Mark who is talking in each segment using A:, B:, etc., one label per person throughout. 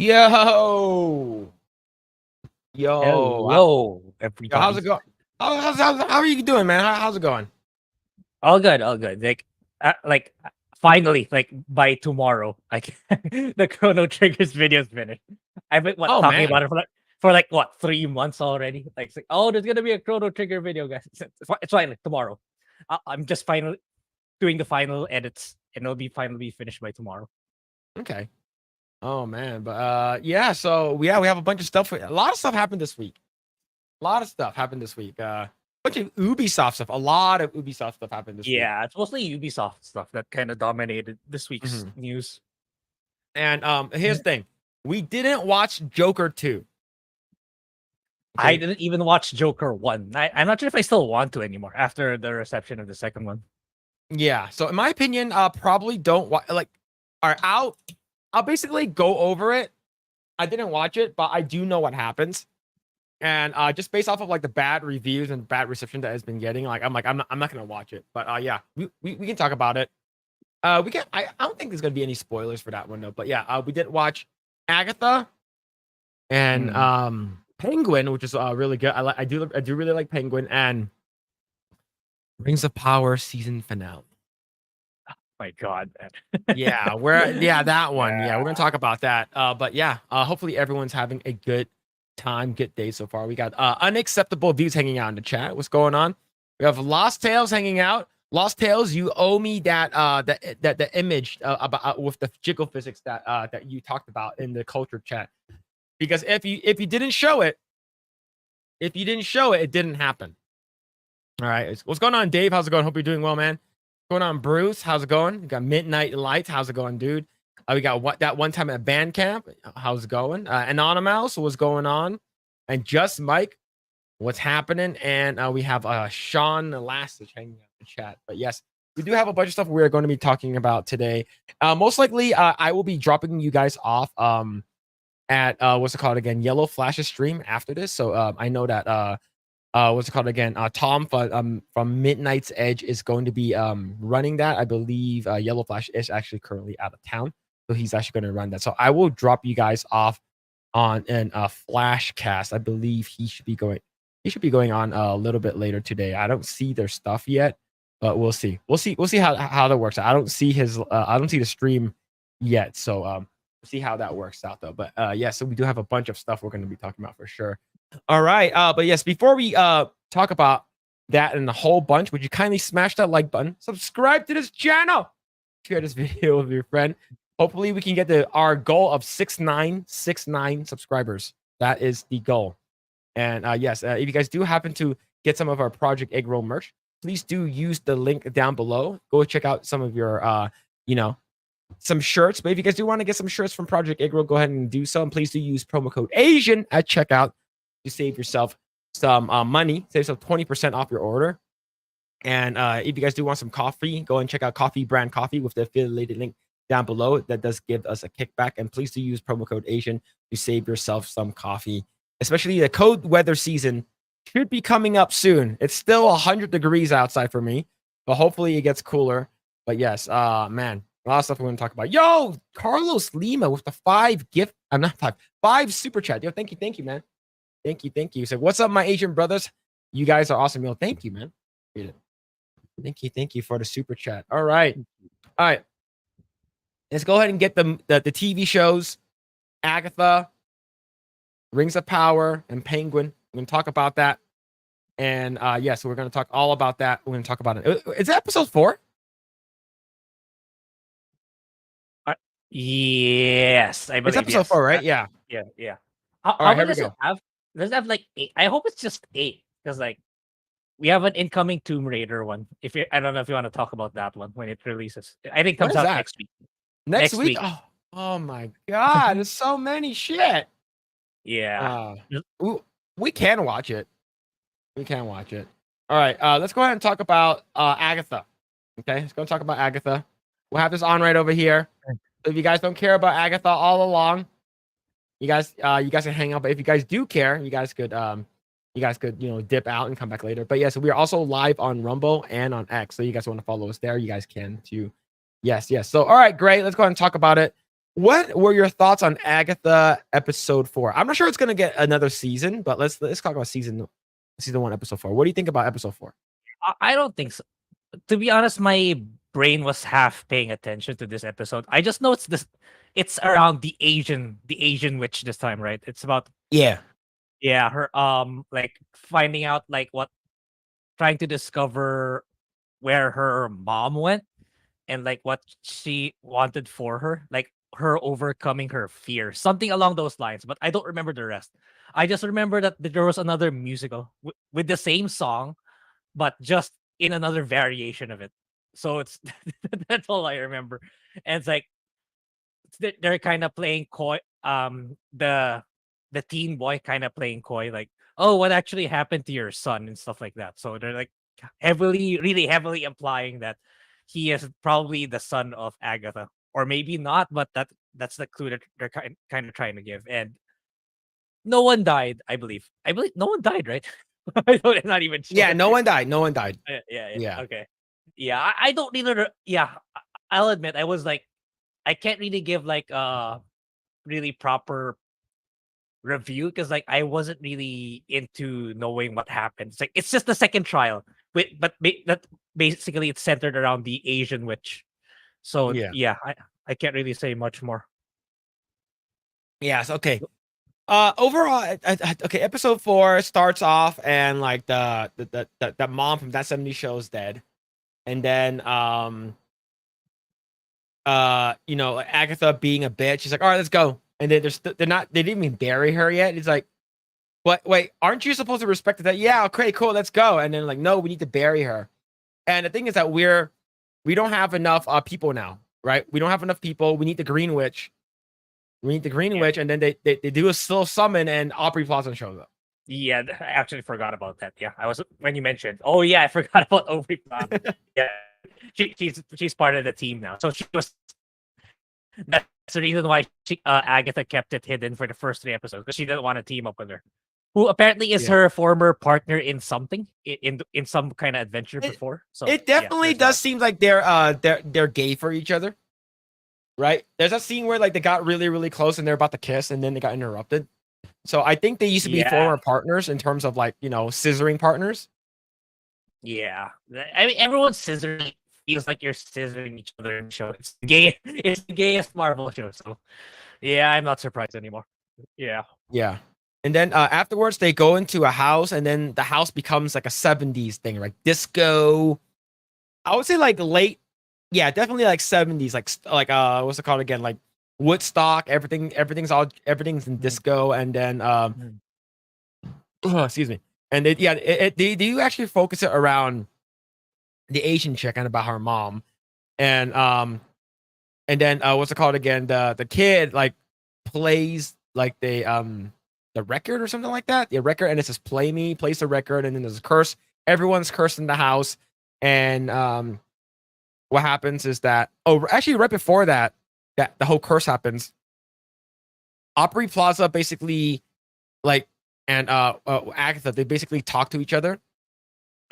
A: Yo, yo,
B: Hello,
A: yo, how's
B: everybody.
A: it going? How are you doing, man? How's it going?
B: All good, all good. Finally, like by tomorrow, like the Chrono Trigger's video's finished. I've been
A: Oh
B: talking
A: man,
B: about it for 3 months already. It's like, oh, there's gonna be a Chrono Trigger video, guys. It's fine, like tomorrow. I'm just finally doing the final edits, and it'll be finally finished by tomorrow.
A: okay. Oh man, but yeah. So we have a bunch of stuff. A lot of stuff happened this week. A lot of stuff happened this week. Bunch of Ubisoft stuff. A lot of Ubisoft stuff happened this week.
B: Yeah, it's mostly Ubisoft stuff that kind of dominated this week's
A: Mhm.
B: news.
A: And here's the thing: we didn't watch Joker 2.
B: I
A: Okay.
B: didn't even watch Joker 1. I'm not sure if I still want to anymore after the reception of the second one.
A: Yeah. So in my opinion, probably don't watch. Like, all right, I'll basically go over it. I didn't watch it, but I do know what happens. And just based off of like the bad reviews and bad reception that has been getting, I'm not gonna watch it. But yeah, we can talk about it. We can. I don't think there's gonna be any spoilers for that one though. But yeah, we did watch Agatha and
B: Mm.
A: Penguin, which is really good. I do really like Penguin and Rings of Power season finale.
B: My God, man.
A: Yeah, that one.
B: Yeah.
A: Yeah, we're gonna talk about that. But yeah, hopefully everyone's having a good time, good day so far. We got unacceptable dudes hanging out in the chat. What's going on? We have Lost Tales hanging out. Lost Tales, you owe me that the image about with the jiggle physics that you talked about in the culture chat. Because if you didn't show it, it didn't happen. All right, what's going on, Dave? How's it going? Hope you're doing well, man. What's going on, Bruce? How's it going? We got Midnight Lights. How's it going, dude? We got that one time at band camp. How's it going? Anonymous, what's going on? And Just Mike, what's happening? And we have Sean Elastic hanging out in the chat. But yes, we do have a bunch of stuff we're going to be talking about today. Most likely, I will be dropping you guys off at what's it called again? Yellow Flash's stream after this. So I know that what's it called again? Tom from Midnight's Edge is going to be running that. I believe Yellow Flash is actually currently out of town, so he's actually going to run that. So I will drop you guys off on an Flash cast. I believe he should be going. He should be going on a little bit later today. I don't see their stuff yet, but we'll see. We'll see how that works. I don't see his. I don't see the stream yet. So we'll see how that works out though. But yeah, so we do have a bunch of stuff we're going to be talking about for sure. All right. But yes, before we talk about that and a whole bunch, would you kindly smash that like button, subscribe to this channel, share this video with your friend. Hopefully, we can get our goal of 6969 subscribers. That is the goal. And yes, if you guys do happen to get some of our Project Eggroll merch, please do use the link down below. Go check out some of your, some shirts. But if you guys do want to get some shirts from Project Eggroll, go ahead and do so. And please do use promo code Asian at checkout to save yourself some money, save yourself 20% off your order. And if you guys do want some coffee, go and check out Coffee Brand Coffee with the affiliated link down below. That does give us a kickback. And please do use promo code Asian to save yourself some coffee. Especially the cold weather season should be coming up soon. It's still 100 degrees outside for me, but hopefully it gets cooler. But yes, man, a lot of stuff we're going to talk about. Yo, Carlos Lima with the 5 gift. I'm not 5 super chat. Yo, thank you, man. Thank you. So, what's up, my Asian brothers? You guys are awesome. Yo, thank you, man. Thank you for the super chat. All right. Let's go ahead and get the TV shows. Agatha, Rings of Power, and Penguin. We're going to talk about that. And so we're going to talk all about that. We're going to talk about it. Is it episode 4?
B: Yes, I believe
A: It's episode 4, right? Yeah.
B: Yeah.
A: All
B: How
A: right,
B: many
A: here we
B: does it
A: go.
B: have? Does it have like 8? I hope it's just 8 because like we have an incoming Tomb Raider one. I don't know if you want to talk about that one when it releases. I think it comes
A: When is
B: out
A: that?
B: next week.
A: Next week? Oh my God. There's so many shit.
B: Yeah.
A: We can watch it. All right. Let's go ahead and talk about Agatha. Okay. Let's go talk about Agatha. We'll have this on right over here. If you guys don't care about Agatha all along, you guys can hang out. But if you guys do care, you guys could dip out and come back later. But yes, we are also live on Rumble and on X. So you guys want to follow us there, you guys can too. Yes. So all right, great. Let's go ahead and talk about it. What were your thoughts on Agatha episode 4? I'm not sure it's gonna get another season, but let's talk about season 1, episode 4. What do you think about episode 4?
B: I don't think so. To be honest, my brain was half paying attention to this episode. I just know it's around the Asian witch this time, right? It's about
A: Yeah.
B: her like finding out like what trying to discover where her mom went and like what she wanted for her, like her overcoming her fear, something along those lines. But I don't remember the rest. I just remember that there was another musical with the same song, but just in another variation of it. So it's that's all I remember. And it's like they're kind of playing coy. The teen boy kind of playing coy, like, oh, what actually happened to your son and stuff like that. So they're like really heavily implying that he is probably the son of Agatha, or maybe not, but that's the clue that they're kind of trying to give. And no one died, I believe. I believe no one died, right? I'm not even sure.
A: Yeah, no one died. No one died.
B: Yeah. Okay. Yeah, I don't really. Yeah, I'll admit I was like, I can't really give like a really proper review because like I wasn't really into knowing what happened. It's like it's just the second trial, but that basically it's centered around the Asian witch. So
A: Yeah.
B: yeah, I can't really say much more.
A: Yes. Okay. Overall, okay. Episode 4 starts off and like the mom from That 70 Show is dead, and then Agatha being a bitch, she's like, all right, let's go. And then they didn't even bury her yet. It's like, what? Wait, aren't you supposed to respect that? Yeah, okay, cool, let's go. And then like, no, we need to bury her. And the thing is that we don't have enough people now, right? We don't have enough people. We need the Green Witch. We need the Green Witch, and then they do a still summon, and Aubrey Plaza shows up.
B: Yeah, I actually forgot about that. Yeah, I was when you mentioned. Oh yeah, I forgot about Aubrey Plaza. Yeah, she's part of the team now. So she was. That's the reason why Agatha kept it hidden for the first 3 episodes because she didn't want to team up with her, who apparently is her former partner in something in some kind of adventure before. So
A: it definitely does seem like they're gay for each other, right? There's a scene where like they got really really close and they're about to kiss and then they got interrupted. So I think they used to be former partners in terms of like scissoring partners.
B: Yeah, I mean everyone's scissoring. Feels like you're scissoring each other in the show. It's the gayest Marvel show. So yeah, I'm not surprised anymore. Yeah.
A: And then afterwards they go into a house and then the house becomes like a 70s thing, like disco. I would say like late, definitely like 70s, like what's it called again? Like Woodstock, everything's in disco, and then excuse me. And they do actually focus it around the Asian chick and about her mom. And then what's it called again? The kid like plays like the record or something like that. The record, and it says play me, plays the record, and then there's a curse. Everyone's cursed in the house. And what happens is that actually right before that the whole curse happens, Aubrey Plaza basically like and Agatha, they basically talk to each other.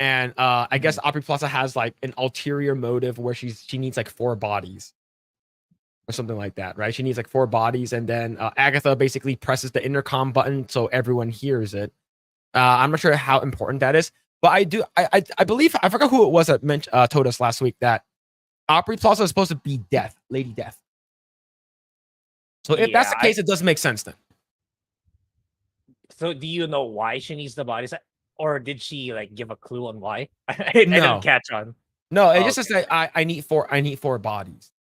A: And I guess Aubrey Plaza has like an ulterior motive where she needs like 4 bodies or something like that, right? She needs like 4 bodies, and then Agatha basically presses the intercom button so everyone hears it. I'm not sure how important that is, but I believe, I forgot who it was that told us last week that Aubrey Plaza is supposed to be Lady Death. So if that's the case, it does make sense then.
B: So do you know why she needs the bodies? Or did she like give a clue on why? I didn't catch on.
A: No, it just says that I need 4 bodies.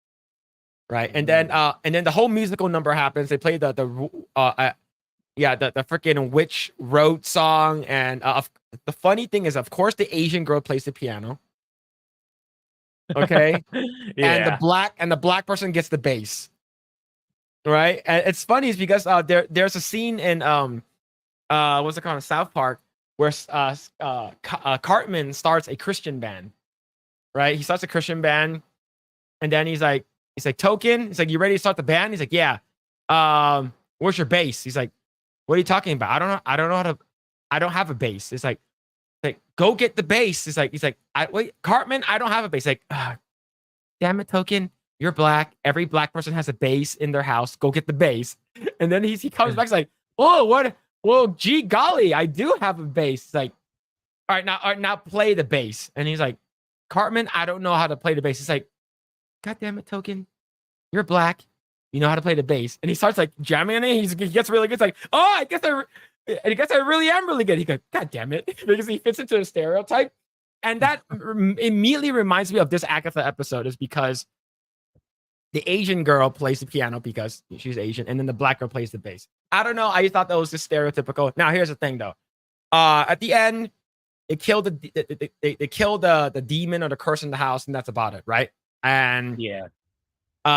A: Right. And then the whole musical number happens. They play the freaking Witch Road song. And the funny thing is, of course, the Asian girl plays the piano. Okay. And the black person gets the bass. Right. And it's funny is because there's a scene in what's it called, South Park, where Cartman starts a Christian band, right? He starts a Christian band, and then he's like, Token, he's like, you ready to start the band? He's like, yeah. Where's your bass? He's like, what are you talking about? I don't have a bass. It's like go get the bass. He's like, wait, Cartman, I don't have a bass. Like, damn it, Token, you're black. Every black person has a base in their house. Go get the base. And then he comes back, he's like, oh, what? Well, gee golly, I do have a base. It's like, all right, now play the bass. And he's like, Cartman, I don't know how to play the bass. It's like, God damn it, Token. You're black. You know how to play the bass. And he starts like jamming on it. He gets really good. It's like, oh, I guess I really am really good. He goes, God damn it. Because he fits into a stereotype. And that immediately reminds me of this Agatha episode, is because the Asian girl plays the piano because she's Asian, and then the black girl plays the bass. I don't know. I just thought that was just stereotypical. Now, here's the thing, though. At the end, they killed the demon or the curse in the house, and that's about it, right? And
B: Yeah.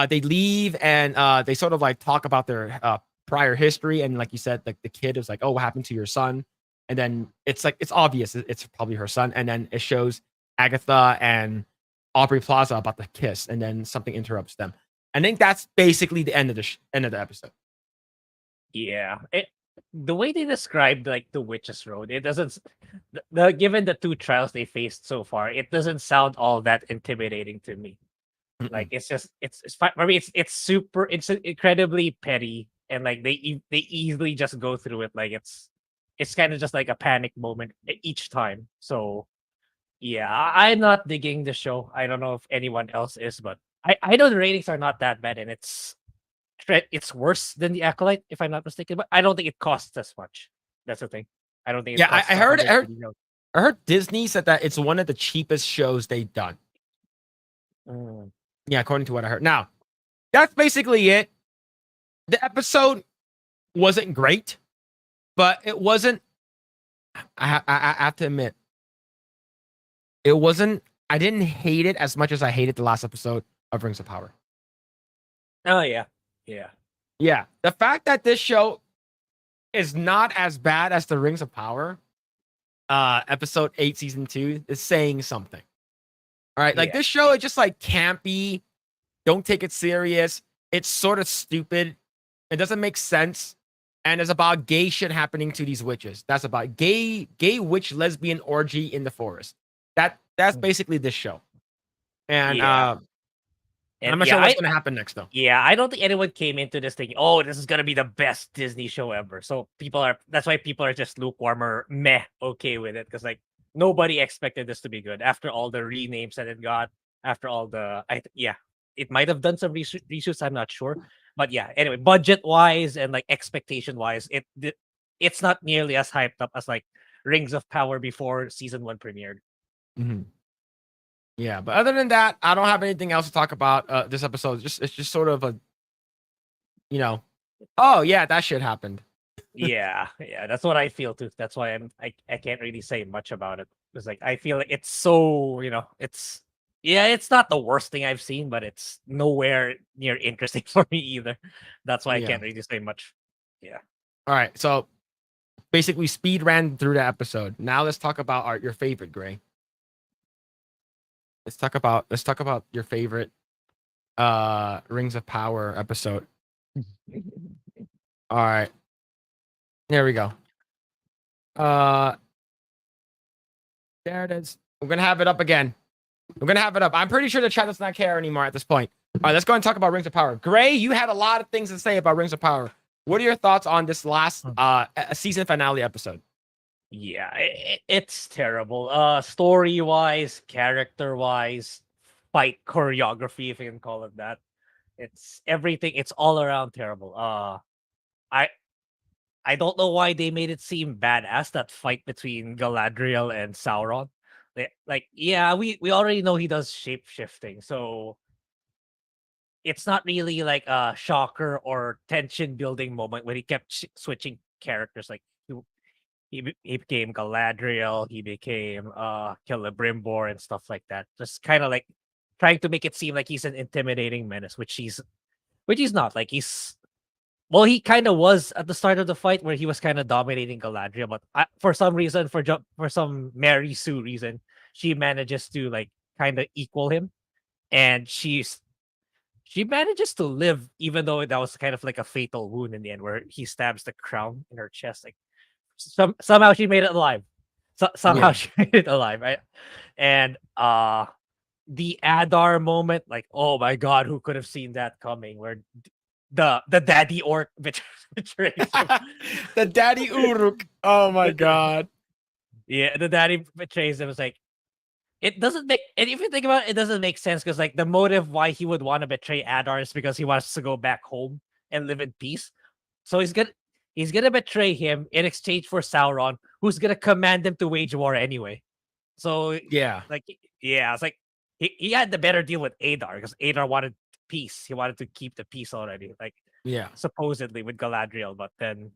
A: they leave, and they sort of like talk about their prior history, and like you said, like the kid is like, "Oh, what happened to your son?" And then it's like it's obvious it's probably her son, and then it shows Agatha and Aubrey Plaza about the kiss, and then something interrupts them. I think that's basically the end of the end of the episode.
B: Yeah. The way they described like the witch's road, it doesn't given the two trials they faced so far, it doesn't sound all that intimidating to me. Like it's just it's fine for me. It's incredibly petty, and like they easily just go through it. Like it's kind of just like a panic moment each time. So yeah, I'm not digging the show. I don't know if anyone else is, but I know the ratings are not that bad, and it's worse than the Acolyte, if I'm not mistaken. But I don't think it costs as much. That's the thing. I don't think it
A: Yeah,
B: costs
A: I heard,
B: 130 mil.
A: I heard Disney said that it's one of the cheapest shows they've done.
B: Mm.
A: Yeah, according to what I heard. Now, that's basically it. The episode wasn't great, but it wasn't. I have to admit, it wasn't. I didn't hate it as much as I hated the last episode of Rings of Power.
B: Oh yeah, yeah.
A: Yeah, the fact that this show is not as bad as the Rings of Power, episode 8, season 2, is saying something. All right, like
B: Yeah.
A: this show is just like campy. Don't take it serious. It's sort of stupid. It doesn't make sense. And it's about gay shit happening to these witches. That's about gay witch lesbian orgy in the forest. That's basically this show. And
B: Yeah.
A: I'm
B: And
A: not
B: yeah,
A: sure what's gonna happen next though.
B: yeah, I don't think anyone came into this thinking, "Oh, this is gonna be the best Disney show ever." So that's why people are just lukewarm or meh okay with it, because like nobody expected this to be good after all the renames that it got, after all the yeah, it might have done some reshoots. I'm not sure, but yeah. Anyway, budget wise and like expectation wise, it's not nearly as hyped up as like Rings of Power before season 1 premiered.
A: Mhm. Yeah, but other than that, I don't have anything else to talk about. This episode, it's just sort of a, you know, oh yeah, that shit happened.
B: Yeah, yeah, that's what I feel too. That's why I can't really say much about it. It's like I feel like it's so, it's not the worst thing I've seen, but it's nowhere near interesting for me either. That's why I
A: Yeah.
B: can't really say much. Yeah.
A: All right, so basically speed ran through the episode. Now let's talk about your favorite, Grae. Let's talk about your favorite Rings of Power episode. All right. There we go. There it is. We're gonna have it up again. We're gonna have it up. I'm pretty sure the chat does not care anymore at this point. All right, let's go and talk about Rings of Power. Grae, you had a lot of things to say about Rings of Power. What are your thoughts on this last season finale episode?
B: Yeah, it's terrible. Story wise, character wise, fight choreography, if you can call it that. It's everything. It's all around terrible. I I don't know why they made it seem badass, that fight between Galadriel and Sauron. Like, yeah, we already know he does shape shifting, so it's not really like a shocker or tension building moment when he kept switching characters. Like he became Galadriel, he became Celebrimbor and stuff like that. Just kind of like trying to make it seem like he's an intimidating menace, which he's not. Like well, he kind of was at the start of the fight where he was kind of dominating Galadriel, but for some reason, for some Mary Sue reason, she manages to like kind of equal him, and she manages to live, even though that was kind of like a fatal wound in the end, where he stabs the crown in her chest. Like somehow she made it alive. Somehow
A: Yeah.
B: she made it alive, right? And the Adar moment, like, oh my god, who could have seen that coming? Where the daddy orc betrays him.
A: The daddy Uruk. Oh my god.
B: Yeah, the daddy betrays him. It's like it doesn't make, and if you think about it, it doesn't make sense because like the motive why he would want to betray Adar is because he wants to go back home and live in peace. So he's gonna betray him in exchange for Sauron, who's gonna command him to wage war anyway. So
A: Yeah.
B: like yeah, it's like he had the better deal with Adar because Adar wanted peace. He wanted to keep the peace already, like
A: Yeah.
B: supposedly with Galadriel, but then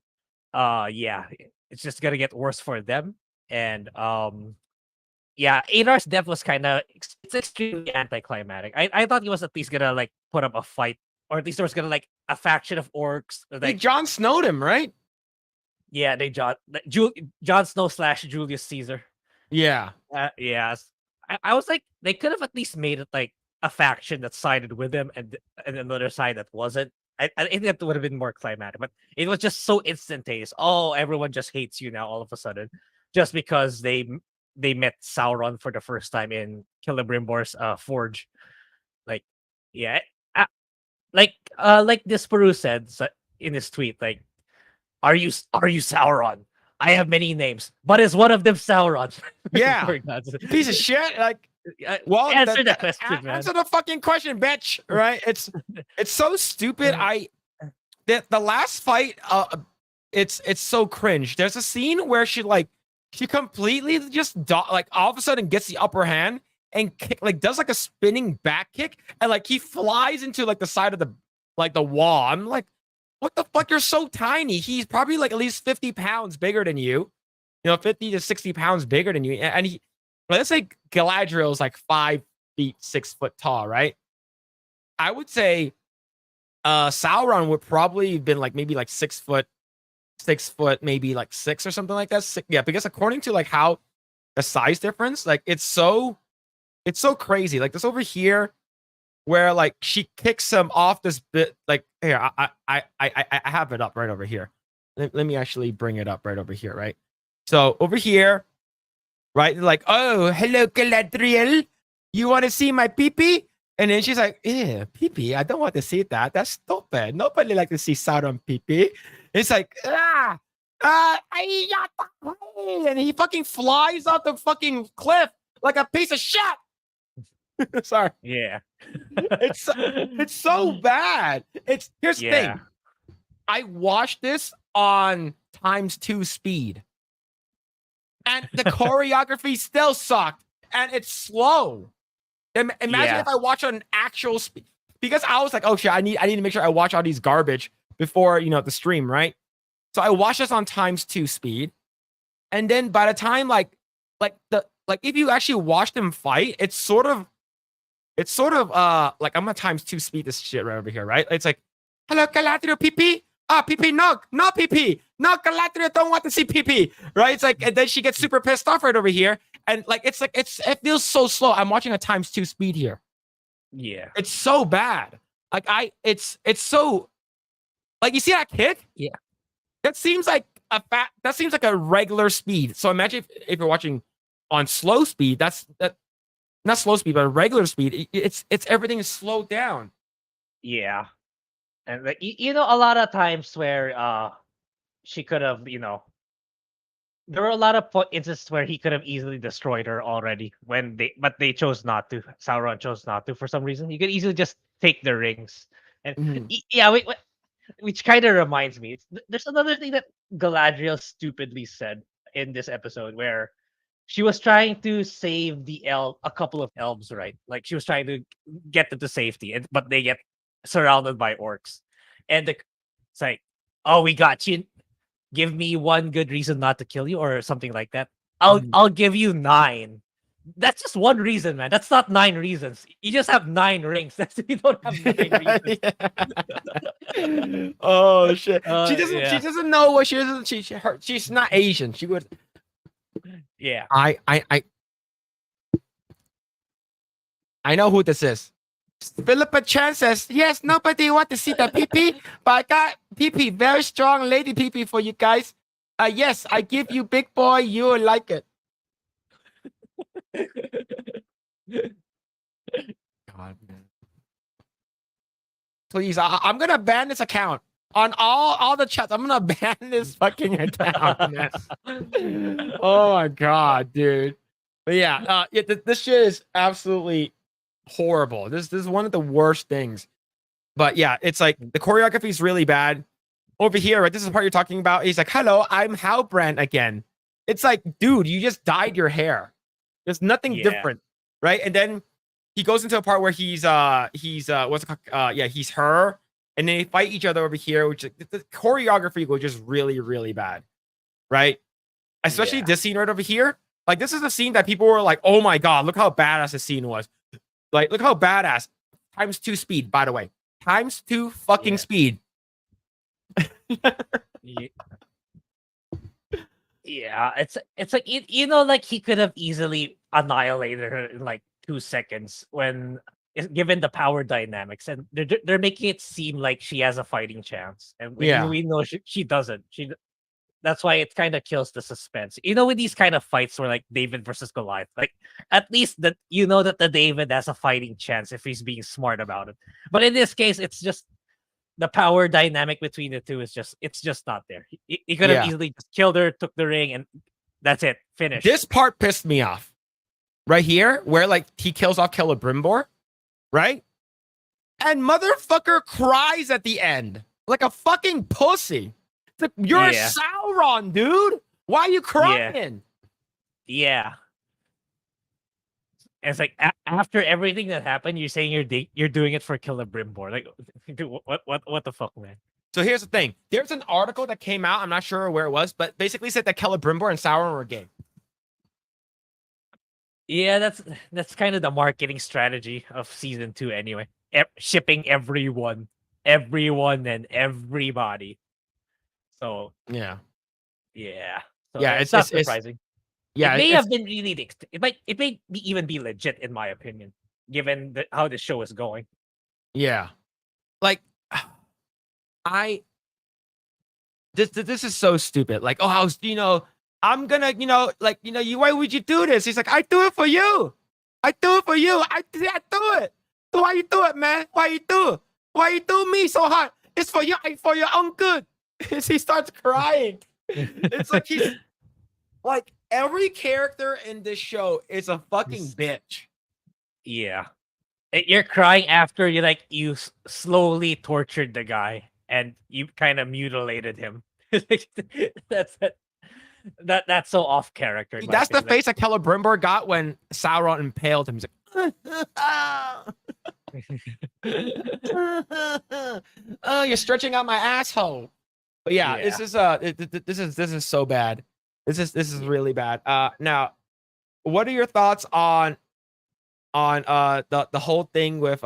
B: yeah, it's just gonna get worse for them. And yeah, Adar's death was kind of it's extremely anticlimactic. I thought he was at least gonna like put up a fight, or at least there was gonna like a faction of orcs.
A: They
B: Like
A: Jon Snowed him, right?
B: yeah, they Jon Snow slash Julius Caesar.
A: Yeah.
B: Yes, I was like they could have at least made it like a faction that sided with him and another side that wasn't. I think that would have been more climatic, but it was just so instantaneous. Oh, everyone just hates you now all of a sudden, just because they met Sauron for the first time in Celebrimbor's forge. Like, yeah, like this Peru said in his tweet, like, are you Sauron? I have many names, but is one of them Sauron?
A: Yeah.
B: For God's sake.
A: Piece of shit. Like, well,
B: Answer the question, man.
A: answer the fucking question, bitch. Right? It's so stupid. The last fight, it's so cringe. There's a scene where she completely just like all of a sudden gets the upper hand and does like a spinning back kick, and like he flies into like the side of the wall. I'm like, what the fuck? You're so tiny. He's probably like at least 50 pounds bigger than you. 50 to 60 pounds bigger than you. And he, let's say Galadriel is like 5 feet, 6 foot tall, right? I would say Sauron would probably have been like maybe like 6 foot, maybe like 6 or something like that. Yeah, because according to like how the size difference, like it's so crazy. Like this over here, where like she kicks him off this bit. Like here, I have it up right over here. Let me actually bring it up right over here, right? So over here, right? Like, oh, hello, Galadriel. You want to see my pee-pee? And then she's like, yeah, pee-pee. I don't want to see that. That's stupid. Nobody like to see Sauron pee-pee. It's like, and he fucking flies off the fucking cliff like a piece of shit. Sorry.
B: Yeah.
A: It's so bad. Here's the thing. I watched this on ×2 speed. And the choreography still sucked. And it's slow. Imagine if I watch on actual speed. Because I was like, oh shit, I need to make sure I watch all these garbage before the stream, right? So I watched this on ×2 speed. And then by the time like if you actually watch them fight, it's sort of like I'm gonna ×2 speed this shit right over here, right? It's like, hello, Galadriel, pee-pee. Pee-pee, no pee-pee. No, Galadriel don't want to see pee-pee. Right? It's like, and then she gets super pissed off right over here. And like it feels so slow. I'm watching a ×2 speed here.
B: Yeah.
A: It's so bad. Like it's so like, you see that kick?
B: Yeah.
A: That seems like a regular speed. So imagine if you're watching on slow speed, that's not slow speed, but regular speed. It's everything is slowed down.
B: Yeah. And like a lot of times where she could have, there were a lot of instances where he could have easily destroyed her already but they chose not to. Sauron chose not to for some reason. You could easily just take the rings. And yeah, which kind of reminds me, there's another thing that Galadriel stupidly said in this episode where she was trying to save a couple of elves, right? Like she was trying to get them to safety, but they get surrounded by orcs. And it's like, oh, we got you. Give me one good reason not to kill you, or something like that. I'll give you 9. That's just one reason, man. That's not 9 reasons. You just have 9 rings. You don't have 9 reasons.
A: Oh shit. She
B: Yeah.
A: doesn't know what she's not Asian. She would.
B: Yeah.
A: I know who this is. Phillip Chan says, yes, nobody want to see the PP, but I got PP, very strong lady PP for you guys. Yes, I give you big boy, you will like it. God, man. Please, I'm gonna ban this account on all the chats. I'm gonna ban this fucking account, man. Oh my god, dude. But yeah, this shit is absolutely horrible. This is one of the worst things. But yeah, it's like the choreography is really bad. Over here, right? This is the part you're talking about. He's like, "Hello, I'm Halbrand again." It's like, dude, you just dyed your hair. There's nothing different, right? And then he goes into a part where he's what's it called? Yeah, he's her, and then they fight each other over here, which the choreography was just really, really bad, right? Especially this scene right over here. Like, this is a scene that people were like, "Oh my god, look how badass the scene was!" Like, look how badass. ×2 speed, by the way. ×2 fucking speed.
B: Yeah, it's like you know, like he could have easily annihilated her in like 2 seconds when given the power dynamics, and they're making it seem like she has a fighting chance, and we know she doesn't. That's why it kind of kills the suspense. You know, with these kind of fights where like David versus Goliath, like at least that you know that the David has a fighting chance if he's being smart about it. But in this case, it's just the power dynamic between the two is just not there. He could have easily just killed her, took the ring, and that's it. Finished.
A: This part pissed me off. Right here, where like he kills off Celebrimbor, right? And motherfucker cries at the end like a fucking pussy. It's like, you're Sauron, dude. Why are you crying?
B: Yeah. And it's like after everything that happened, you're saying you're doing it for Celebrimbor. Like, dude, what the fuck, man?
A: So here's the thing. There's an article that came out. I'm not sure where it was, but basically said that Celebrimbor and Sauron were gay.
B: Yeah, that's kind of the marketing strategy of season 2 anyway. Shipping everyone and everybody. So
A: yeah.
B: So it's not surprising.
A: Yeah,
B: it may have been really. It may even be legit in my opinion, given how the show is going.
A: Yeah, like this is so stupid. Like, oh, I'm gonna, why would you do this? He's like, I do it for you. I do it for you. I do it. So why you do it, man? Why you do me so hard? It's for you, for your own good. He starts crying. It's like he's like every character in this show is a fucking bitch.
B: Yeah, you're crying after you slowly tortured the guy and you kind of mutilated him. That's so off character.
A: That's the face that Celebrimbor got when Sauron impaled him. He's like, oh, you're stretching out my asshole. But yeah, this is so bad. This is really bad. Now, what are your thoughts on the whole thing with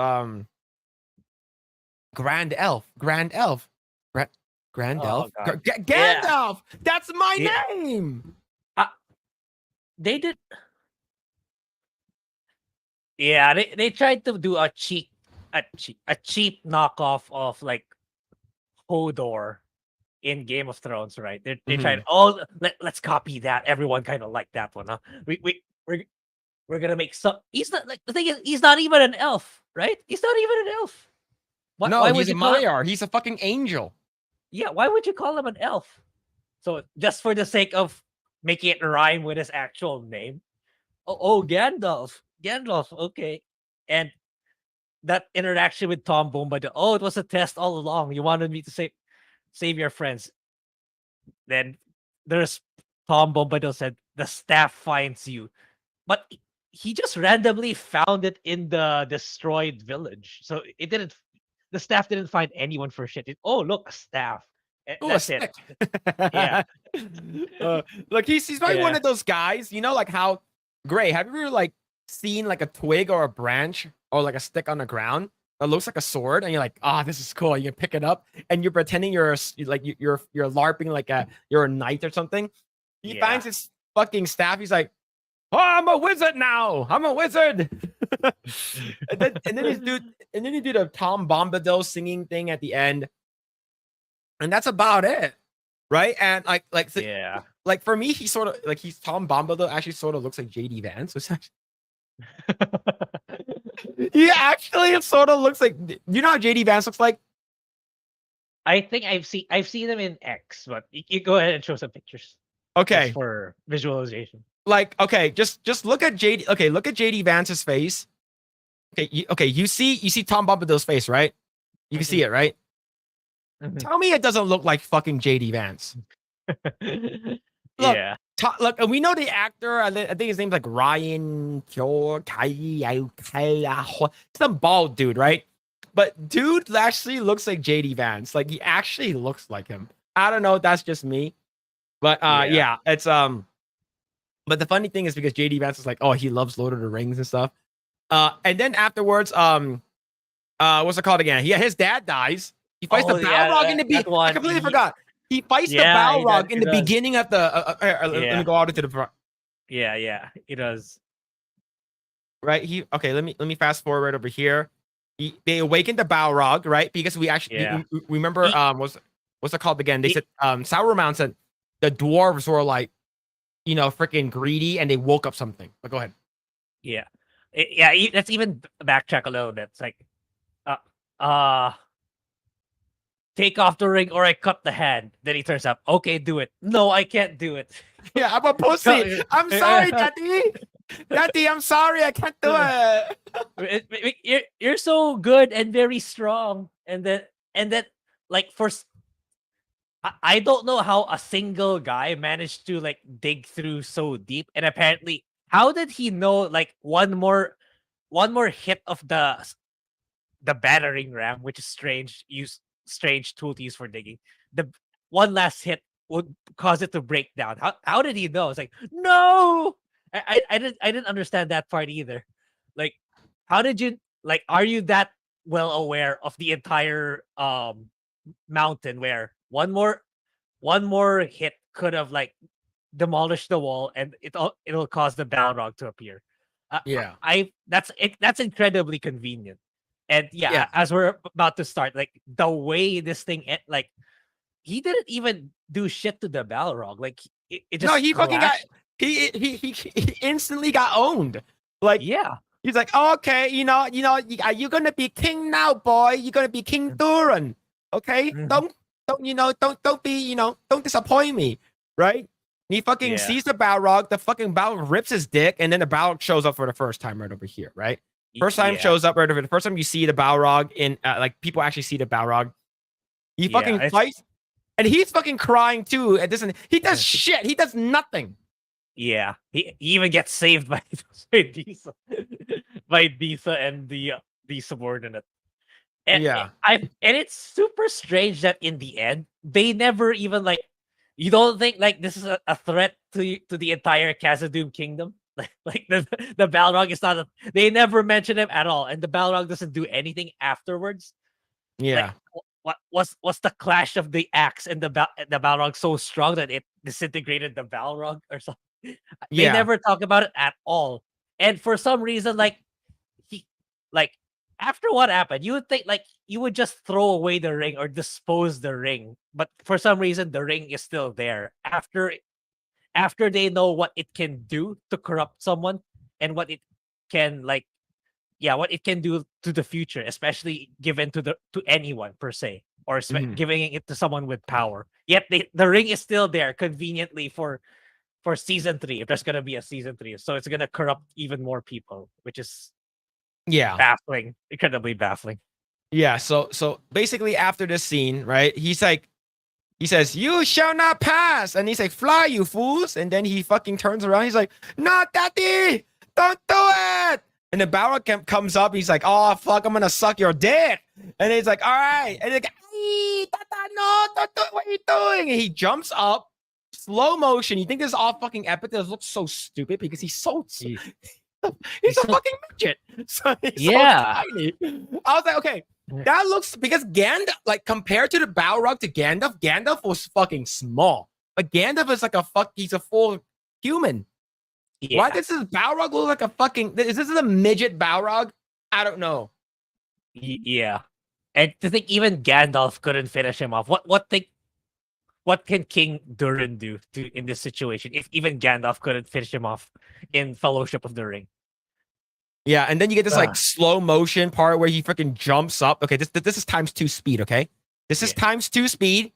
A: Grand Elf? Gandalf. That's my name.
B: They did. Yeah, they tried to do a cheap knockoff of like Hodor in Game of Thrones, right? They tried. Oh, let's copy that. Everyone kind of liked that one, huh? We're gonna make some. He's not like the thing is he's not even an elf, right? He's not even an elf.
A: Why he's a Maiar. He's a fucking angel.
B: Yeah, why would you call him an elf? So just for the sake of making it rhyme with his actual name. Oh, Gandalf. Okay. And that interaction with Tom Bombadil. Oh, it was a test all along. You wanted me to save your friends. Then there's Tom Bombadil said, the staff finds you. But he just randomly found it in the destroyed village. So the staff didn't find anyone for shit. Look, a staff. That's it. Yeah.
A: Look, he's probably one of those guys, like how Grae, have you ever like seen like a twig or a branch or like a stick on the ground that looks like a sword, and you're like, this is cool. You can pick it up and you're pretending you're LARPing like you're a knight or something. He finds his fucking staff. He's like, oh, I'm a wizard now. I'm a wizard. and then he did a Tom Bombadil singing thing at the end. And that's about it. Right? And like for me, he's sort of like he's Tom Bombadil actually sort of looks like JD Vance. He actually sort of looks like. You know how JD Vance looks like?
B: I think I've seen them in X, but you go ahead and show some pictures just
A: Okay,
B: for visualization.
A: like okay, just look at JD. Okay, look at JD Vance's face. Okay, you see Tom Bombadil's face, right? You can see
B: Mhm,
A: it, right?
B: mhm.
A: Tell me it doesn't look like fucking JD Vance. Look,
B: Yeah.
A: look, and we know the actor. I think his name's like Ryan Kyo some bald dude, right? But dude actually looks like JD Vance. Like he actually looks like him. I don't know if that's just me, but
B: Yeah.
A: yeah, it's But the funny thing is because JD Vance is like, oh, he loves Lord of the Rings and stuff. And then afterwards, what's it called again? Yeah, his dad dies. He fights the
B: Oh yeah,
A: Balrog in the
B: that
A: I
B: one.
A: completely forgot. He fights the
B: Yeah,
A: Balrog in
B: he
A: the
B: does.
A: beginning of the. Let me
B: Yeah.
A: go out into the front.
B: Yeah, he does.
A: Right. Let me fast forward right over here. They awakened the Balrog, right? Because we actually
B: Yeah.
A: we remember
B: He,
A: what's it called again? They
B: he,
A: said Sauron said the dwarves were like freaking greedy and they woke up something. But go ahead.
B: yeah. Yeah, let's even backtrack a little bit. It's like uh uh take off the ring or I cut the hand. Then he turns up, okay, do it. No, I can't do it.
A: Yeah, I'm a pussy. I'm sorry, Daddy. Daddy, I'm sorry. I can't do it.
B: You're so good and very strong. And then like I don't know how a single guy managed to like dig through so deep. And apparently, how did he know like one more hit of the battering ram, which is strange tool to use for digging. The one last hit would cause it to break down. How did he know? It's like, no, I didn't understand that part either. Like, how did you like? Are you that well aware of the entire mountain where one more hit could have like demolished the wall and it'll cause the Balrog to appear?
A: Yeah.
B: That's incredibly convenient. And yeah,
A: Yeah.
B: as we're about to start, like the way this thing, like he didn't even do shit to the Balrog. Like it
A: No,
B: just
A: he fucking got
B: crashed.
A: he instantly got owned. Like
B: Yeah.
A: he's like, oh, okay, are you gonna be king now, boy? You're gonna be King Durin. Okay?
B: Mhm.
A: Don't disappoint me. Right? He fucking
B: Yeah.
A: sees the Balrog, the fucking Balrog rips his dick, and then the Balrog shows up for the first time right over here, right? First time
B: Yeah.
A: shows up right over the first time you see the Balrog in like people actually see the Balrog. He
B: Yeah.
A: fucking fights and he's fucking crying too. At this, he does shit. He does nothing.
B: Yeah. He even gets saved by by Disa, by Disa and the subordinate. And
A: Yeah.
B: and it's super strange that in the end they never even like, you don't think like this is a threat to the entire Khazad-dûm kingdom? Like the Balrog is not they never mention him at all, and the Balrog doesn't do anything afterwards. Like
A: Yeah.
B: was the clash of the axe and the Balrog so strong that it disintegrated the Balrog or something? They
A: Yeah.
B: never talk about it at all. And for some reason, like he like after what happened, you would think like you would just throw away the ring or dispose the ring. But for some reason, the ring is still there. After they know what it can do to corrupt someone and what it can like, yeah, what it can do to the future, especially given to anyone per se, or
A: Mhm.
B: giving it to someone with power. Yet the ring is still there conveniently for season 3, if there's gonna be a season 3. So it's gonna corrupt even more people, which is
A: Yeah.
B: baffling, incredibly baffling.
A: Yeah. So basically after this scene, right? He says, "You shall not pass," and he's like, "Fly, you fools!" And then he fucking turns around. He's like, "No, Daddy, don't do it!" And the Balrog comes up. He's like, "Oh fuck, I'm gonna suck your dick." And he's like, "All right." And he's like, "Ay, Tata, no, don't do it. What are you doing?" And he jumps up, slow motion. You think this is all fucking epic? This looks so stupid because
B: He-
A: he's
B: he's
A: a
B: so
A: fucking midget. So he's so
B: yeah.
A: tiny. I was like, okay, that looks because Gandalf, like compared to the Balrog to Gandalf was fucking small. But Gandalf is like he's a full human. Why
B: Yeah.
A: does this Balrog look like a fucking is this a midget Balrog? I don't know.
B: Yeah. And to think even Gandalf couldn't finish him off. What can King Durin do in this situation if even Gandalf couldn't finish him off in Fellowship of the Ring?
A: Yeah, and then you get this like
B: Ugh.
A: slow motion part where he freaking jumps up. Okay, this is times 2 speed. Okay, this is
B: Yeah.
A: times 2 speed,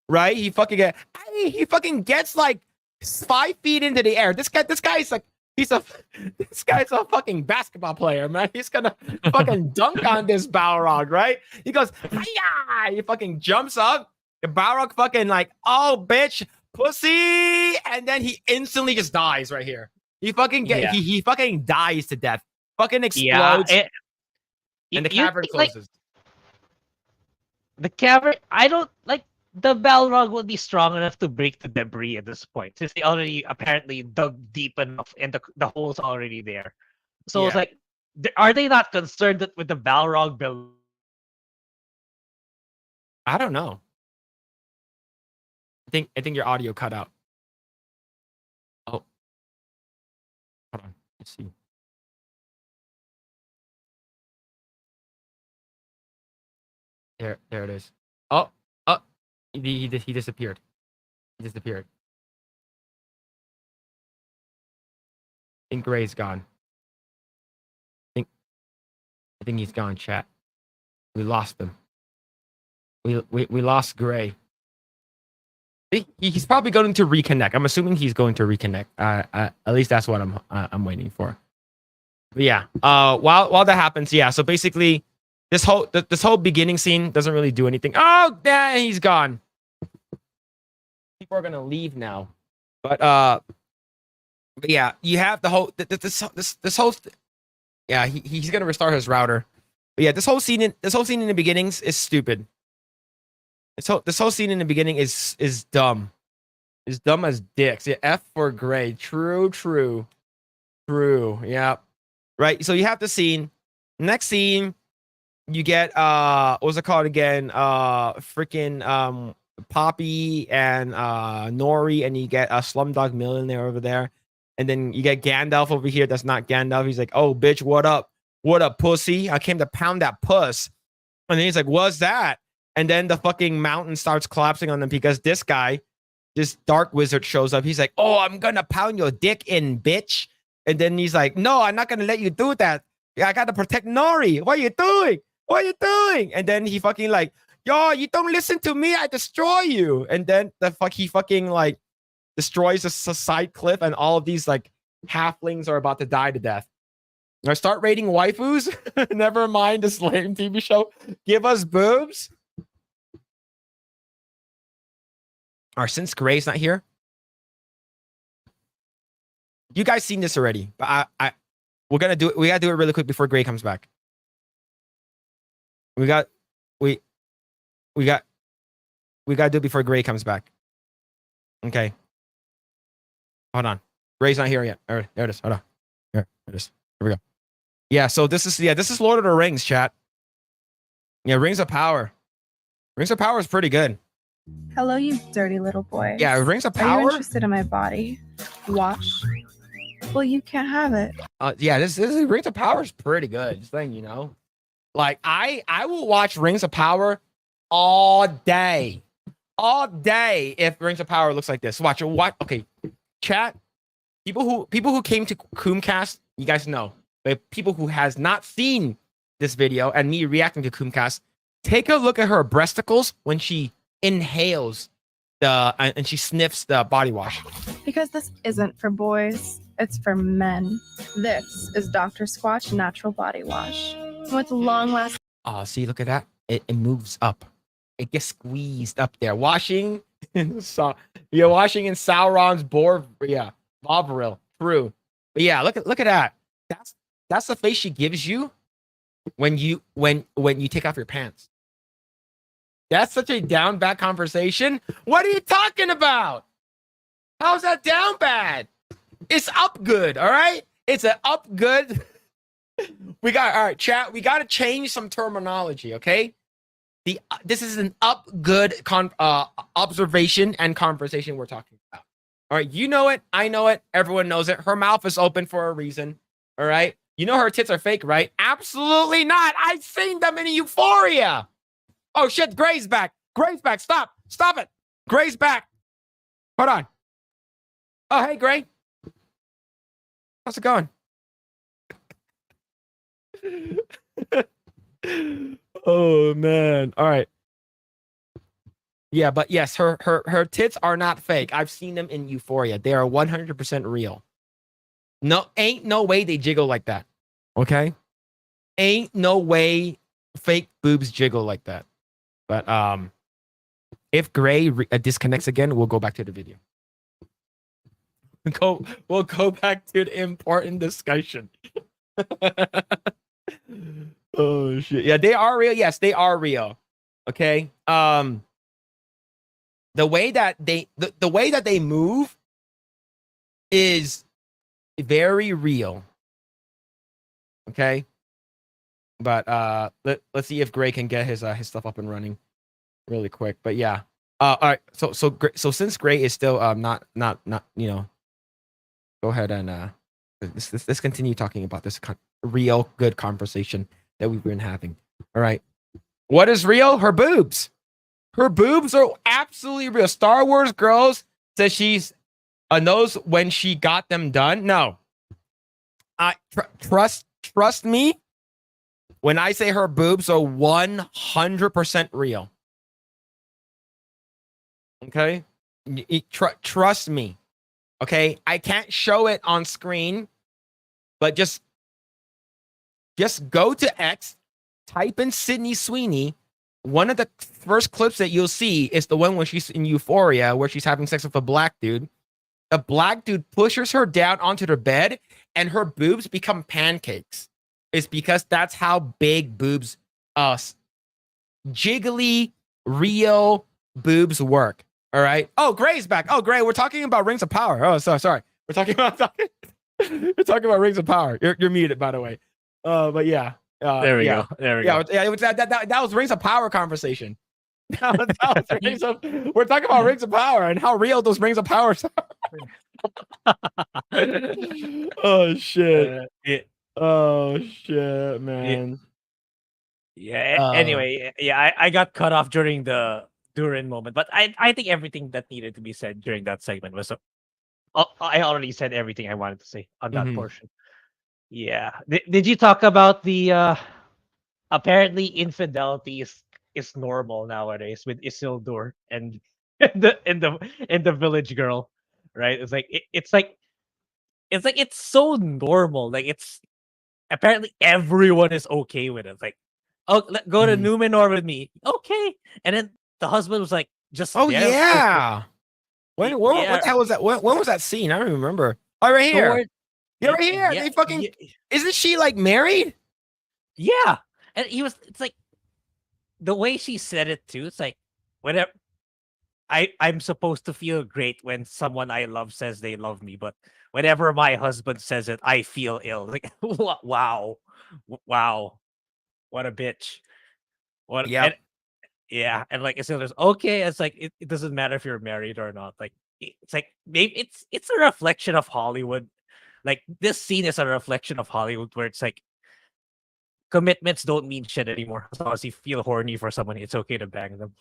A: right? He fucking gets like 5 feet into the air. This guy's like this guy's a fucking basketball player, man. He's gonna fucking dunk on this Balrog, right? He goes, hiya! He fucking jumps up. The Balrog fucking like, oh bitch, pussy, and then he instantly just dies right here.
B: Yeah.
A: He fucking dies to death. Fucking
B: Yeah.
A: explodes, and the
B: You
A: cavern
B: think like
A: closes.
B: the cavern? I don't like the Balrog will be strong enough to break the debris at this point, since they already apparently dug deep enough and the hole's already there. So it's
A: Yeah,
B: like, are they not concerned that with the Balrog build?
A: I don't know. I think your audio cut out. Oh, hold on. Let's see. There it is. Oh, oh, he disappeared. He disappeared. I think Grae's gone. I think he's gone. Chat. We lost him. We lost Grae. He's probably going to reconnect. I'm assuming he's going to reconnect. At least that's what I'm waiting for. But yeah. While that happens, yeah. So basically, this whole beginning scene doesn't really do anything. Oh, yeah, he's gone. People are gonna leave now. But yeah, you have the whole this whole yeah. He's gonna restart his router. But yeah, this whole scene in the beginnings is stupid. This whole scene in the beginning is dumb. Is dumb as dicks. Yeah, F for Grae. True. Yeah. Right. So you have the scene. Next scene, you get what was it called again? Freaking Poppy and Nori, and you get a Slumdog Millionaire over there. And then you get Gandalf over here. That's not Gandalf. He's like, oh bitch, what up? What up, pussy? I came to pound that puss. And then he's like, what's that? And then the fucking mountain starts collapsing on them because this guy, this dark wizard, shows up. He's like, oh, I'm gonna pound your dick in, bitch. And then he's like, no, I'm not gonna let you do that. Yeah, I gotta protect Nori. What are you doing? What are you doing? And then he fucking like, yo, you don't listen to me, I destroy you. And then he fucking like destroys a side cliff, and all of these like halflings are about to die to death. I start rating waifus. Never mind this lame TV show. Give us boobs. Or since Grae's not here, you guys seen this already, but we're gonna do it. We gotta do it really quick before Grae comes back. We gotta do it before Grae comes back. Okay. Hold on. Grae's not here yet. There it is. Hold on. Here it is. Here we go. Yeah. So this is Lord of the Rings, chat. Yeah, Rings of Power. Rings of Power is pretty good.
C: Hello, you dirty little boy.
A: Yeah, Rings of
C: Are you
A: Power.
C: interested in my body? Watch. Well, you can't have it.
A: Yeah, this Rings of Power is pretty good. Just thing, you know. Like I will watch Rings of Power all day if Rings of Power looks like this. Watch it. What? Okay, chat. People who came to Coomcast, you guys know. But people who has not seen this video and me reacting to Coomcast, take a look at her breasticles when she inhales and she sniffs the body wash.
C: Because this isn't for boys, it's for men. This is Dr. Squatch Natural Body Wash. With long lasting.
A: Oh, see, look at that. It moves up. It gets squeezed up there. Washing in washing in Sauron's Bovril. True. But yeah, look at that. That's the face she gives you when you take off your pants. That's such a down bad conversation. What are you talking about? How's that down bad? It's up good, all right? It's an up good. All right, chat. We got to change some terminology, okay? This is an up good observation and conversation we're talking about. All right, you know it. I know it. Everyone knows it. Her mouth is open for a reason. All right. You know her tits are fake, right? Absolutely not. I've seen them in Euphoria. Oh shit, Grae's back. Grae's back. Stop it. Grae's back. Hold on. Oh, hey, Grae. How's it going? Oh man. All right. Yeah, but yes, her tits are not fake. I've seen them in Euphoria. They are 100% real. No, ain't no way they jiggle like that. Okay? Ain't no way fake boobs jiggle like that. But if Grae disconnects again, we'll go back to the video. We'll go back to the important discussion. Oh shit. Yeah, they are real. Yes, they are real. Okay. The way that they move is very real. Okay. But let's see if Grae can get his stuff up and running really quick. But yeah. All right. So since Grae is still not go ahead and let's continue talking about this real good conversation that we've been having. All right. What is real? Her boobs. Her boobs are absolutely real. Star Wars Girls says she's knows when she got them done. No. Trust me when I say her boobs are 100% real. Okay? Trust me. Okay? I can't show it on screen, but just go to X, type in Sydney Sweeney. One of the first clips that you'll see is the one when she's in Euphoria, where she's having sex with a black dude. The black dude pushes her down onto the bed, and her boobs become pancakes. It's because that's how big boobs, jiggly, real boobs work. All right. Oh, Grae's back. Oh, Grae, we're talking about Rings of Power. Oh, sorry. We're talking about Rings of Power. You're muted, by the way. But yeah.
B: There we go.
A: Yeah, it was that was Rings of Power conversation. That was Rings of, we're talking about Rings of Power and how real those Rings of Power are. Oh shit. Oh shit, man.
B: Yeah. Anyway, yeah, I got cut off during the Durin moment, but I think everything that needed to be said during that segment was. I already said everything I wanted to say on that portion. Yeah. Did you talk about the apparently infidelity is normal nowadays with Isildur and the village girl, right? It's like it's so normal. Like it's apparently everyone is okay with it. Like, oh, go to Numenor with me. Okay. And then the husband was like, just
A: oh
B: there.
A: yeah. What the hell was that? When was that scene? I don't remember. Oh, right here. Yeah, right here.
B: Yeah,
A: they fucking isn't she like married?
B: Yeah. And it's like the way she said it too. It's like whatever. I'm supposed to feel great when someone I love says they love me, but whenever my husband says it, I feel ill. Like wow, what a bitch. What?
A: Yeah.
B: Yeah, and like it's okay. It's like it doesn't matter if you're married or not. Like it's like maybe it's a reflection of Hollywood. Like this scene is a reflection of Hollywood, where it's like commitments don't mean shit anymore. As long as you feel horny for someone, it's okay to bang them.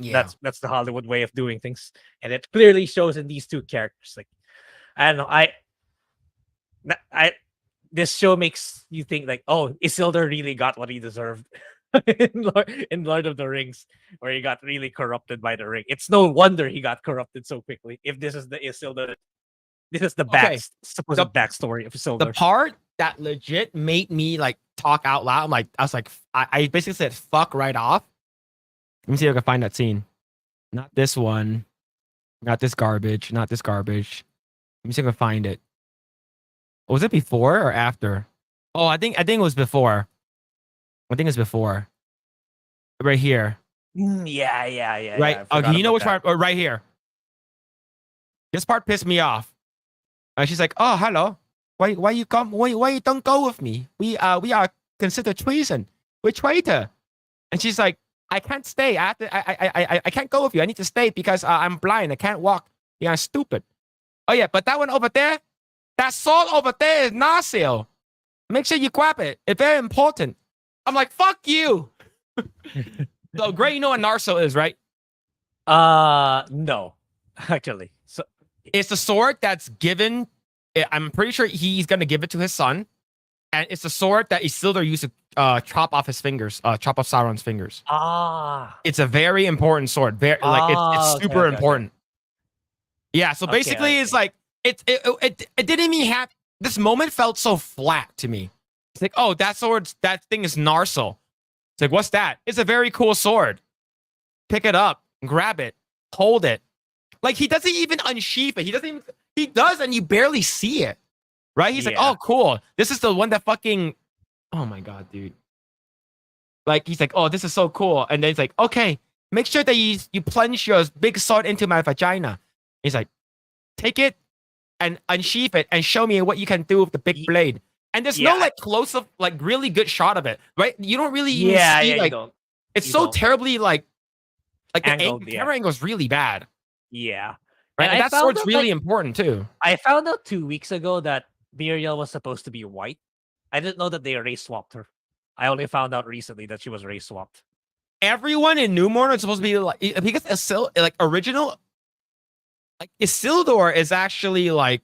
A: Yeah.
B: That's the Hollywood way of doing things, and it clearly shows in these two characters. Like I don't know, this show makes you think like, oh, Isildur really got what he deserved in Lord of the Rings, where he got really corrupted by the ring. It's no wonder he got corrupted so quickly. If this is the Isildur, this is the supposed backstory of Isildur.
A: The part that legit made me like talk out loud. I basically said fuck right off. Let me see if I can find that scene. Not this one. Not this garbage. Not this garbage. Let me see if I can find it. Was it before or after? Oh, I think it was before. I think it's before. Right here.
B: Yeah.
A: Right.
B: Yeah,
A: Okay, you know which part? Right here. This part pissed me off. She's like, "Oh, hello. Why you come? Why you don't go with me? We are considered treason. We're traitor." And she's like, "I can't stay. I can't go with you. I need to stay because I'm blind. I can't walk. Yeah, I'm stupid." Oh yeah, but that one over there, that sword over there is Narsil. Make sure you grab it. It's very important. I'm like, fuck you. So, Grae, you know what Narsil is, right?
B: No, actually. So
A: it's the sword that's given. I'm pretty sure he's gonna give it to his son, and it's a sword that Isildur used to chop off his fingers, chop off Sauron's fingers.
B: Ah.
A: It's a very important sword. Very like it's
B: Okay,
A: super
B: okay.
A: important. Yeah. So
B: Okay,
A: basically, it's
B: okay.
A: like it didn't even have this moment felt so flat to me. It's like, oh, that thing is Narsil. It's like, what's that? It's a very cool sword. Pick it up, grab it, hold it. Like he doesn't even unsheath it. He does, and you barely see it. Right? He's like,
B: Yeah.
A: oh, cool. This is the one that fucking. Oh my god, dude. Like he's like, oh, this is so cool. And then he's like, okay, make sure that you plunge your big sword into my vagina. He's like, take it and unsheath it and show me what you can do with the big blade. And there's no
B: Yeah.
A: like close up, like really good shot of it, right? You don't really even
B: Yeah,
A: see
B: yeah,
A: like
B: you don't.
A: it's
B: you
A: so
B: don't.
A: terribly like the
B: Angled, yeah.
A: camera angle is really bad.
B: Yeah.
A: Right?
B: And
A: And
B: I
A: that
B: found
A: sword's
B: out,
A: really
B: like,
A: important too.
B: I found out 2 weeks ago that Muriel was supposed to be white. I didn't know that they race swapped her. I only found out recently that she was race swapped.
A: Everyone in Numenor is supposed to be like because original like Isildur is actually like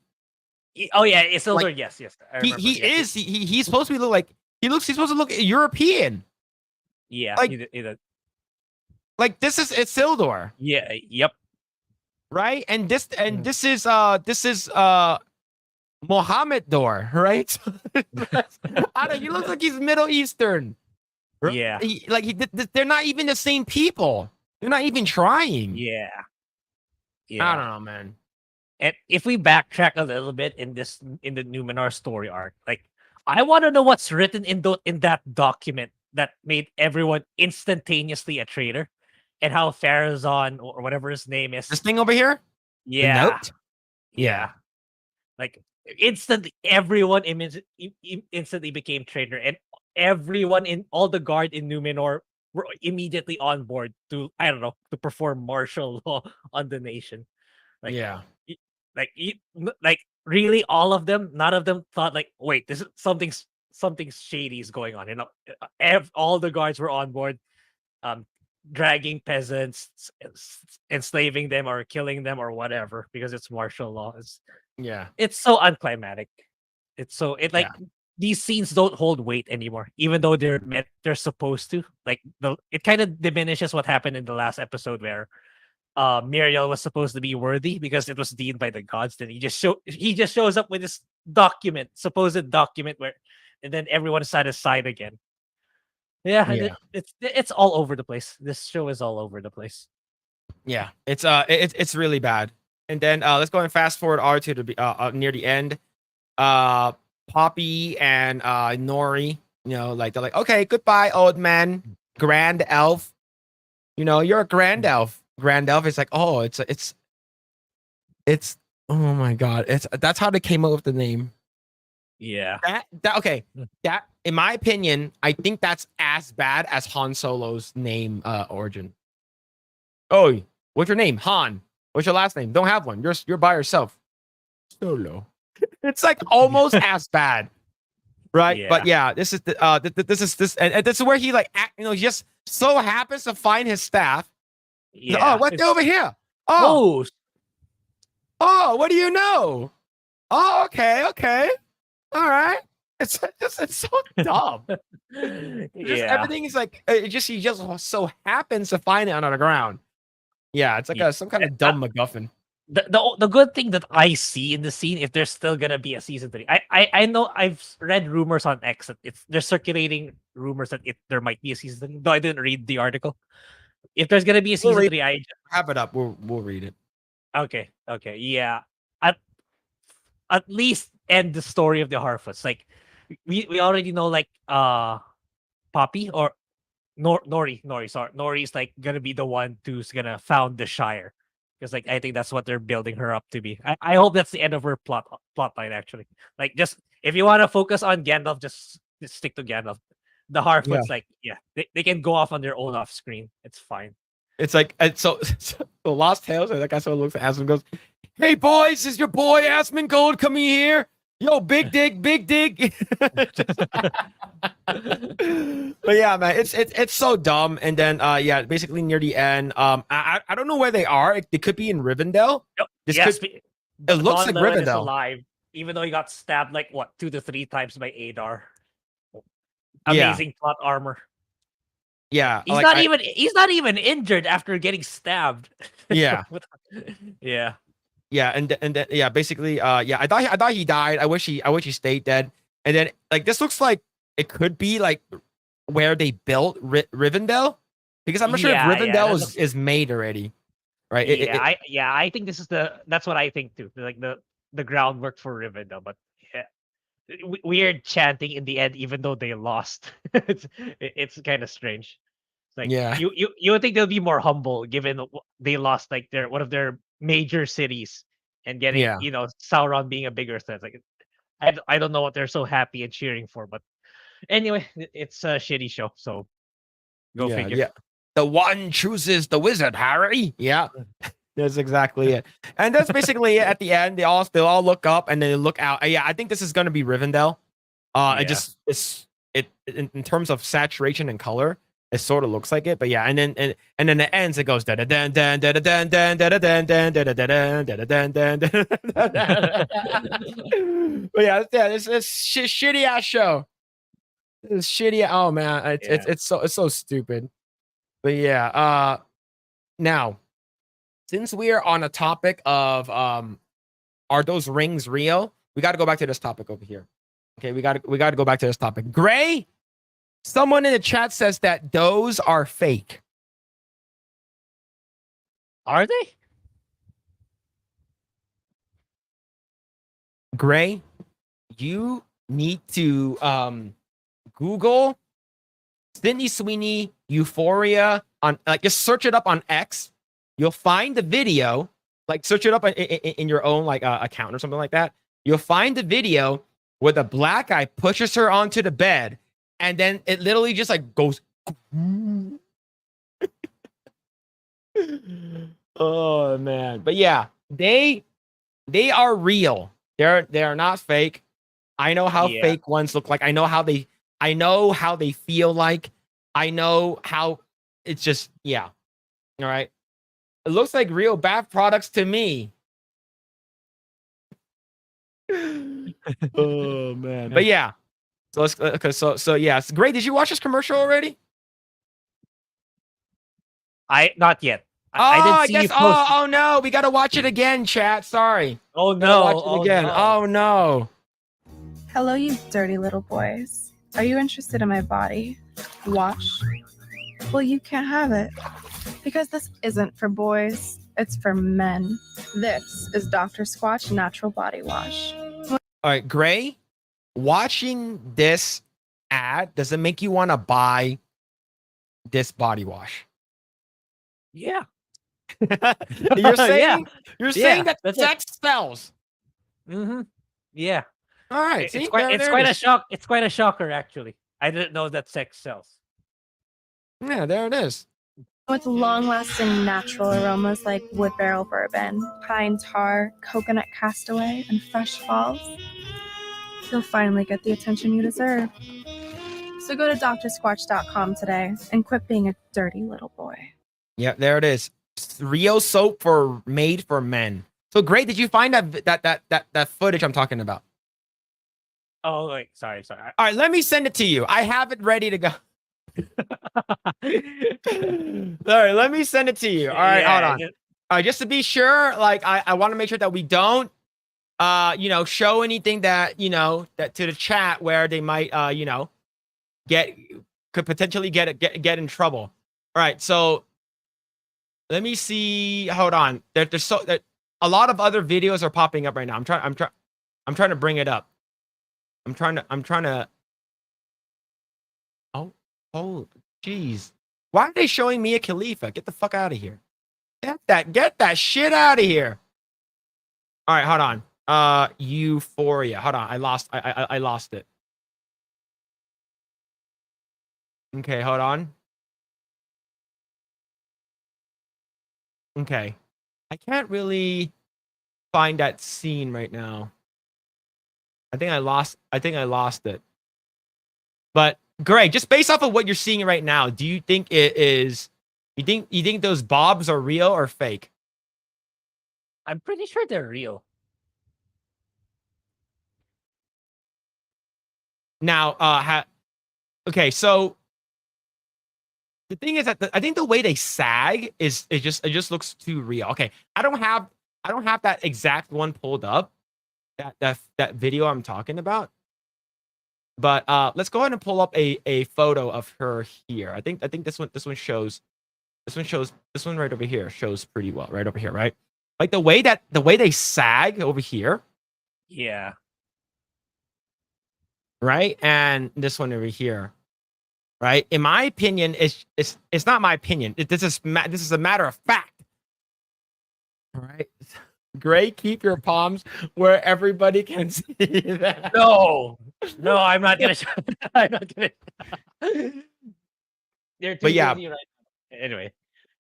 B: Oh yeah, Isildur.
A: Like,
B: yes. I
A: he
B: remember.
A: he
B: yeah,
A: is he's supposed to be like he's supposed to look European.
B: Yeah.
A: like-
B: he did.
A: Like this is Isildur,
B: Yeah. Yep.
A: right? And this
B: Mm.
A: this is Mohammed Dor, right? I don't. He looks like he's Middle Eastern.
B: Yeah.
A: They're not even the same people. They're not even trying.
B: Yeah.
A: I don't know, man.
B: And if we backtrack a little bit in the Numenor story arc, like I want to know what's written in that document that made everyone instantaneously a traitor, and how Pharazôn or whatever his name is.
A: This thing over here.
B: Yeah.
A: note?
B: Yeah. Like instantly, everyone instantly became traitor, and everyone in all the guard in Numenor were immediately on board to to perform martial law on the nation. Like,
A: Yeah.
B: like really, all of them. None of them thought like, wait, this is something shady is going on. All the guards were on board, dragging peasants, enslaving them or killing them or whatever because it's martial law.
A: Yeah.
B: It's so unclimatic. These scenes don't hold weight anymore, even though they're supposed to. Like it kind of diminishes what happened in the last episode where Muriel was supposed to be worthy because it was deemed by the gods. Then he just shows up with this supposed document and then everyone is at his side again. Yeah,
A: Yeah.
B: it's all over the place. This show is all over the place.
A: Yeah. It's really bad. And then let's go and fast forward R2 to be near the end. Poppy and Nori, they're like, okay, goodbye, old man, grand elf. You're a grand elf. Grand elf is like, oh, it's oh my god, that's how they came up with the name.
B: Yeah.
A: That in my opinion, I think that's as bad as Han Solo's name origin. Oh, what's your name? Han. What's your last name? Don't have one. You're by yourself. Solo. It's like almost as bad, right?
B: Yeah.
A: But yeah, this is and this is where he he just so happens to find his staff.
B: Yeah.
A: Oh, what's over here?
B: Oh,
A: what do you know? Oh, okay. All right. It's so dumb. Everything is like he just so happens to find it under the ground. Yeah, it's like some kind of dumb MacGuffin.
B: The good thing that I see in the scene, if there's still gonna be a season 3, I know I've read rumors on X that they're circulating rumors that there might be a season 3, though I didn't read the article. If there's gonna be a season 3, I
A: have it up. We'll read it.
B: Okay, yeah. At least end the story of the Harfoots. Like we already know, like Poppy or Nori. Sorry, Nori's like gonna be the one who's gonna found the Shire, because like I think that's what they're building her up to be. I hope that's the end of her plot line. Actually, like just if you want to focus on Gandalf, just stick to Gandalf. The Harfoots, they can go off on their own off screen. It's fine.
A: It's like so the Lost Tales. That guy sort of looks at Asmund and goes, "Hey boys, is your boy Asmongold coming here? Yo, big dig." But yeah, man, it's so dumb. And then basically near the end, I don't know where they are. They could be in Rivendell.
B: It
A: looks like Rivendell.
B: alive, even though he got stabbed like 2 to 3 times by Adar. amazing plot armor.
A: Yeah.
B: He's
A: like,
B: not
A: I-
B: even he's not even injured after getting stabbed.
A: Yeah.
B: Yeah.
A: Yeah, and yeah, basically, yeah, I thought he died. I wish he stayed dead. And then like this looks like it could be like where they built Rivendell, because I'm not sure if
B: Yeah,
A: Rivendell
B: that
A: is
B: looks-
A: is made already, right?
B: I think this is that's what I think too. Like the groundwork for Rivendell, but yeah. Weird chanting in the end, even though they lost. It's kind of strange. It's like
A: Yeah.
B: you would think they'll be more humble given they lost like their one of their major cities and getting
A: Yeah.
B: Sauron being a bigger threat. Like I don't know what they're so happy and cheering for, but anyway, it's a shitty show. So go
A: Yeah,
B: figure.
A: yeah. The one chooses the wizard, Harry. Yeah. That's exactly it. And that's basically it at the end. They all look up and they look out. Yeah, I think this is gonna be Rivendell. It
B: Yeah.
A: just it in terms of saturation and color, it sort of looks like it. But yeah, and then it ends. It goes da da dan dan da da dan dan da da dan dan da da dan da da dan dan. But yeah, it's shitty ass show. It's shitty. Oh man, it's so stupid. But yeah, now since we are on a topic of are those rings real? We got to go back to this topic over here. Okay, we got to go back to this topic. Grae, someone in the chat says that those are fake.
B: Are they?
A: Grae, you need to Google Sydney Sweeney Euphoria on just search it up on X. You'll find the video. Like search it up in your own like account or something like that. You'll find the video where the black guy pushes her onto the bed, and then it literally just like goes. Oh man, but yeah, they are real. They are not fake. I know how
B: Yeah.
A: fake ones look like. I know how they feel like. I know how it's just yeah. All right. It looks like real bath products to me. Oh man. But yeah. So let's okay, so yeah, it's great. Did you watch this commercial already?
B: Not yet.
A: Oh,
B: I
A: I
B: didn't see
A: guess
B: you post.
A: oh no, we gotta watch it again, chat. Sorry.
B: Oh
A: Gotta
B: no!
A: watch it again.
B: No.
A: Oh no.
C: Hello, you dirty little boys. Are you interested in my body? Wash? Well, you can't have it. Because this isn't for boys, it's for men. This is Dr. Squatch Natural Body Wash.
A: All right, Grae, watching this ad, does it make you want to buy this body wash?
B: Yeah.
A: You're saying
B: Yeah.
A: that
B: That's it.
A: sex sells.
B: Mm-hmm. Yeah.
A: All right, see,
B: It's quite
A: there it
B: a
A: is.
B: shock. It's quite a shocker, actually. I didn't know that sex sells.
A: Yeah, there it is.
C: With long-lasting natural aromas like wood barrel bourbon, pine tar, coconut castaway, and fresh falls, you'll finally get the attention you deserve. So go to drsquatch.com today and quit being a dirty little boy.
A: Yeah, there it is. Real soap made for men. So great. Did you find that footage I'm talking about?
B: Oh, wait. Sorry.
A: All right, let me send it to you. I have it ready to go. All right, let me send it to you. All right, hold on. All right, just to be sure, like I want to make sure that we don't show anything that that to the chat where they might could potentially get in trouble. All right, so let me see. Hold on. There's a lot of other videos are popping up right now. I'm trying to bring it up. I'm trying to. Oh, jeez. Why are they showing Mia Khalifa? Get the fuck out of here. Get that shit out of here. All right, hold on. Euphoria. Hold on. I lost it. Okay, hold on. Okay. I can't really find that scene right now. I think I lost it. But Greg, just based off of what you're seeing right now, do you think it is you think those bobs are real or fake?
B: I'm pretty sure they're real.
A: Now, okay, so the thing is that I think the way they sag is it just looks too real. Okay, I don't have that exact one pulled up, that video I'm talking about. But let's go ahead and pull up a photo of her here. I think this one shows this one right over here shows pretty well right over here, right? Like the way they sag over here,
B: Yeah.
A: right? And this one over here, right? In my opinion, it's not my opinion. This is a matter of fact. All right. Grae, keep your palms where everybody can see that.
B: No, I'm not gonna. I'm not gonna. They're too
A: But yeah.
B: busy right now. Anyway.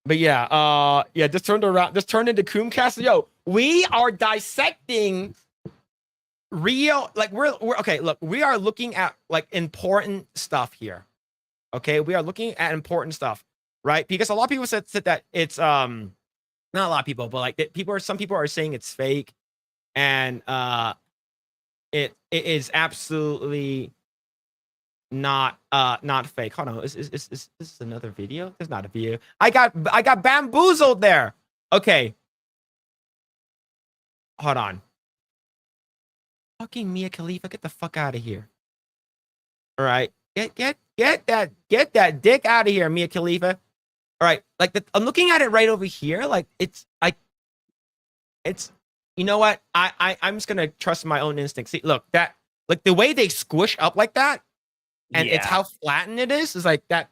A: But yeah, just turned around, just turned into Coomcast. Yo, we are dissecting real, like we're okay. Look, we are looking at like important stuff here. Okay, we are looking at important stuff, right? Because a lot of people said that it's not a lot of people, but like some people are saying it's fake, and it is absolutely not fake. Hold on, is this another video? There's not a video. I got bamboozled there. Okay, hold on. Fucking Mia Khalifa, get the fuck out of here. All right, get that dick out of here, Mia Khalifa. All right, like I'm looking at it right over here. Like it's you know what? I'm just gonna trust my own instincts. See, look, that like the way they squish up like that. And it's how flattened it is like that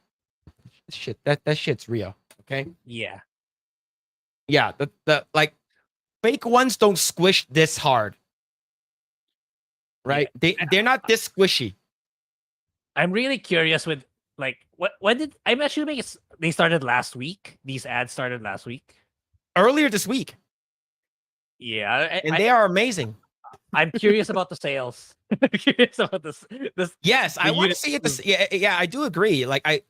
A: shit. That shit's real. Okay.
B: Yeah.
A: Yeah. The like fake ones don't squish this hard. Right?
B: Yeah.
A: They're not this squishy.
B: I'm really curious with like when did I'm assuming they started last week. These ads started last week.
A: Earlier this week.
B: Yeah.
A: And they are amazing.
B: I'm curious about the sales. I'm curious about this.
A: Yes, I want to see it. Yeah, I do agree. Like I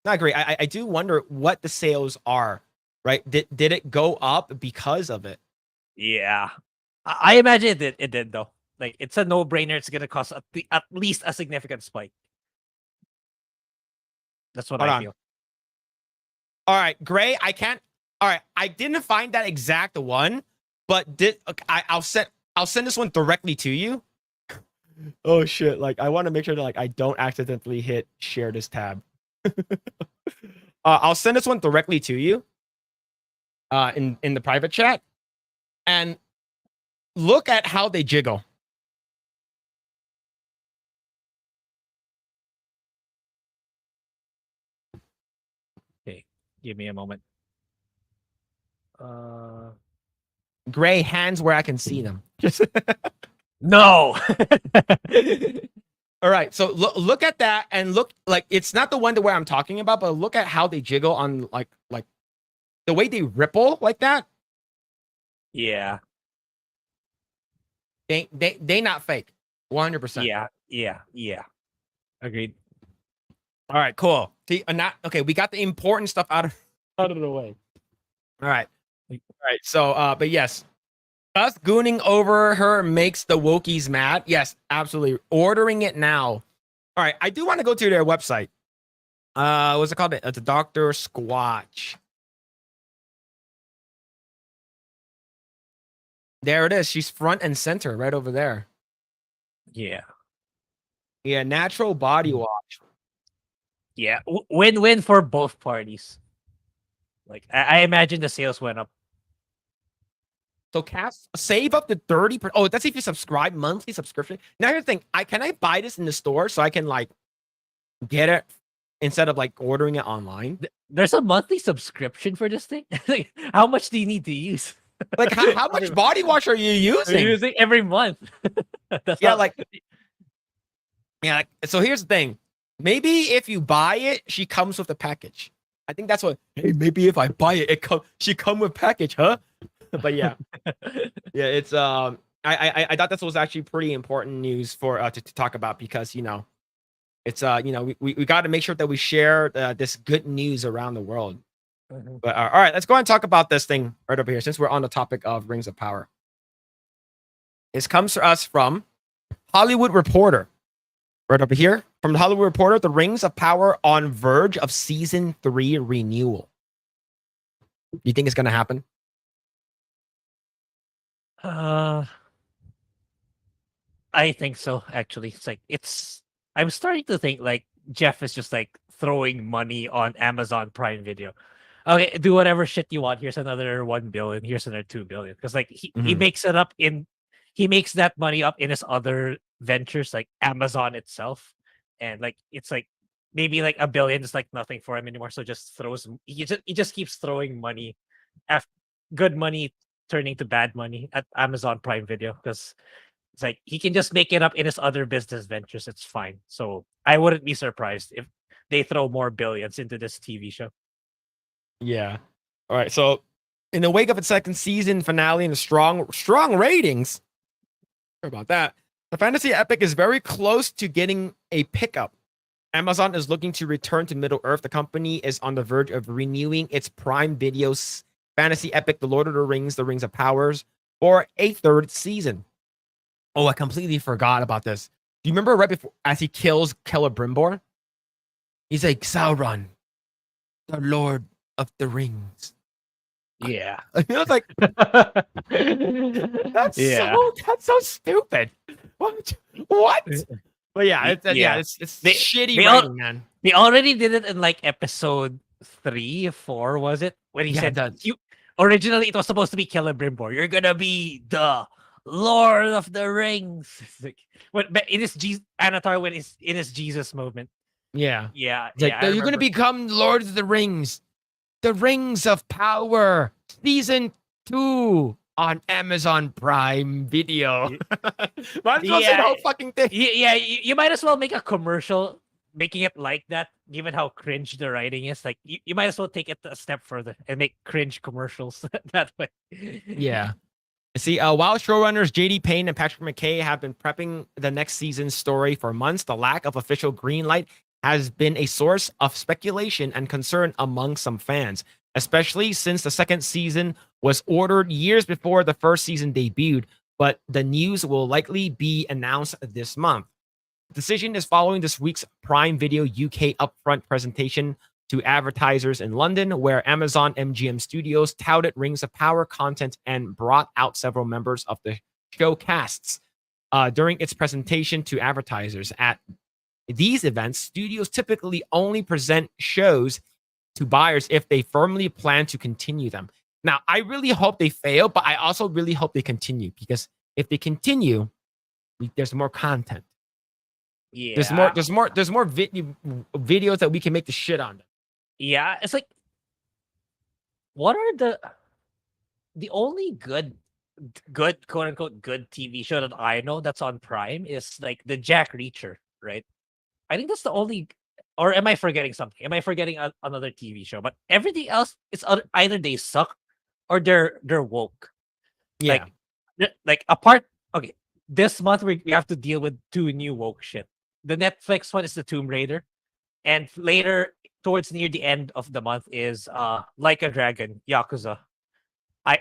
A: not agree. I do wonder what the sales are. Right? Did it go up because of it?
B: Yeah, I imagine it did though. Like it's a no-brainer. It's gonna cost at least a significant spike. That's what I feel.
A: All right, Grae. I can't. All right, I didn't find that exact one, but I'll send this one directly to you. Oh shit! Like I want to make sure that like I don't accidentally hit share this tab. I'll send this one directly to you. In the private chat, and look at how they jiggle.
B: Okay, give me a moment.
A: Grae, hands where I can see them.
B: No.
A: All right, so look at that and look like it's not the one to where I'm talking about, but look at how they jiggle on like the way they ripple like that.
B: Yeah.
A: They not fake. 100%.
B: Yeah. Agreed.
A: All right, cool. See, not okay. We got the important stuff out of the way. All right. So, but yes, us gooning over her makes the wokies mad. Yes, absolutely. Ordering it now. All right, I do want to go to their website. What's it called? It's a Dr. Squatch. There it is. She's front and center right over there.
B: Yeah.
A: Yeah, natural body wash.
B: Yeah, win-win for both parties. Like I imagine the sales went up.
A: So cast save up to 30%. Oh, that's if you subscribe monthly subscription. Now here's the thing. Can I buy this in the store so I can like get it instead of like ordering it online?
B: There's a monthly subscription for this thing. Like, how much do you need to use?
A: Like how much body wash are you using?
B: You're using every month.
A: So here's the thing. Maybe if you buy it, she comes with a package. I think that's what. Hey, maybe if I buy it, she come with package, huh? But yeah, yeah. It's I thought this was actually pretty important news for to talk about because it's we got to make sure that we share this good news around the world. Mm-hmm. But all right, let's go ahead and talk about this thing right over here since we're on the topic of Rings of Power. This comes to us from Hollywood Reporter. Right over here, From the Hollywood Reporter, the Rings of Power on verge of season 3 renewal. You think it's gonna happen?
B: I think so. Actually, I'm starting to think like Jeff is just like throwing money on Amazon Prime Video. Okay, do whatever shit you want. Here's another 1 billion. Here's another 2 billion. Because like he
A: Mhm.
B: makes it up in, he makes that money up in his other ventures like Amazon itself, and like it's like maybe like 1 billion is like nothing for him anymore. So just throws he just keeps throwing money, af good money turning to bad money at Amazon Prime Video because it's like he can just make it up in his other business ventures. It's fine. So I wouldn't be surprised if they throw more billions into this TV show.
A: Yeah. All right. So, in the wake of its second season finale and the strong ratings, sorry about that, the fantasy epic is very close to getting a pickup. Amazon is looking to return to Middle Earth. The company is on the verge of renewing its Prime Video's fantasy epic, The Lord of the Rings, The Rings of Powers, for a third season. Oh, I completely forgot about this. Do you remember right before, as he kills Celebrimbor? He's like, Sauron, the Lord of the Rings.
B: Yeah.
A: I was like, that's so stupid. What? But yeah, it's shitty
B: they
A: writing, man.
B: They already did it in like episode 3, 4, was it? When he said originally it was supposed to be Celebrimbor. You're gonna be the Lord of the Rings. It's like, but it is Anatar when it's in his Jesus moment.
A: Yeah.
B: Yeah.
A: It's like, you're gonna become Lord of the Rings. The Rings of Power, season 2 on Amazon Prime Video. Might as well say the whole fucking thing.
B: Yeah, you might as well make a commercial making it like that, given how cringe the writing is. Like you might as well take it a step further and make cringe commercials that way.
A: Yeah. See, while showrunners J.D. Payne and Patrick McKay have been prepping the next season's story for months, the lack of official green light has been a source of speculation and concern among some fans, especially since the second season was ordered years before the first season debuted, but the news will likely be announced this month. The decision is following this week's Prime Video UK upfront presentation to advertisers in London, where Amazon MGM Studios touted Rings of Power content and brought out several members of the show casts. During its presentation to advertisers at these events, studios typically only present shows to buyers if they firmly plan to continue them. Now, I really hope they fail, but I also really hope they continue, because if they continue, there's more content.
B: Yeah.
A: There's more videos that we can make the shit on.
B: Yeah, it's like, what are the only good quote unquote good TV show that I know that's on Prime is like the Jack Reacher, right? I think that's the only, or am I forgetting something? Am I forgetting another TV show? But everything else, it's either they suck or they're woke.
A: Yeah.
B: Like apart. Okay, this month we have to deal with 2 new woke shit. The Netflix one is the Tomb Raider, and later towards near the end of the month is Like a Dragon Yakuza.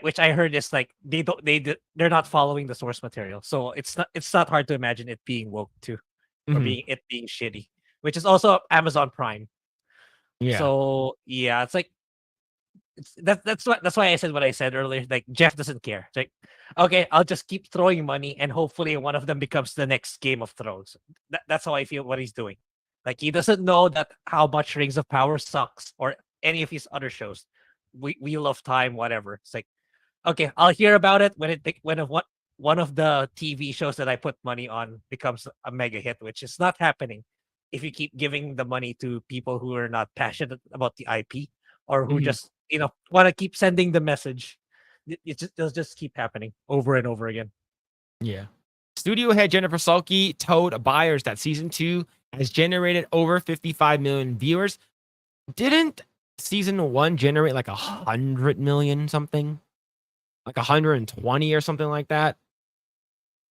B: Which I heard is like they're not following the source material, so it's not hard to imagine it being woke too, or being shitty, which is also Amazon Prime.
A: Yeah.
B: So yeah, it's like that's why I said what I said earlier. Like Jeff doesn't care. It's like, okay, I'll just keep throwing money, and hopefully one of them becomes the next Game of Thrones. That's how I feel what he's doing. Like he doesn't know that how much Rings of Power sucks or any of his other shows. Wheel of Time, whatever. It's like, okay, I'll hear about it when one of the TV shows that I put money on becomes a mega hit, which is not happening if you keep giving the money to people who are not passionate about the IP or who just want to keep sending the message. It'll just keep happening over and over again.
A: Yeah. Studio head Jennifer Salke told buyers that season 2 has generated over 55 million viewers. Didn't season 1 generate like 100 million something? Like 120 or something like that?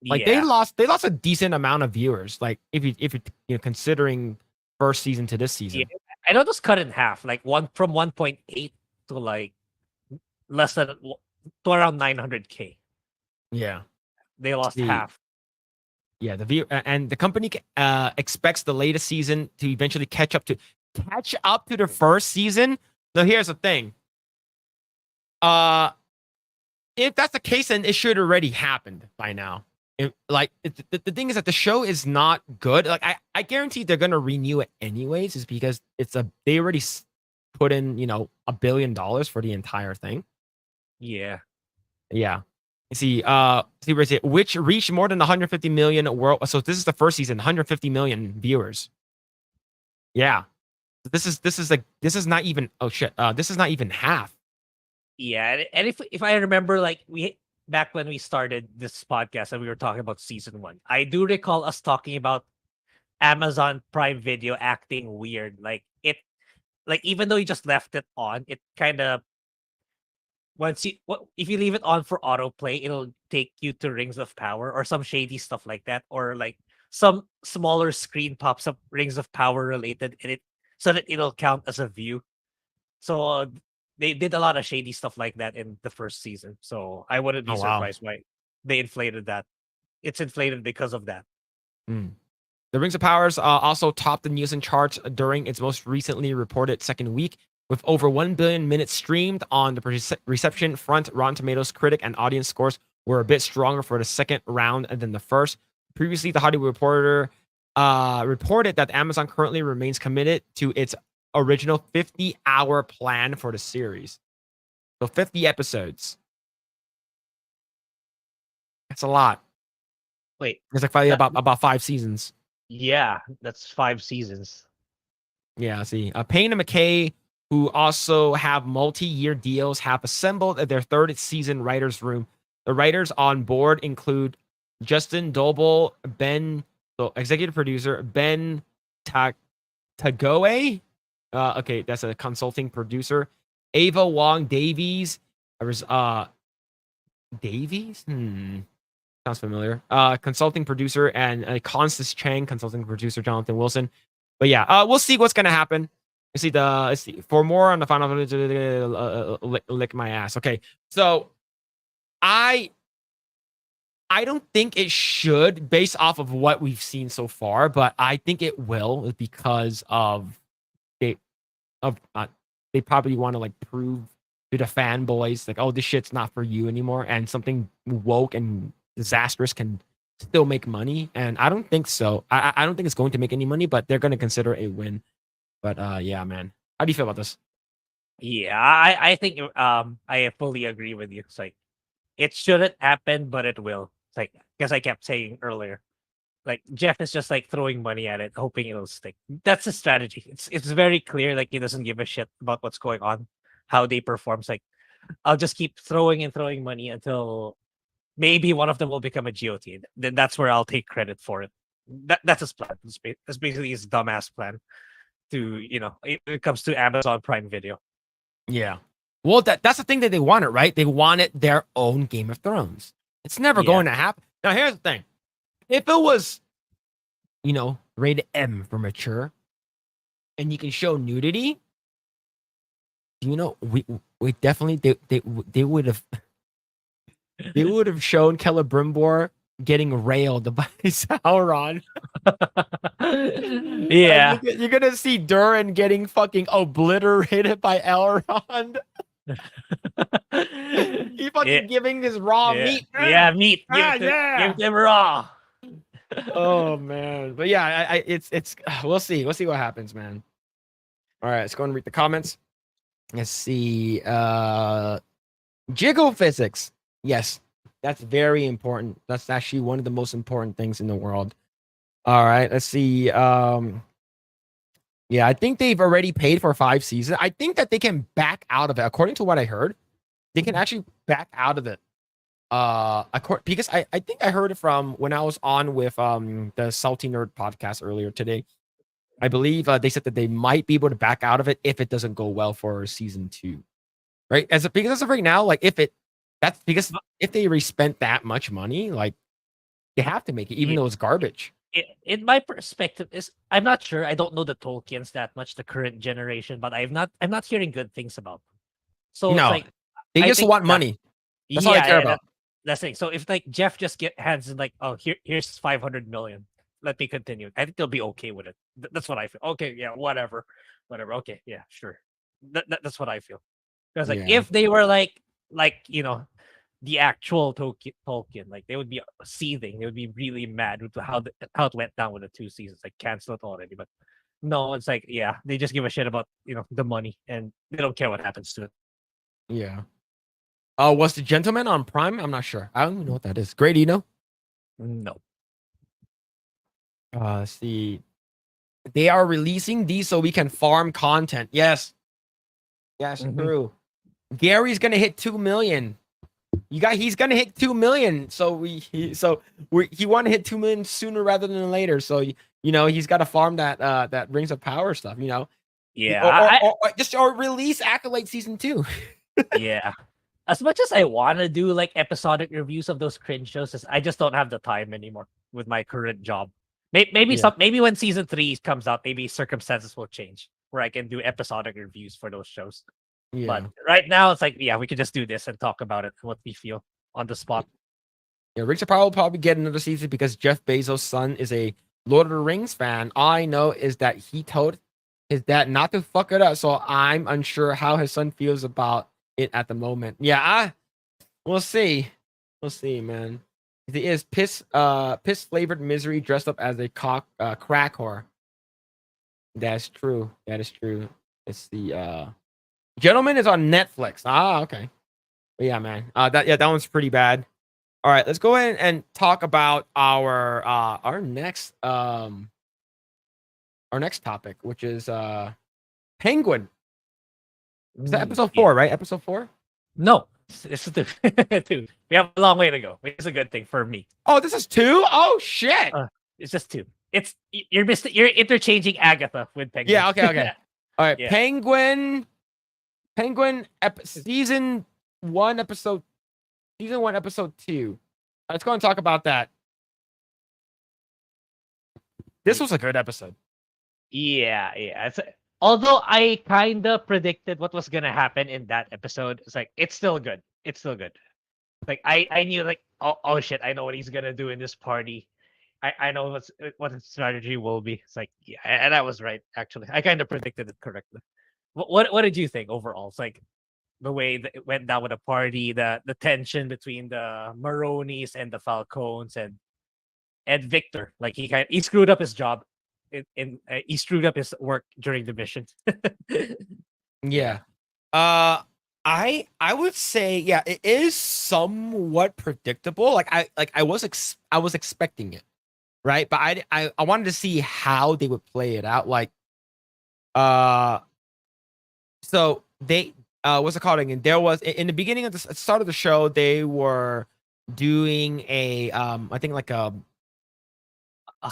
A: Like they lost a decent amount of viewers. Like if you considering first season to this season.
B: Yeah. I know it was cut in half, like from 1.8 to like less than to around 900K.
A: Yeah.
B: They lost half.
A: Yeah, and the company expects the latest season to eventually catch up to the first season. So here's the thing. If that's the case, then it should already happened by now. The thing is that the show is not good. Like I guarantee they're gonna renew it anyways, is because they already put in $1 billion for the entire thing.
B: Yeah.
A: Yeah. See where is it? Which reached more than 150 million world. So this is the first season, 150 million viewers. Yeah. This is not even this is not even half.
B: Yeah, and if I remember, like back when we started this podcast and we were talking about season 1, I do recall us talking about Amazon Prime Video acting weird. Like even though you just left it on, it kind of if you leave it on for autoplay, it'll take you to Rings of Power or some shady stuff like that, or like some smaller screen pops up Rings of Power related in it, so that it'll count as a view. So they did a lot of shady stuff like that in the first season. So I wouldn't be surprised why they inflated that. It's inflated because of that.
A: The Rings of Powers also topped the Nielsen charts during its most recently reported second week, with over 1 billion minutes streamed. On the reception front, Rotten Tomatoes critic and audience scores were a bit stronger for the second round than the first. Previously, The Hollywood Reporter reported that Amazon currently remains committed to its original 50-hour plan for the series. So 50 episodes. That's a lot.
B: Wait,
A: it's like about 5 seasons.
B: Yeah, that's 5 seasons.
A: Yeah, I see. Payne and McKay, who also have multi-year deals, have assembled their third season writers' room. The writers on board include Justin Doble, executive producer, Ben Tagoe. Okay, that's a consulting producer. Ava Wong Davies. Davies? Sounds familiar. Consulting producer, and Constance Chang, consulting producer, Jonathan Wilson. But yeah, we'll see what's gonna happen. Let's see. For more on the final, lick my ass. Okay, so I don't think it should, based off of what we've seen so far, but I think it will, because they probably want to like prove to the fanboys like, oh, this shit's not for you anymore, and something woke and disastrous can still make money. And I don't think so. I don't think it's going to make any money, but they're going to consider a win. But yeah, man, how do you feel about this?
B: Yeah, I think I fully agree with you. It's like it shouldn't happen, but it will. It's like, because I kept saying earlier, like Jeff is just like throwing money at it, hoping it'll stick. That's the strategy. It's very clear. Like he doesn't give a shit about what's going on, how they perform. It's like, I'll just keep throwing and throwing money until maybe one of them will become a GOT. Then that's where I'll take credit for it. That's his plan. That's basically his dumbass plan to, when it comes to Amazon Prime Video.
A: Yeah. Well, that's the thing that they wanted, right? They wanted their own Game of Thrones. It's never going to happen. Now, here's the thing. If it was, rated M for mature, and you can show nudity, we definitely they would have shown Celebrimbor getting railed by Sauron.
B: Yeah.
A: You're gonna see Durin getting fucking obliterated by Elrond. He fucking giving this raw meat.
B: Yeah, meat. Give them raw.
A: Oh man. But yeah, it's we'll see. We'll see what happens, man. All right, let's go and read the comments. Let's see. Jiggle physics. Yes, that's very important. That's actually one of the most important things in the world. All right, let's see. Yeah, I think they've already paid for 5 seasons. I think that they can back out of it. According to what I heard, they can actually back out of it. Because I think I heard it from when I was on with the Salty Nerd podcast earlier today. I believe they said that they might be able to back out of it if it doesn't go well for season 2. Right? Because as of right now, like if they spent that much money, like they have to make it, even though it's garbage.
B: In my perspective, I'm not sure. I don't know the Tolkiens that much, the current generation, but I'm not hearing good things about them. So
A: no,
B: it's like
A: they just want money. That's all I care about.
B: That's the thing. So if like Jeff just hands in like, oh, here's 500 million. Let me continue. I think they'll be okay with it. That's what I feel. Okay, yeah, whatever. Okay, yeah, sure. That's what I feel. Because like
A: Yeah.
B: if they were like the actual Tolkien, like they would be seething. They would be really mad with how it went down with the 2 seasons, like canceled already. But no, it's like yeah, they just give a shit about the money and they don't care what happens to it.
A: Yeah. Was the Gentleman on Prime? I'm not sure. I don't even know what that is. Great, do you know?
B: No.
A: Let's see. They are releasing these so we can farm content. Yes. Yes,
B: Mhm.
A: true. Gary's gonna hit 2 million. He's gonna hit 2 million. So he want to hit 2 million sooner rather than later. So he's got to farm that Rings of Power stuff.
B: Yeah,
A: Or release Acolyte season 2.
B: yeah. As much as I want to do like episodic reviews of those cringe shows, I just don't have the time anymore with my current job. Maybe
A: Yeah.
B: maybe when season 3 comes out, maybe circumstances will change where I can do episodic reviews for those shows.
A: Yeah.
B: But right now, it's like we can just do this and talk about it, what we feel on the spot.
A: Yeah, Rings of Power will probably get another season because Jeff Bezos' son is a Lord of the Rings fan. All I know is that he told his dad not to fuck it up, so I'm unsure how his son feels about it at the moment. Yeah, we'll see. We'll see, man. He is piss flavored misery dressed up as a crack whore. That's true. That is true. It's the Gentleman is on Netflix. Ah, okay. But yeah, man. That one's pretty bad. All right, let's go ahead and talk about our next topic, which is Penguin. Is that episode 4, right? Episode 4?
B: No, it's 2. 2. We have a long way to go. It's a good thing for me.
A: Oh, this is 2? Oh shit.
B: It's just 2. It's you're interchanging Agatha with Penguin.
A: Yeah, okay. All right,
B: Yeah.
A: Penguin season 1 episode 2. Let's go and talk about that. This was a good episode.
B: Yeah. Although I kind of predicted what was gonna happen in that episode, it's like it's still good. Like I knew like oh shit, I know what he's gonna do in this party. I know what his strategy will be. It's like yeah, and I was right actually. I kind of predicted it correctly. What did you think overall? It's like the way that it went down with the party, the tension between the Maronis and the Falcons and Victor. Like he screwed up his job. He screwed up his work during the mission.
A: Yeah. I would say yeah, it is somewhat predictable. Like I was expecting it, right? But I wanted to see how they would play it out. Like so they what's it called again? There was in the beginning of the start of the show, they were doing a I think like a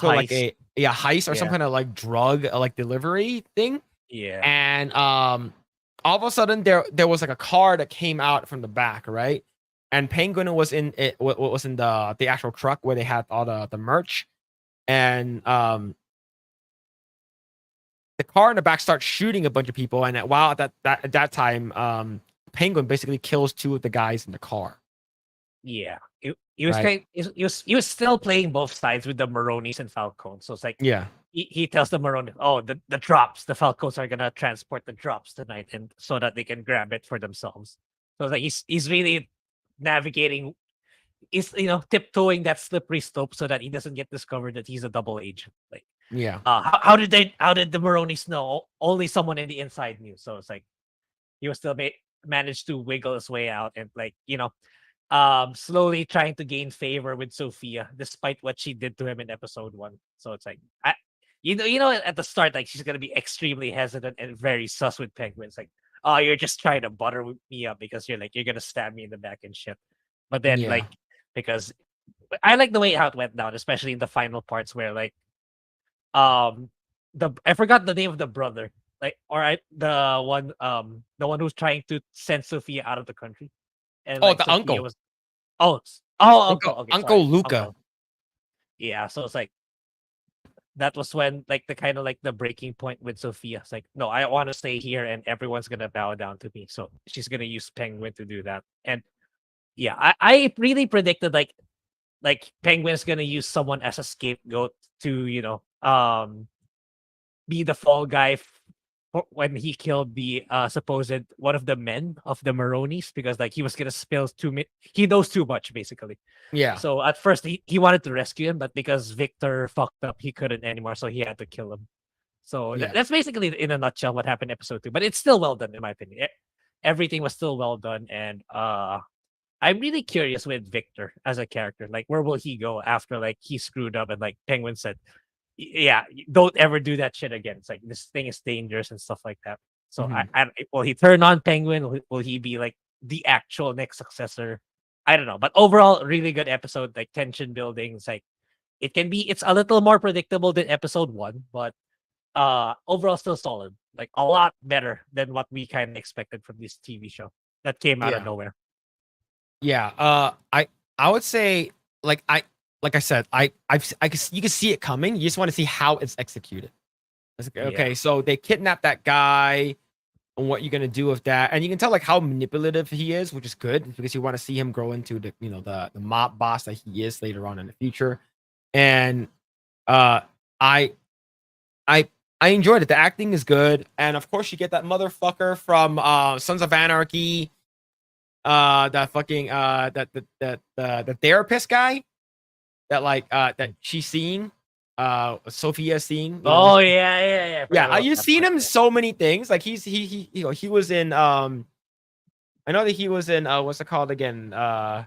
A: like a heist or some kind of like drug like delivery thing.
B: Yeah.
A: And all of a sudden there was like a car that came out from the back, right? And Penguin was in it was in the actual truck where they had all the merch. And the car in the back starts shooting a bunch of people, and while at that time, Penguin basically kills 2 of the guys in the car.
B: Yeah, he was
A: Right.
B: he was still playing both sides with the Maronis and Falcons. So it's like
A: Yeah.
B: he tells the Maronis, oh the drops, the Falcons are gonna transport the drops tonight, and so that they can grab it for themselves. So it's like he's really navigating, he's tiptoeing that slippery slope so that he doesn't get discovered that he's a double agent. Like
A: Yeah.
B: how did the Maronis know? Only someone in the inside knew. So it's like he was still managed to wiggle his way out and like slowly trying to gain favor with Sophia despite what she did to him in episode 1. So it's like at the start, like she's gonna be extremely hesitant and very sus with Penguin. It's like, oh, you're just trying to butter me up because you're gonna stab me in the back and shit. But then
A: Yeah.
B: because I like the way how it went down, especially in the final parts where like I forgot the name of the brother. Like, the one who's trying to send Sophia out of the country. And
A: Oh,
B: like
A: the
B: Sophia
A: uncle.
B: was uncle. Okay,
A: Uncle
B: sorry,
A: Luca.
B: uncle. Yeah, so it's like that was when like the kind of like the breaking point with Sophia. It's like, no, I want to stay here and everyone's gonna bow down to me. So she's gonna use Penguin to do that. And Yeah, I really predicted like Penguin's gonna use someone as a scapegoat to be the fall guy when he killed the supposed one of the men of the Maronis, because like he was gonna spill he knows too much basically.
A: Yeah.
B: So at first he wanted to rescue him, but because Victor fucked up, he couldn't anymore, so he had to kill him. So
A: Yeah.
B: that's basically in a nutshell what happened in episode 2. But it's still well done in my opinion. Everything was still well done, and I'm really curious with Victor as a character. Like, where will he go after like he screwed up and like Penguin said, yeah, don't ever do that shit again. It's like this thing is dangerous and stuff like that. So will he turn on Penguin? Will he be like the actual next successor? I don't know. But overall, really good episode. Like tension building. It's like it's a little more predictable than episode 1, but overall still solid. Like a lot better than what we kind of expected from this TV show that came out of nowhere.
A: Yeah. I would say like I said, you can see it coming. You just want to see how it's executed. Okay, so they kidnap that guy, and what you're gonna do with that, and you can tell like how manipulative he is, which is good because you want to see him grow into the mob boss that he is later on in the future. And I enjoyed it. The acting is good, and of course you get that motherfucker from Sons of Anarchy, that fucking the therapist guy that that she's seeing, Sophia's seeing.
B: Oh yeah.
A: You've seen him so many things. Like he was in I know that he was in what's it called again? Was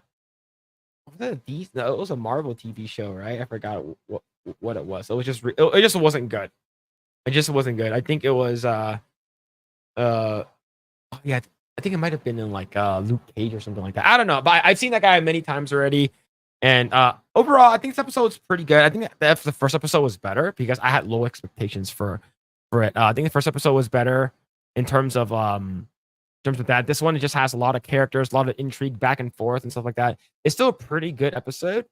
A: it no, it was a Marvel TV show, right? I forgot what it was. It was just it just wasn't good. It just wasn't good. I think it was yeah, I think it might have been in like Luke Cage or something like that. I don't know, but I've seen that guy many times already. And overall, I think this episode's pretty good. I think that the first episode was better because I had low expectations for it. I think the first episode was better in terms of that. This one just has a lot of characters, a lot of intrigue back and forth and stuff like that. It's still a pretty good episode,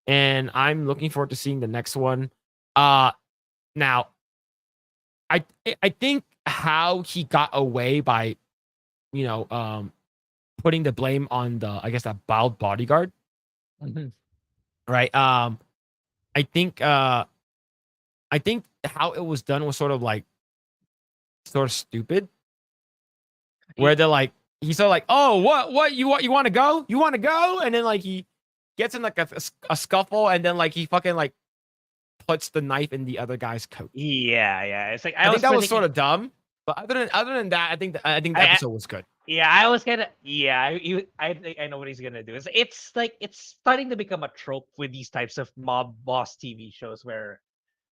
A: and I'm looking forward to seeing the next one. Now, I think how he got away by, putting the blame on that bald bodyguard.
B: Mhm.
A: Right. I think how it was done was sort of stupid. Where they're like, he's sort of like, oh, what you want to go? You want to go? And then like he gets in like a scuffle, and then like he fucking like puts the knife in the other guy's coat.
B: Yeah. It's like
A: I think that was sort of dumb. But other than that, I think the episode was good.
B: Yeah, I was gonna. Yeah, I think I know what he's gonna do. It's like it's starting to become a trope with these types of mob boss TV shows where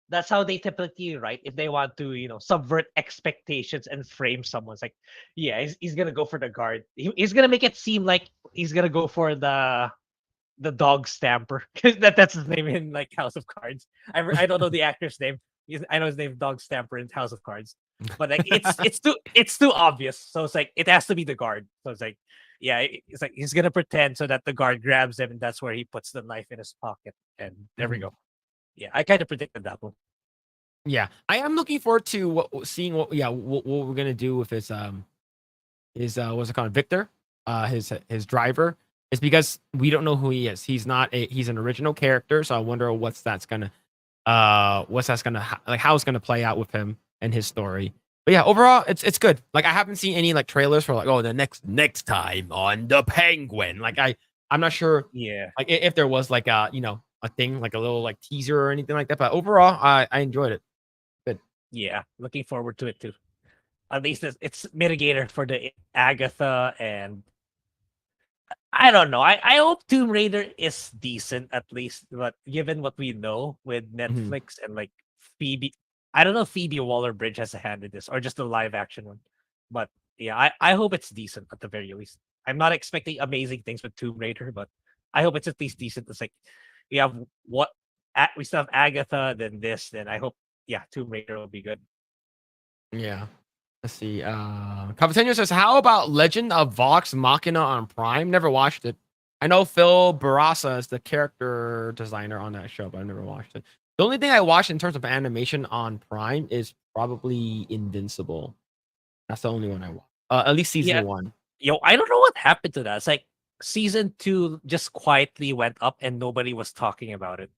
B: that's how they typically write if they want to, subvert expectations and frame someone. It's like, yeah, he's gonna go for the guard. He's gonna make it seem like he's gonna go for the dog stamper because that's his name in like House of Cards. I don't know the actor's name. I know his name Dog Stamper in House of Cards, but like it's too obvious. So it's like it has to be the guard. So it's like, yeah, it's like he's gonna pretend so that the guard grabs him, and that's where he puts the knife in his pocket. And there we go. Yeah, I kind of predicted that one.
A: Yeah, I am looking forward to seeing what we're gonna do with his what's it called, Victor, his driver. It's because we don't know who he is. He's an original character, so I wonder how it's gonna play out with him and his story. But yeah, overall, it's good. Like I haven't seen any like trailers for like, oh, the next time on the Penguin. Like I'm not sure.
B: Yeah.
A: Like if there was like a thing like a little like teaser or anything like that. But overall, I enjoyed it. Good.
B: Yeah, looking forward to it too. At least it's mitigator for the Agatha, and I don't know. I hope Tomb Raider is decent at least, but given what we know with Netflix and like Phoebe, I don't know if Phoebe Waller-Bridge has a hand in this or just the live action one. But yeah, I hope it's decent at the very least. I'm not expecting amazing things with Tomb Raider, but I hope it's at least decent. It's like we still have Agatha, then I hope Tomb Raider will be good.
A: Yeah. Let's see. Capitano says, how about Legend of Vox Machina on Prime? Never watched it. I know Phil Barassa is the character designer on that show, but I've never watched it. The only thing I watched in terms of animation on Prime is probably Invincible. That's the only one I watched. At least season 1.
B: Yo, I don't know what happened to that. It's like season 2 just quietly went up and nobody was talking about it.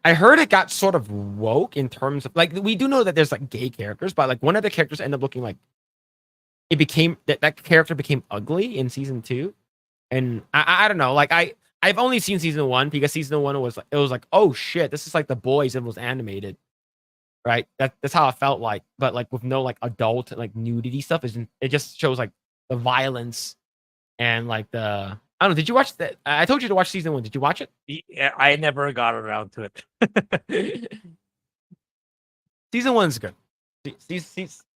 A: I heard it got sort of woke in terms of like we do know that there's like gay characters, but like one of the characters ended up looking like it became that character became ugly in season 2, and I don't know. Like I've only seen season 1 because season 1 was like it was like oh shit, this is like the boys and was animated, right? That's how it felt like, but like with no like adult like nudity stuff. Isn't it just shows like the violence and like the I don't know. Did you watch that? I told you to watch season 1. Did you watch it?
B: Yeah, I never got around to it.
A: Season 1's good.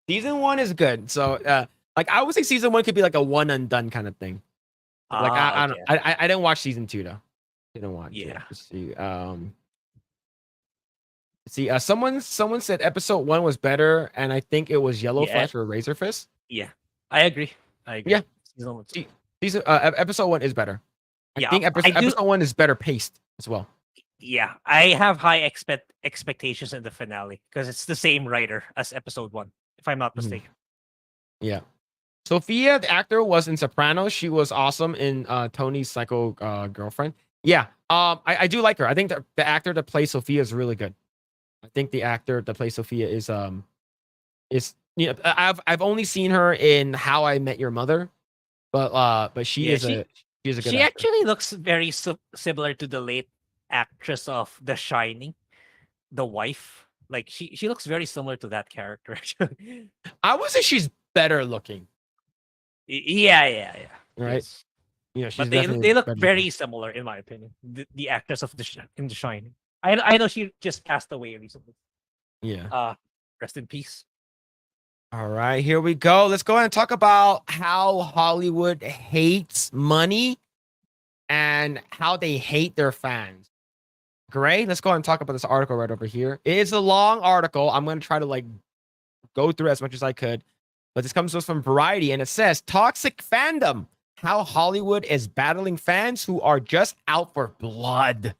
A: Season 1 is good. So like I would say season 1 could be like a one and done kind of thing. Like I don't
B: Okay.
A: I didn't watch season 2 though. Didn't watch it.
B: Yeah.
A: Let's see. Someone said episode 1 was better, and I think it was Yellow
B: Yeah.
A: Flash or Razor Fist.
B: Yeah, I agree.
A: Yeah.
B: Season 1.
A: Episode 1 is better. I
B: Yeah,
A: think
B: I do-
A: episode 1 is better paced as well.
B: Yeah, I have high expectations in the finale because it's the same writer as episode 1, if I'm not
A: Mhm.
B: mistaken.
A: Yeah. Sophia, the actor, was in Sopranos. She was awesome in Tony's Psycho Girlfriend. Yeah. I do like her. I think the actor that plays Sophia is really good. I think the actor that plays Sophia is you know I've only seen her in How I Met Your Mother, but she
B: Yeah,
A: is a good
B: She
A: actor.
B: actually looks very similar to the late actress of The Shining, the wife. Like she looks very similar to that character. Actually.
A: I would say she's better looking,
B: Yeah.
A: right?
B: Yes.
A: You know, she's
B: But they
A: definitely
B: look
A: better
B: very
A: looking.
B: similar in my opinion. The actress of in The Shining. I know she just passed away recently.
A: Yeah.
B: Rest in peace.
A: All right, here we go. Let's go ahead and talk about how Hollywood hates money and how they hate their fans. Grae, let's go ahead and talk about this article right over here. It is a long article. I'm going to try to like go through as much as I could, but this comes to us from Variety, and it says toxic fandom: how Hollywood is battling fans who are just out for blood.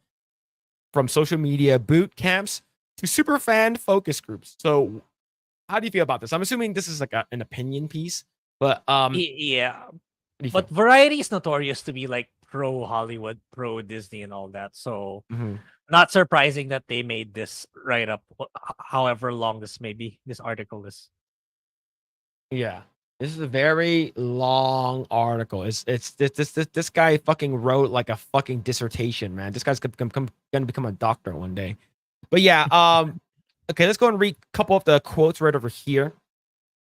A: From social media boot camps to super fan focus groups. So, how do you feel about this? I'm assuming this is like an opinion piece, but
B: Yeah,
A: what do you
B: but
A: feel?
B: Variety is notorious to be like pro Hollywood, pro Disney, and all that. So
A: Mhm.
B: not surprising that they made this write up, however long this may be. This article is.
A: Yeah. This is a very long article. It's this guy fucking wrote like a fucking dissertation, man. This guy's gonna become a doctor one day. But yeah, okay, let's go and read a couple of the quotes right over here.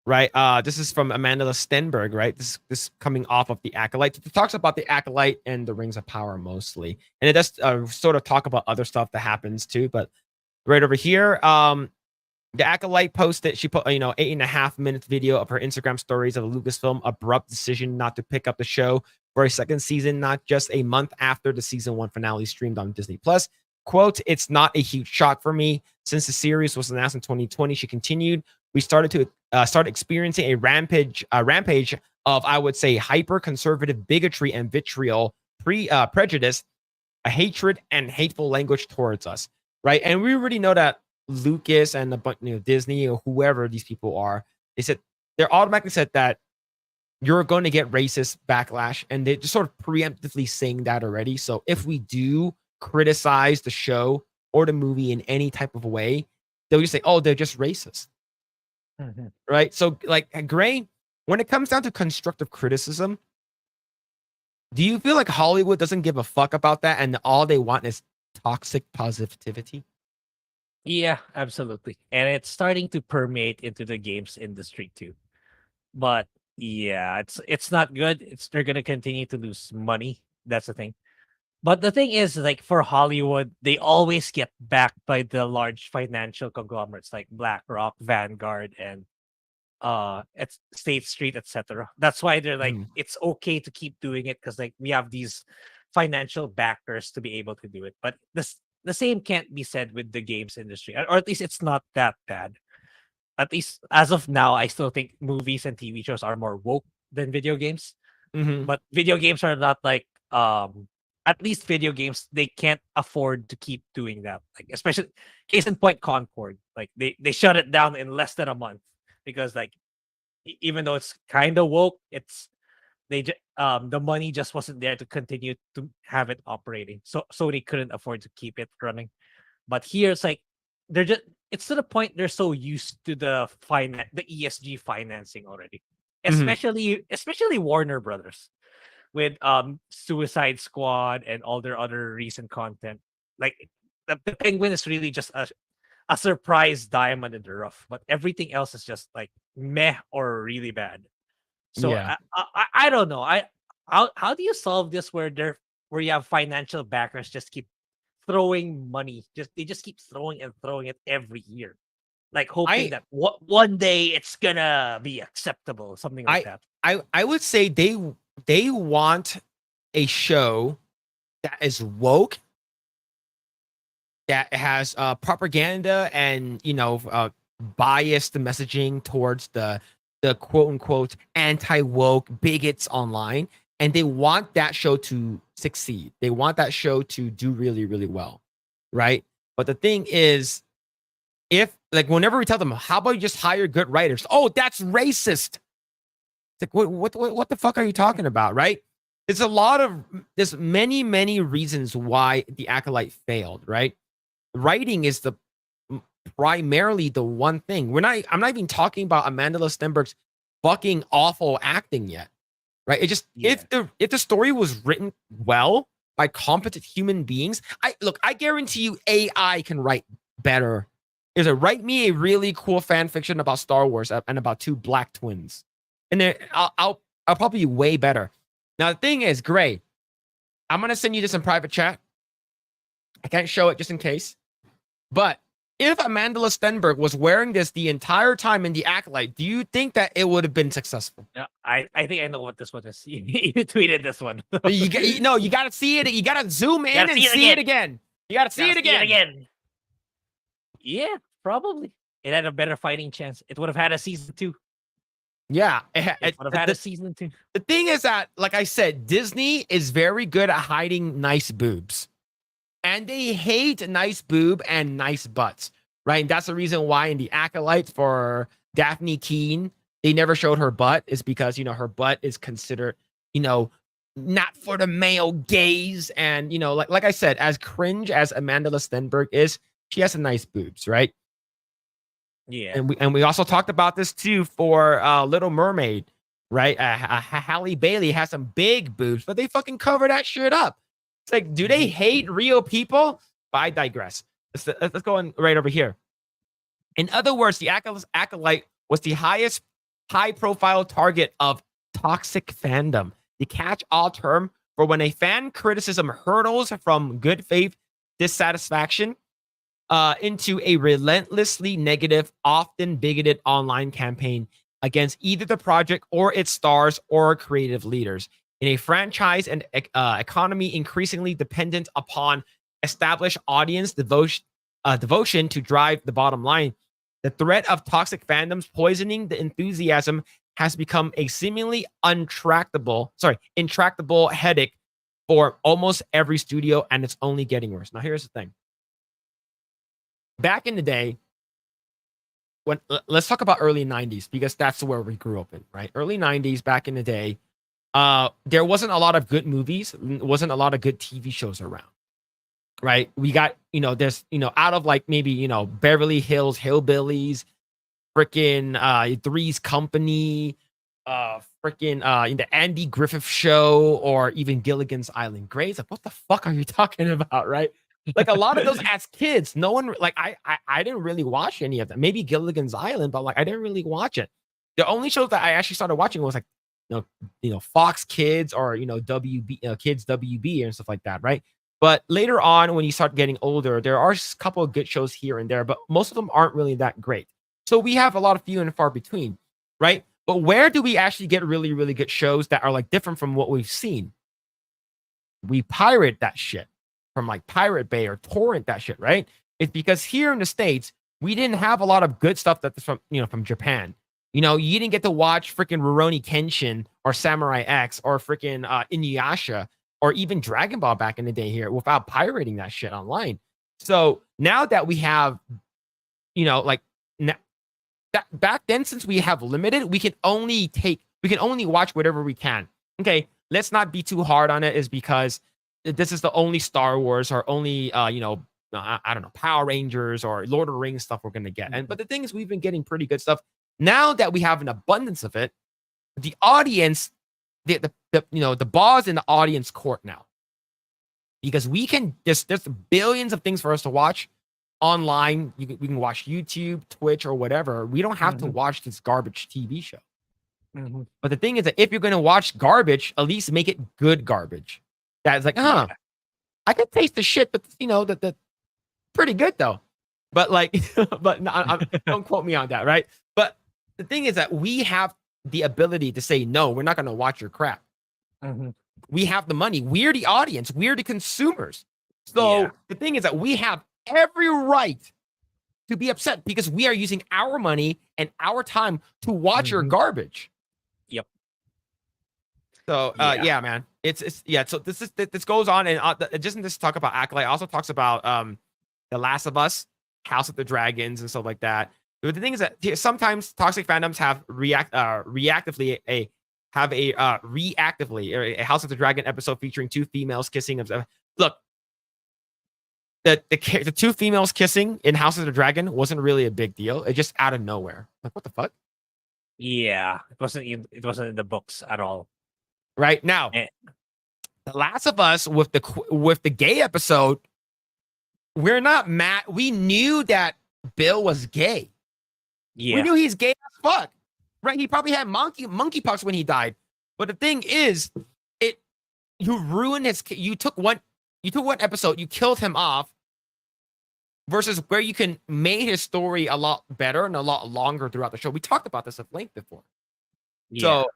A: Right. This is from Amanda Stenberg, right? This coming off of the Acolyte. It talks about the Acolyte and the Rings of Power mostly. And it does sort of talk about other stuff that happens too. But right over here, the Acolyte posted, she put, 8.5 minutes video of her Instagram stories of a Lucasfilm abrupt decision not to pick up the show for a second season, not just a month after the season 1 finale streamed on Disney Plus. Quote, "It's not a huge shock for me. Since the series was announced in 2020," she continued, "we started to start experiencing a rampage of, I would say, hyper conservative bigotry and vitriol, prejudice, a hatred and hateful language towards us." Right. And we already know that Lucas and Disney or whoever these people are, they're automatically said that you're going to get racist backlash, and they just sort of preemptively saying that already. So if we do criticize the show or the movie in any type of way, they'll just say, "Oh, they're just racist." Right. So like Grae, when it comes down to constructive criticism, do you feel like Hollywood doesn't give a fuck about that and all they want is toxic positivity?
B: Yeah, absolutely. And it's starting to permeate into the games industry too. But yeah, it's not good. They're gonna continue to lose money. That's the thing. But the thing is, like for Hollywood, they always get backed by the large financial conglomerates like BlackRock, Vanguard, and it's State Street, etc. That's why they're like, it's okay to keep doing it because like we have these financial backers to be able to do it. But the same can't be said with the games industry, or at least it's not that bad. At least as of now, I still think movies and TV shows are more woke than video games.
A: Mhm.
B: But video games are not like at least video games they can't afford to keep doing that. Like especially case in point Concord. Like they shut it down in less than a month because like even though it's kind of woke, it's the money just wasn't there to continue to have it operating, so they couldn't afford to keep it running. But here it's like they're just it's to the point they're so used to the ESG financing already,
A: Mhm.
B: especially Warner Brothers with Suicide Squad and all their other recent content. Like the Penguin is really just a surprise diamond in the rough, but everything else is just like meh or really bad. So
A: Yeah.
B: I don't know. How do you solve this where you have financial backers just keep throwing money, they just keep throwing and throwing it every year, like hoping
A: I
B: that one day it's gonna be acceptable, something like
A: I
B: that.
A: I would say they want a show that is woke, that has propaganda and biased messaging towards the quote unquote anti woke bigots online, and they want that show to succeed. They want that show to do really really well, right? But the thing is, if like whenever we tell them, how about you just hire good writers? Oh, that's racist. It's like what the fuck are you talking about, right? There's many reasons why the Acolyte failed, right? Writing is the primarily the one thing. I'm not even talking about Amanda Stenberg's fucking awful acting yet, right? It just
B: Yeah.
A: if the story was written well by competent human beings, I guarantee you AI can write better. Is it write me a really cool fan fiction about Star Wars and about two black twins, and then I'll probably be way better. Now the thing is, Grae, I'm gonna send you this in private chat. I can't show it just in case. But if Amanda Stenberg was wearing this the entire time in the Acolyte, do you think that it would have been successful?
B: Yeah, I think I know what this one is. You tweeted this one.
A: You got to see it. You got to zoom in and see it again. You got to see it again.
B: Yeah, probably. It had a better fighting chance. It would have had a season 2.
A: Yeah,
B: It would have had a season 2.
A: The thing is that, like I said, Disney is very good at hiding nice boobs. And they hate nice boob and nice butts, right? And that's the reason why in the Acolyte for Daphne Keene, they never showed her butt, is because, her butt is considered, not for the male gaze. And, like I said, as cringe as Amanda Stenberg is, she has some nice boobs, right?
B: Yeah.
A: And we also talked about this too for Little Mermaid, right? Halle Bailey has some big boobs, but they fucking cover that shit up. It's like, do they hate real people? But I digress. Let's go on right over here. In other words, the Acolyte was the highest high-profile target of toxic fandom, the catch-all term for when a fan criticism hurdles from good faith dissatisfaction into a relentlessly negative, often bigoted online campaign against either the project or its stars or creative leaders. In a franchise and economy increasingly dependent upon established audience devotion to drive the bottom line, the threat of toxic fandoms poisoning the enthusiasm has become a seemingly intractable headache for almost every studio, and it's only getting worse. Now, here's the thing. Back in the day, let's talk about early 90s, because that's where we grew up in, right? Early 90s, back in the day, there wasn't a lot of good movies, wasn't a lot of good TV shows around, right? We got, there's, out of like maybe, Beverly Hills Hillbillies, freaking Three's Company, the Andy Griffith Show, or even Gilligan's Island. Grae's like, what the fuck are you talking about, right? Like a lot of those as kids, no one like I didn't really watch any of them. Maybe Gilligan's Island, but like I didn't really watch it. The only shows that I actually started watching was like Fox Kids or WB Kids WB and stuff like that, right? But later on, when you start getting older, there are a couple of good shows here and there, but most of them aren't really that great. So we have a lot of few and far between, right? But where do we actually get really, really good shows that are like different from what we've seen? We pirate that shit from like Pirate Bay or torrent that shit, right? It's because here in the States, we didn't have a lot of good stuff that's from Japan. You didn't get to watch freaking Rurouni Kenshin or Samurai X or freaking Inuyasha or even Dragon Ball back in the day here without pirating that shit online. So now that we have, back then, since we have limited, we can only watch whatever we can. okay, let's not be too hard on it, is because this is the only Star Wars or only I don't know, Power Rangers or Lord of the Rings stuff we're gonna get. And but the thing is, we've been getting pretty good stuff. Now that we have an abundance of it, the audience, the ball's in the audience court now. Because we can there's billions of things for us to watch online. We can watch YouTube, Twitch, or whatever. We don't have to watch this garbage TV show. But the thing is that if you're going to watch garbage, at least make it good garbage. That's like, I can taste the shit, but the pretty good though. But like, don't quote me on that, right? But the thing is that we have the ability to say no. We're not going to watch your crap. We have the money. We're the audience. We're the consumers. So the thing is that we have every right to be upset because we are using our money and our time to watch your garbage.
B: Yep.
A: So yeah, man, it's yeah. So this goes on, and it doesn't just talk about Acolyte. It also talks about The Last of Us, House of the Dragons, and stuff like that. But the thing is that sometimes toxic fandoms have reactively a House of the Dragon episode featuring two females kissing. Look, the two females kissing in House of the Dragon wasn't really a big deal. It just out of nowhere. Like, what the fuck?
B: Yeah, it wasn't in the books at all.
A: Right now, The Last of Us with the gay episode, we're not mad. We knew that Bill was gay.
B: Yeah,
A: we knew he's gay as fuck. Right? He probably had monkeypox when he died. But the thing is, you ruined his. You took one episode, you killed him off. Versus where you can make his story a lot better and a lot longer throughout the show. We talked about this at length before.
B: yeah.
A: So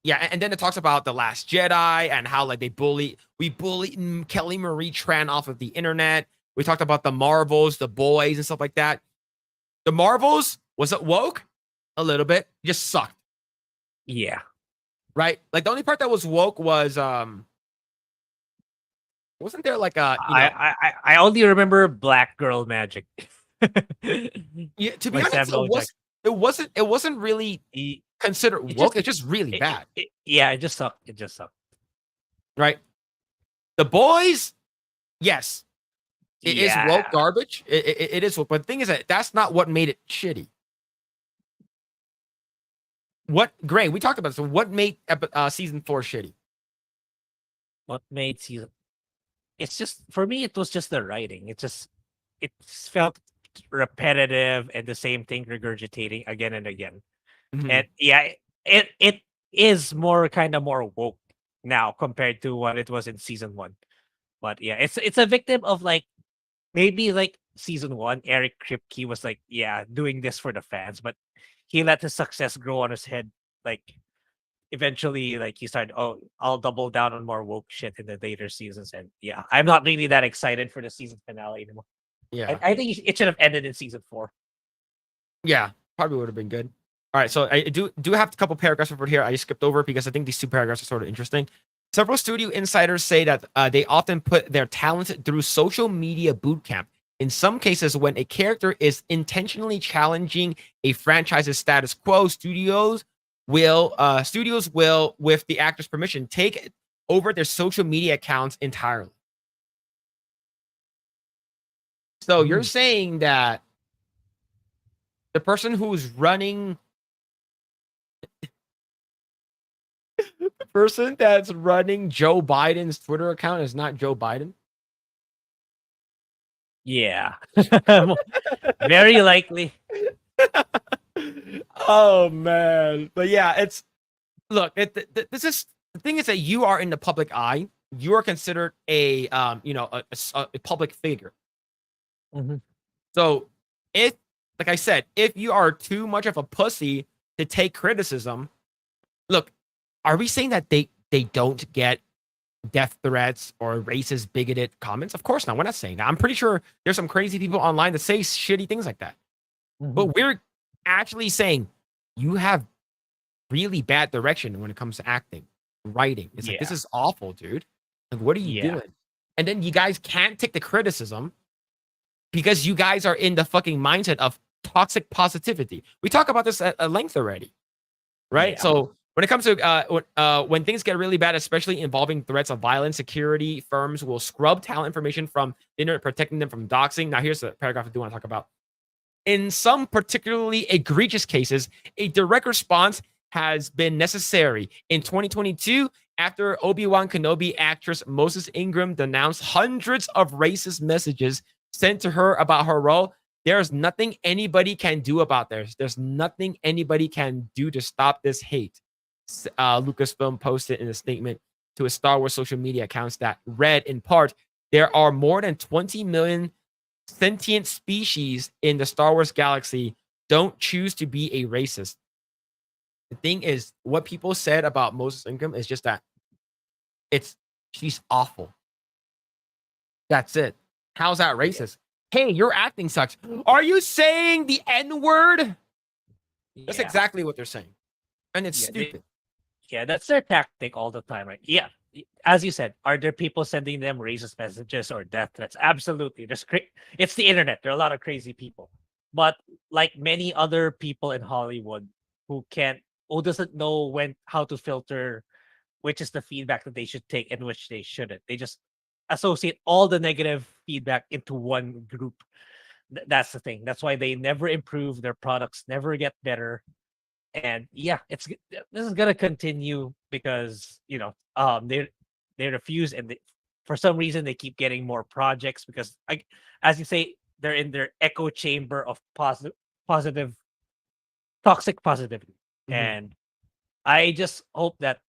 A: yeah, and then it talks about The Last Jedi and how like we bullied Kelly Marie Tran off of the internet. We talked about the Marvels, the boys, and stuff like that. The Marvels, was it woke? A little bit. Just sucked.
B: Yeah.
A: Right? Like the only part that was woke was wasn't there like a
B: I only remember Black Girl Magic.
A: Yeah, to be honest, it wasn't really considered woke. It's just really bad.
B: It just sucked. It just sucked.
A: Right? The boys, yes. It is woke garbage. It is woke. But the thing is that that's not what made it shitty. What, Grae, we talked about this. So what made season 4 shitty?
B: What made season? It's just, for me, it was just the writing. It felt repetitive and the same thing regurgitating again and again. And yeah, it is more woke now compared to what it was in season 1. But yeah, it's a victim of like maybe like season 1, Eric Kripke was like, yeah, doing this for the fans, but he let his success grow on his head. Like eventually, like he started, oh, I'll double down on more woke shit in the later seasons. And yeah, I'm not really that excited for the season finale anymore.
A: Yeah,
B: I think it should have ended in season 4.
A: Yeah, probably would have been good. All right, so I do have a couple paragraphs over here. I just skipped over because I think these two paragraphs are sort of interesting. Several studio insiders say that they often put their talent through social media boot camp. In some cases, when a character is intentionally challenging a franchise's status quo, studios will, with the actor's permission, take over their social media accounts entirely. So you're saying that the person who's running, the person that's running Joe Biden's Twitter account is not Joe Biden?
B: Yeah. Very likely.
A: Oh man. But yeah, this is the thing is that you are in the public eye. You are considered a public figure. So if, like I said, if you are too much of a pussy to take criticism, look, are we saying that they don't get death threats or racist, bigoted comments? Of course not. We're not saying that. I'm pretty sure there's some crazy people online that say shitty things like that. But we're actually saying you have really bad direction when it comes to acting, writing. It's like, this is awful, dude. Like, what are you doing? And then you guys can't take the criticism because you guys are in the fucking mindset of toxic positivity. We talk about this at length already, right?
B: Yeah.
A: So When it comes to when things get really bad, especially involving threats of violence, security firms will scrub talent information from the internet, protecting them from doxing. Now, here's the paragraph I do want to talk about. In some particularly egregious cases, a direct response has been necessary. In 2022, after Obi-Wan Kenobi actress Moses Ingram denounced hundreds of racist messages sent to her about her role, there's nothing anybody can do about this. There's nothing anybody can do to stop this hate. Lucasfilm posted in a statement to his Star Wars social media accounts that read, in part, there are more than 20 million sentient species in the Star Wars galaxy. Don't choose to be a racist. The thing is, what people said about Moses Ingram is just that she's awful. That's it. How's that racist? Hey, your acting sucks. Are you saying the N-word? That's exactly what they're saying. And it's stupid.
B: That's their tactic all the time, right? Yeah. As you said, are there people sending them racist messages or death threats? Absolutely. It's the internet. There are a lot of crazy people. But like many other people in Hollywood who doesn't know how to filter which is the feedback that they should take and which they shouldn't. They just associate all the negative feedback into one group. That's the thing. That's why they never improve. Their products never get better. And this is gonna continue because they refuse, and for some reason they keep getting more projects because, as you say, they're in their echo chamber of positive toxic positivity. And I just hope that,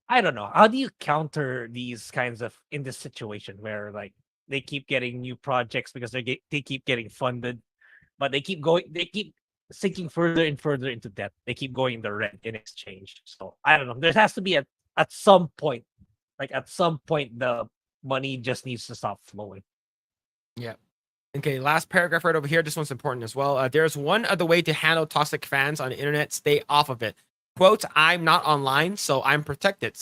B: I don't know, how do you counter these kinds of, in this situation where like they keep getting new projects because they keep getting funded, but they keep sinking further and further into debt. They keep going the red in exchange. So I don't know. There has to be at some point, the money just needs to stop flowing.
A: Yeah. Okay, last paragraph right over here. This one's important as well. There's one other way to handle toxic fans on the internet. Stay off of it. Quote, I'm not online, so I'm protected,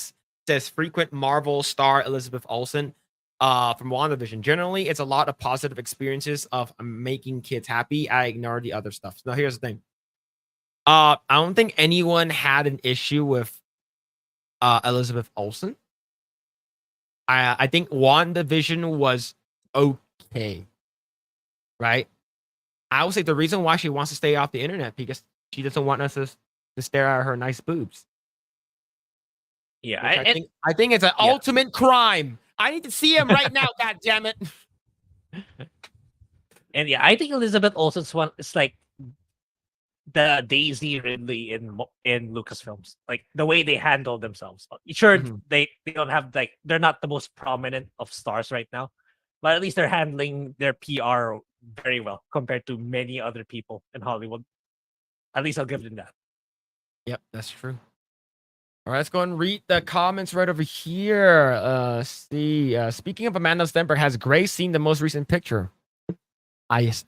A: says frequent Marvel star Elizabeth Olsen from WandaVision. Generally, it's a lot of positive experiences of making kids happy. I ignore the other stuff. Now, here's the thing. I don't think anyone had an issue with Elizabeth Olsen. I think WandaVision was okay. Right? I would say the reason why she wants to stay off the internet because she doesn't want us to stare at her nice boobs.
B: Yeah,
A: I think it's an ultimate crime. I need to see him right now. God damn it!
B: And I think Elizabeth Olsen's one is like the Daisy Ridley in Lucasfilms, like the way they handle themselves. Sure, they don't have they're not the most prominent of stars right now, but at least they're handling their PR very well compared to many other people in Hollywood. At least I'll give them that.
A: Yep, that's true. All right, let's go and read the comments right over here. Speaking of Amanda Stenberg, has Grae seen the most recent picture?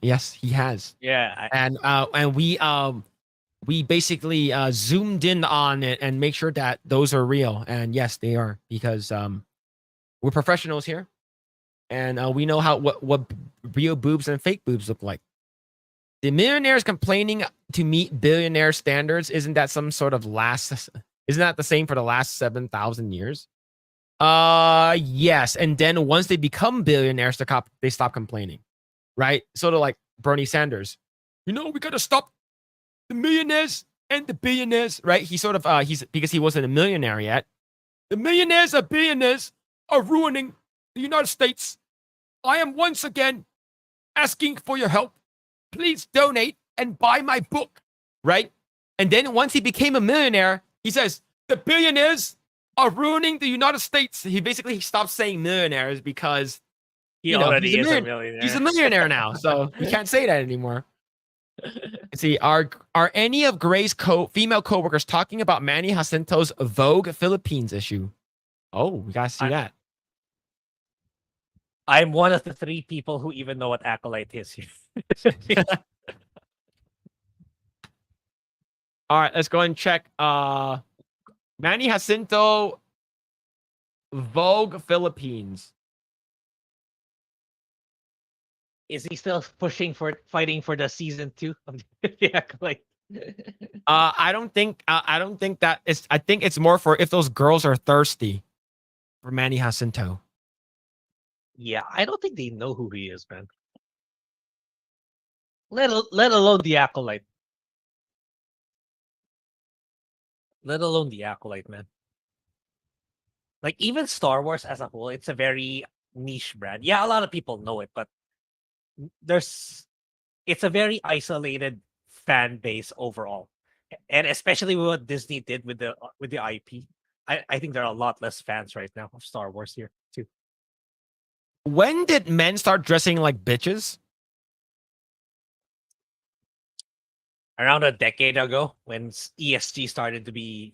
A: Yes, he has.
B: Yeah,
A: and we basically zoomed in on it and make sure that those are real. And yes, they are, because we're professionals here, and we know what real boobs and fake boobs look like. The millionaires complaining to meet billionaire standards, isn't that some sort of isn't that the same for the last 7,000 years? Yes. And then once they become billionaires, they stop complaining, right? Sort of like Bernie Sanders. We got to stop the millionaires and the billionaires, right? He sort of, because he wasn't a millionaire yet. The millionaires and billionaires are ruining the United States. I am once again asking for your help. Please donate and buy my book, right? And then once he became a millionaire, he says, the billionaires are ruining the United States. He basically stopped saying millionaires because
B: he already is a millionaire.
A: He's a millionaire now, so he can't say that anymore. Let's see, are any of Grae's female coworkers talking about Manny Jacinto's Vogue Philippines issue? Oh, we gotta see that.
B: I'm one of the 3 people who even know what Acolyte is here.
A: All right, let's go and check. Manny Jacinto, Vogue Philippines.
B: Is he still fighting for the season 2 of the Acolyte?
A: I don't think that it's. I think it's more for if those girls are thirsty for Manny Jacinto.
B: Yeah, I don't think they know who he is, man. Let alone the acolyte. Let alone the acolyte, man. Like even Star Wars as a whole, it's a very niche brand. Yeah, a lot of people know it, but there's it's a very isolated fan base overall. And especially with what Disney did with the IP. I think there are a lot less fans right now of Star Wars here too.
A: When did men start dressing like bitches?
B: Around a decade ago, when ESG started to be,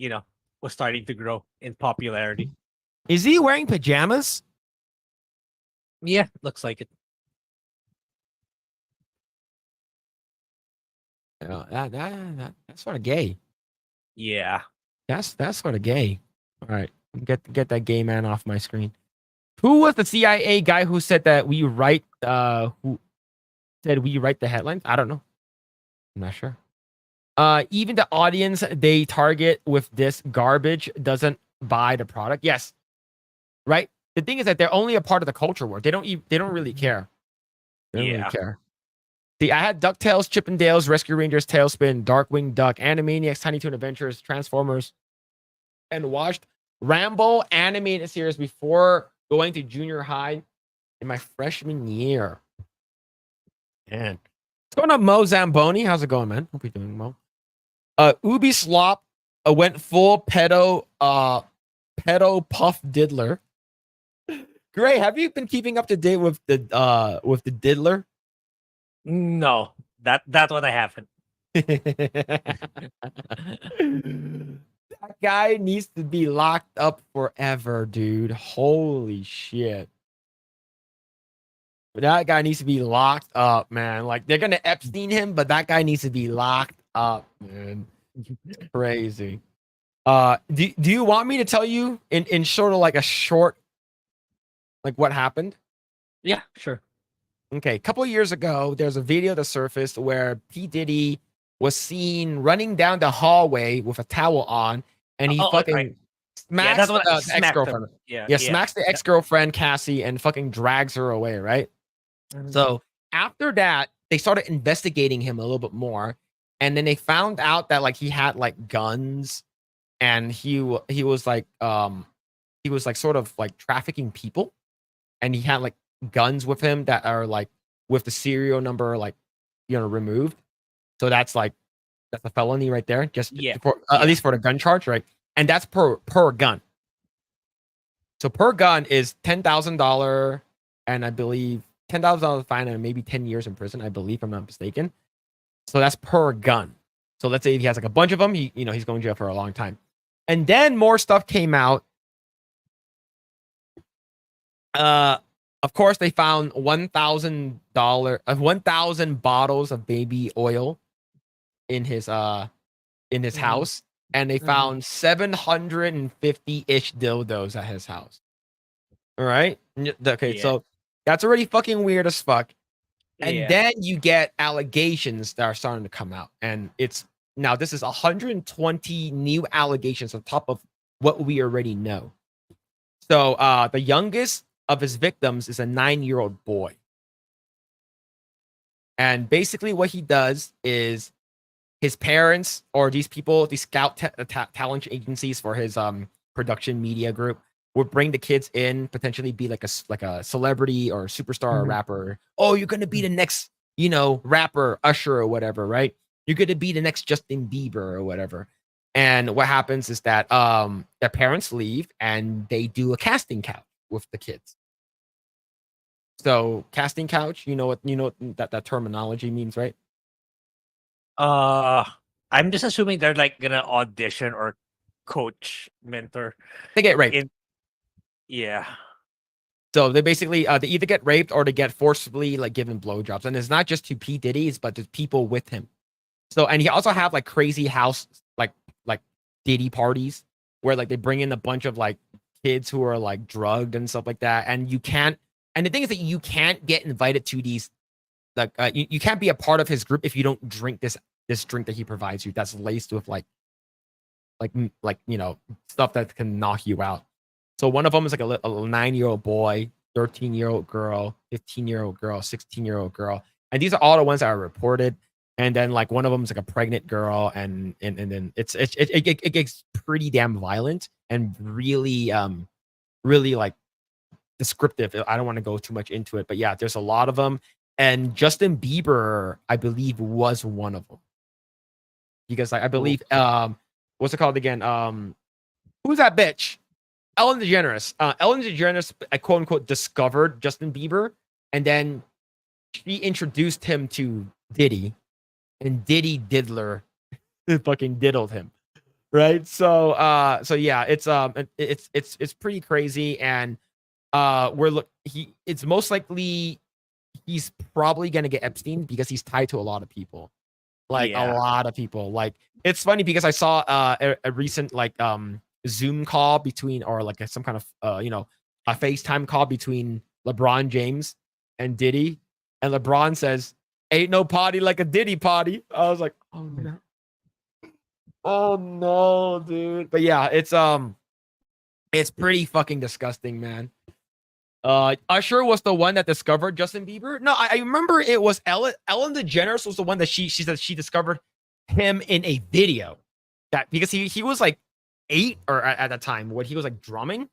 B: was starting to grow in popularity.
A: Is he wearing pajamas?
B: Yeah, looks like it.
A: That's sort of gay.
B: Yeah.
A: That's sort of gay. All right, get that gay man off my screen. Who was the CIA guy who said that we write who said we write the headlines? I don't know. I'm not sure. Even the audience they target with this garbage doesn't buy the product. Yes. Right? The thing is that they're only a part of the culture war. They don't really care. They don't really care. See, I had DuckTales, Chippendales, Rescue Rangers, Tailspin, Darkwing Duck, Animaniacs, Tiny Toon Adventures, Transformers, and watched Rambo animated series before going to junior high in my freshman year. Man. What's going on, Mo Zamboni? How's it going, man? Hope you're doing well. Ubisoft went full pedo puff diddler. Grae, have you been keeping up to date with the diddler?
B: No, that one I haven't.
A: That guy needs to be locked up forever, dude. Holy shit. That guy needs to be locked up, man. Like they're gonna Epstein him, but that guy needs to be locked up, man. It's crazy. Do you want me to tell you in sort of like a short, like what happened?
B: Yeah, sure.
A: Okay, a couple of years ago, there's a video that surfaced where P. Diddy was seen running down the hallway with a towel on, and he fucking smacks the ex-girlfriend. Smacks the ex-girlfriend, Cassie, and fucking drags her away, right?
B: Mm-hmm.
A: So after that, they started investigating him a little bit more, and then they found out that like he had like guns, and he was like sort of like trafficking people, and he had like guns with him that are like with the serial number like removed. So that's a felony right there, just at least for the gun charge, right? And that's per gun. So per gun is $10,000, and I believe $10,000 fine and maybe 10 years in prison, I believe, if I'm not mistaken. So that's per gun. So let's say if he has like a bunch of them, he's going to jail for a long time. And then more stuff came out. Of course, they found $1,000, 1,000 bottles of baby oil in his house, and they found 750-ish dildos at his house. All right. Okay, so that's already fucking weird as fuck. And then you get allegations that are starting to come out, and this is 120 new allegations on top of what we already know. So the youngest of his victims is a 9-year-old boy. And basically what he does is his parents or these people, these scout talent agencies for his production media group would bring the kids in, potentially be like a celebrity or superstar or rapper. Oh, you're going to be the next, rapper, Usher or whatever, right? You're going to be the next Justin Bieber or whatever. And what happens is that their parents leave and they do a casting couch with the kids. So casting couch, you know what that terminology means, right?
B: I'm just assuming they're like gonna audition or coach, mentor.
A: They get raped.
B: Yeah.
A: So they basically they either get raped or they get forcibly like given blowjobs, and it's not just to P. Diddy's, but to people with him. So and he also have like crazy house like Diddy parties where like they bring in a bunch of like kids who are like drugged and stuff like that, and you can't. And the thing is that you can't get invited to these, like you can't be a part of his group if you don't drink this this drink that he provides you that's laced with like stuff that can knock you out. So one of them is like a 9-year-old boy, 13-year-old girl, 15-year-old girl, 16-year-old girl, and these are all the ones that are reported. And then like one of them is like a pregnant girl, and then it gets pretty damn violent and really really like descriptive. I don't want to go too much into it, but yeah, there's a lot of them. And Justin Bieber, I believe, was one of them. Because I believe what's it called again? Who's that bitch? Ellen DeGeneres. Ellen DeGeneres, quote unquote, discovered Justin Bieber, and then she introduced him to Diddy, and Diddy Diddler fucking diddled him. Right. So yeah, it's pretty crazy. And it's most likely he's probably gonna get Epstein because he's tied to a lot of people. Like a lot of people. Like it's funny because I saw a recent like Zoom call between, or like some kind of a FaceTime call between LeBron James and Diddy, and LeBron says, "Ain't no party like a Diddy party." I was like, oh no. Oh no, dude. But yeah, it's pretty fucking disgusting, man. Usher was the one that discovered Justin Bieber. No, I remember it was Ellen DeGeneres was the one that she said she discovered him in a video. That because he was like 8 or at the time when he was like drumming.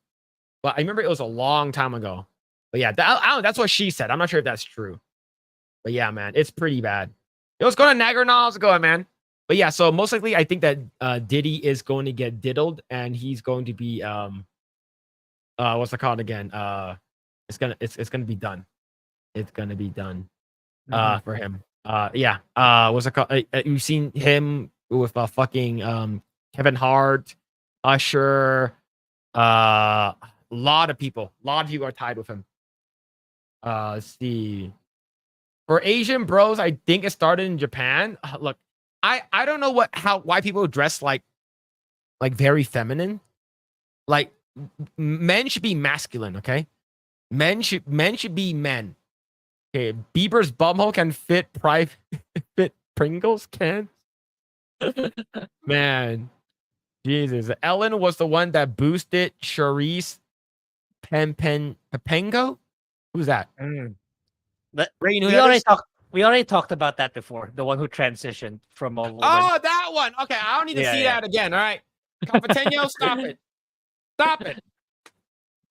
A: But I remember it was a long time ago. But yeah, that's what she said. I'm not sure if that's true. But yeah, man, it's pretty bad. It was going to Niagara. How's it going, man? But yeah, so most likely I think that Diddy is going to get diddled, and he's going to be what's it called again? It's gonna be done. It's gonna be done for him. What's it called? You've seen him with fucking Kevin Hart, Usher, a lot of people. A lot of people are tied with him. Let's see. For Asian bros, I think it started in Japan. Look, I don't know why people dress like very feminine. Like men should be masculine, okay? Men should be men. Okay, Bieber's bumhole can fit fit Pringles can. Man, Jesus. Ellen was the one that boosted Charisse Papengo. Who's that?
B: But
A: Rain,
B: we already talked about that before. The one who transitioned from a woman.
A: Oh, that one. Okay, I don't need to see that again. All right, Capateño, stop it. Stop it.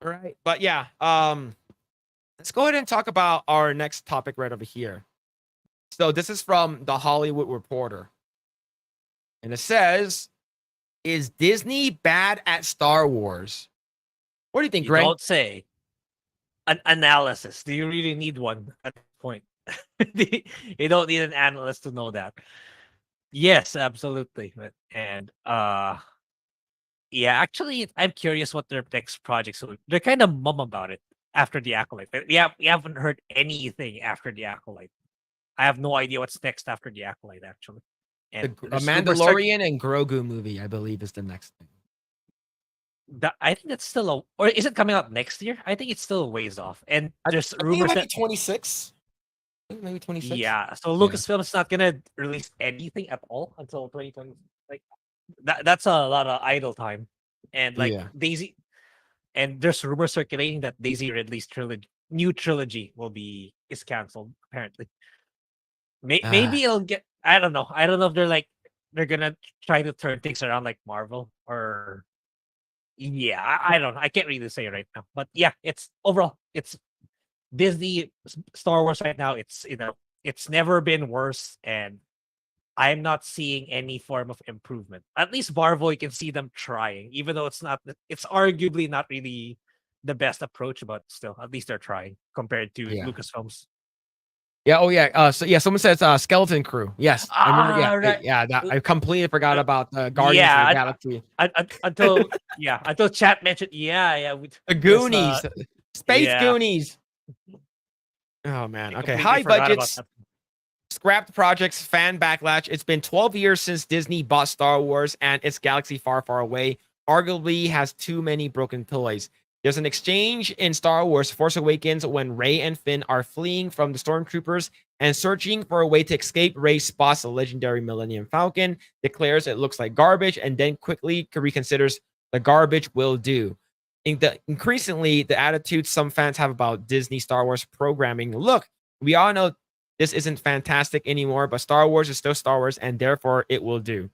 A: All right, but yeah, let's go ahead and talk about our next topic right over here. So this is from the Hollywood Reporter, and it says, "Is Disney bad at Star Wars?" What do you think, Grae?
B: Don't say. An analysis. Do you really need one at this point? You don't need an analyst to know that. Yes, absolutely. And yeah, actually, I'm curious what their next projects will. They're kind of mum about it after the Acolyte. We haven't heard anything after the Acolyte. I have no idea what's next after the Acolyte, actually. And
A: A Mandalorian and Grogu movie, I believe, is the next thing.
B: I think that's still or is it coming out next year? I think it's still a ways off. And there's rumors that
A: 26. Maybe 26.
B: Yeah, so Lucasfilm is not gonna release anything at all until 2020. Like that's a lot of idle time. And like Daisy, and there's rumors circulating that Daisy Ridley's new trilogy is canceled apparently. Maybe it'll get. I don't know. I don't know if they're gonna try to turn things around like Marvel or. Yeah, I don't know. I can't really say right now, but yeah, it's Disney Star Wars right now. It's never been worse, and I'm not seeing any form of improvement. At least Marvel, you can see them trying, even though it's arguably not really the best approach, but still, at least they're trying compared to Lucasfilms.
A: Yeah. Oh yeah. So yeah, someone says Skeleton Crew. Yes, I remember. Yeah,
B: right.
A: Yeah. I completely forgot about the Guardians of the Galaxy.
B: Until chat mentioned.
A: The Goonies, Space Goonies. Oh man. Okay. High budgets, scrapped projects, fan backlash. It's been 12 years since Disney bought Star Wars, and its galaxy far, far away arguably has too many broken toys. There's an exchange in Star Wars Force Awakens when Rey and Finn are fleeing from the stormtroopers and searching for a way to escape. Rey spots the legendary Millennium Falcon, declares it looks like garbage, and then quickly reconsiders the garbage will do. Increasingly, the attitude some fans have about Disney Star Wars programming. Look, we all know this isn't fantastic anymore, but Star Wars is still Star Wars, and therefore it will do.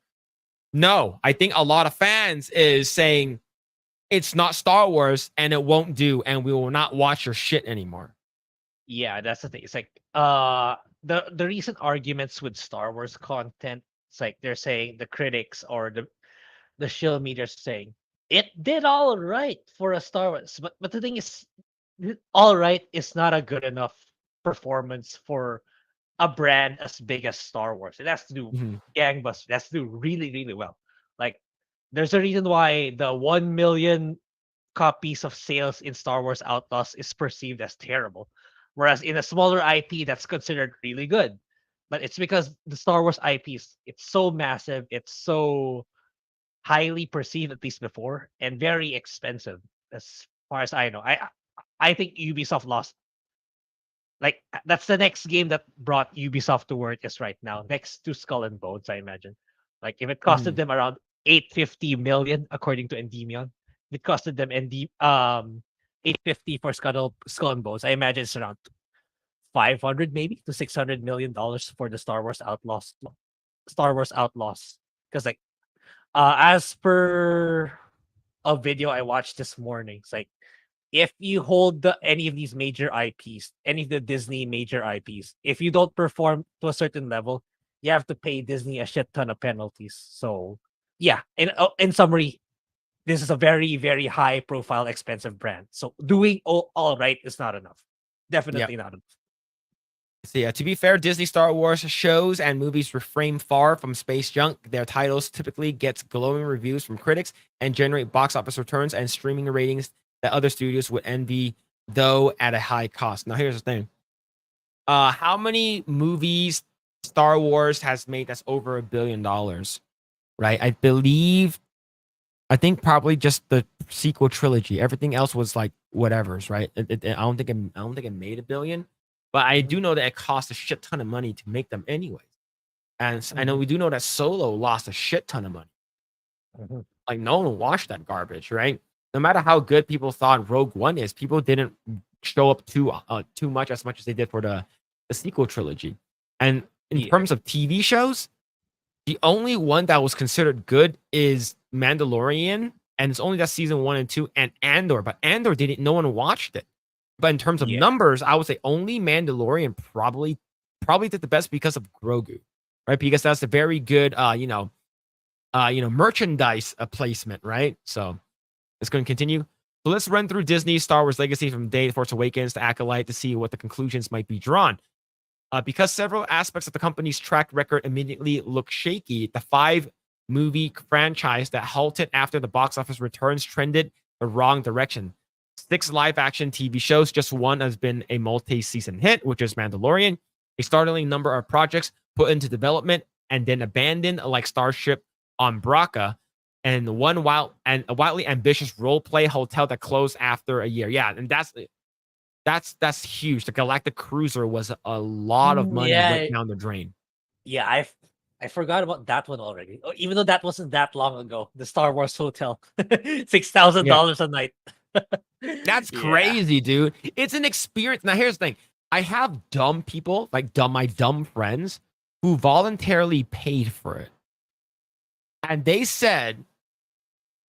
A: No, I think a lot of fans is saying it's not Star Wars and it won't do, and we will not watch your shit anymore.
B: Yeah, that's the thing. It's like the recent arguments with Star Wars content. It's like they're saying the critics or the shill media saying it did all right for a Star Wars, but the thing is, all right is not a good enough performance for a brand as big as Star Wars. It has to do gangbusters. It has to do really, really well. Like, there's a reason why the 1 million copies of sales in Star Wars Outlaws is perceived as terrible, whereas in a smaller IP that's considered really good. But it's because the Star Wars IPs, it's so massive, it's so highly perceived at least before, and very expensive as far as I know. I think Ubisoft lost. Like that's the next game that brought Ubisoft to where it is right now, next to Skull and Bones, I imagine. Like if it costed them around 850 million, according to Endymion, it costed them 850 for Skull and Bones. I imagine it's around 500 maybe to 600 million dollars for the Star Wars Outlaws. Because like as per a video I watched this morning, it's like if you hold any of these major IPs, any of the Disney major IPs, if you don't perform to a certain level, you have to pay Disney a shit ton of penalties. So yeah, in summary, this is a very, very high profile, expensive brand. So doing all right is not enough. Definitely not enough.
A: So yeah, to be fair, Disney Star Wars shows and movies refrain far from space junk. Their titles typically get glowing reviews from critics and generate box office returns and streaming ratings that other studios would envy, though at a high cost. Now, here's the thing. How many movies Star Wars has made that's over $1 billion? Right? I think probably just the sequel trilogy. Everything else was like whatever's, right? I don't think it made $1 billion. But I do know that it cost a shit ton of money to make them anyways. And I know we do know that Solo lost a shit ton of money. Like no one watched that garbage, right? No matter how good people thought Rogue One is, people didn't show up too much as they did for the sequel trilogy. And in terms of TV shows, the only one that was considered good is Mandalorian, and it's only that season 1 and 2 and Andor. But Andor no one watched it. But in terms of numbers, I would say only Mandalorian probably did the best because of Grogu, right? Because that's a very good, merchandise placement, right? So it's going to continue. So let's run through Disney's Star Wars legacy from Day Force Awakens to Acolyte to see what the conclusions might be drawn. Because several aspects of the company's track record immediately look shaky, the 5-movie franchise that halted after the box office returns trended the wrong direction. 6 live-action TV shows, just one has been a multi-season hit, which is Mandalorian. A startling number of projects put into development and then abandoned, like Starship on Bracca, and one a wildly ambitious role-play hotel that closed after a year. Yeah, and that's huge. The Galactic Cruiser was a lot of money went down the drain.
B: Yeah, I forgot about that one already. Even though that wasn't that long ago. The Star Wars Hotel, $6,000 a night.
A: That's crazy, dude. It's an experience. Now, here's the thing. I have dumb people, my dumb friends, who voluntarily paid for it. And they said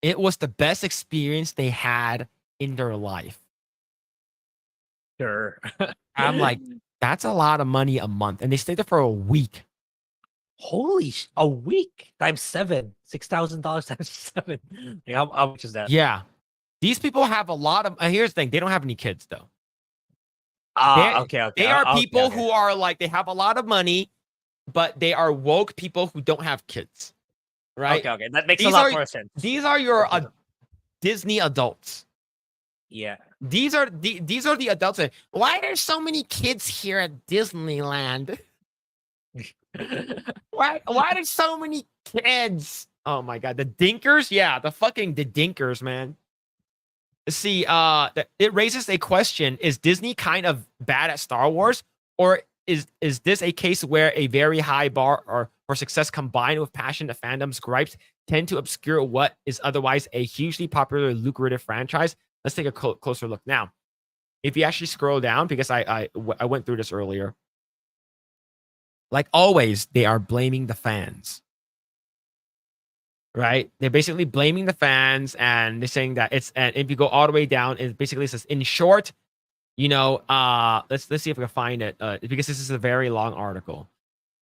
A: it was the best experience they had in their life.
B: Sure.
A: I'm like, that's a lot of money a month. And they stayed there for a week.
B: Holy a week times 7. $6,000 times 7. Like, how much is that?
A: Yeah. These people have a lot of. Here's the thing: they don't have any kids, though.
B: Okay.
A: They are people who are like they have a lot of money, but they are woke people who don't have kids, right?
B: Okay. That makes a lot more sense.
A: These are your Disney adults.
B: Yeah.
A: These are the adults. Why are there so many kids here at Disneyland? Why are there so many kids? Oh my god, the Dinkers? Yeah, the Dinkers, man. see, it raises a question: is Disney kind of bad at Star Wars, or is this a case where a very high bar or for success combined with passion that fandom's gripes tend to obscure what is otherwise a hugely popular, lucrative franchise? Let's take a closer look now. If you actually scroll down, because I went through this earlier, like always, they are blaming the fans. Right? They're basically blaming the fans, and they're saying that it's, and if you go all the way down, it basically says, in short, you know, let's see if we can find it, because this is a very long article,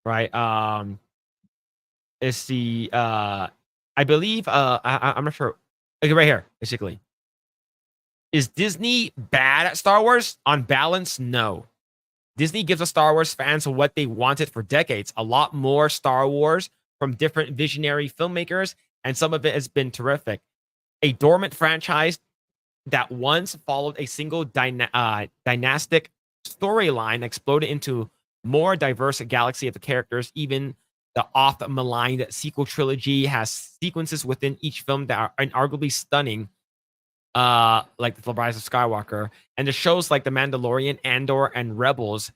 A: right? It's the I believe I'm not sure. Okay, right here, basically. Is Disney bad at Star Wars? On balance, no. Disney gives the Star Wars fans what they wanted for decades. A lot more Star Wars from different visionary filmmakers, and some of it has been terrific. A dormant franchise that once followed a single dynastic storyline exploded into more diverse galaxy of the characters. Even the oft-maligned sequel trilogy has sequences within each film that are inarguably stunning, like The Rise of Skywalker, and the shows like The Mandalorian, Andor, and Rebels.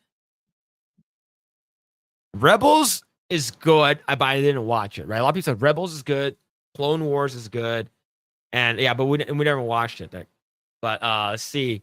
A: Rebels is good, but I didn't watch it, right? A lot of people said Rebels is good, Clone Wars is good, and yeah, but we never watched it. But let's see.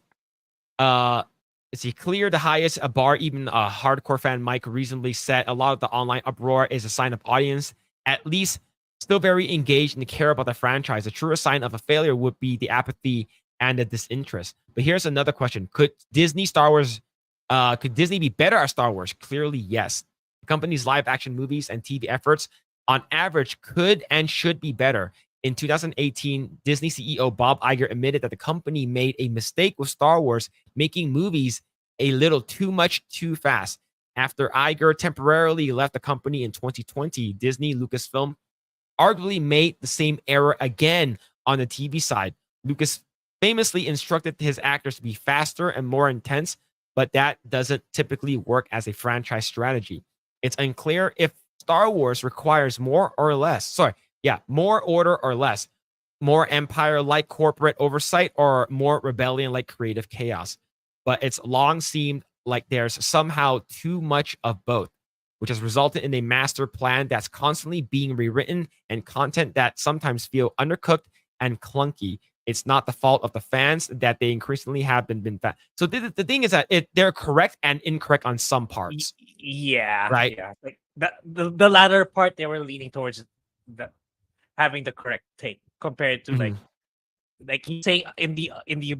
A: Is he clear the highest a bar even a hardcore fan Mike reasonably set? A lot of the online uproar is a sign of audience at least still very engaged and care about the franchise. A truer sign of a failure would be the apathy and the disinterest. But here's another question: could Disney be better at Star Wars? Clearly, yes. The company's live action movies and TV efforts, on average, could and should be better. In 2018, Disney CEO Bob Iger admitted that the company made a mistake with Star Wars, making movies a little too much too fast. After Iger temporarily left the company in 2020, Disney Lucasfilm arguably made the same error again on the TV side. Lucas famously instructed his actors to be faster and more intense, but that doesn't typically work as a franchise strategy. It's unclear if Star Wars requires more or less. More order or less, more empire-like corporate oversight, or more rebellion-like creative chaos. But it's long seemed like there's somehow too much of both, which has resulted in a master plan that's constantly being rewritten and content that sometimes feel undercooked and clunky. It's not the fault of the fans that they increasingly have been fat. So the thing is that they're correct and incorrect on some parts.
B: Yeah,
A: right.
B: Yeah, like the latter part, they were leaning towards having the correct take compared to like he's saying in the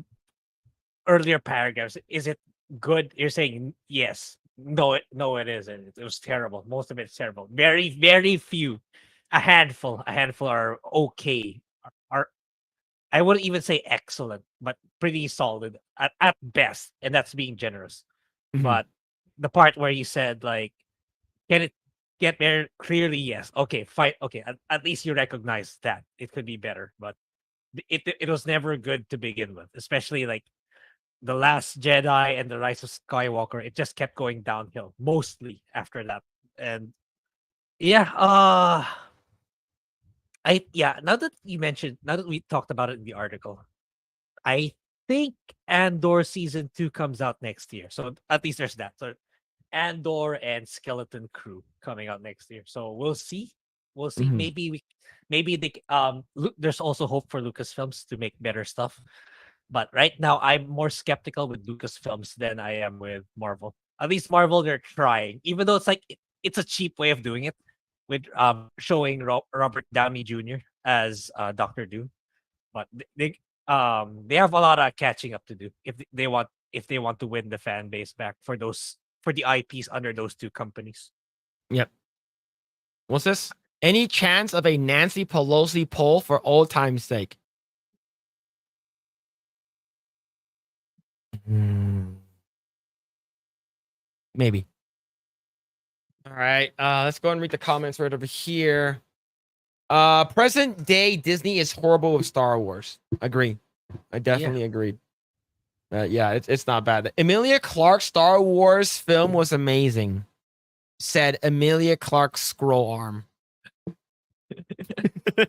B: earlier paragraphs. Is it good? You're saying yes. No, it isn't. It was terrible. Most of it's terrible. Very, very few, a handful are okay. Are I wouldn't even say excellent, but pretty solid at best, and that's being generous. But the part where you said like, can it get there? Clearly, yes. Okay, fine. Okay, at least you recognize that it could be better, but it was never good to begin with, especially like The Last Jedi and The Rise of Skywalker. It just kept going downhill mostly after that. And yeah, now that we talked about it in the article, I think Andor season 2 comes out next year. So at least there's that. So Andor and Skeleton Crew coming out next year. So we'll see. We'll see. Maybe they there's also hope for Lucasfilms to make better stuff. But right now, I'm more skeptical with Lucasfilms than I am with Marvel. At least Marvel, they're trying, even though it's like it's a cheap way of doing it, with showing Robert Downey Jr. as Doctor Doom. But they have a lot of catching up to do if they want to win the fan base back for the IPs under those two companies.
A: Yep. What's this? Any chance of a Nancy Pelosi poll for old time's sake? Maybe. All right. Let's go and read the comments right over here. Present day Disney is horrible with Star Wars. Agree. I definitely agreed. Yeah, it's not bad. Emilia Clarke's Star Wars film was amazing. Said Emilia Clarke's scroll arm.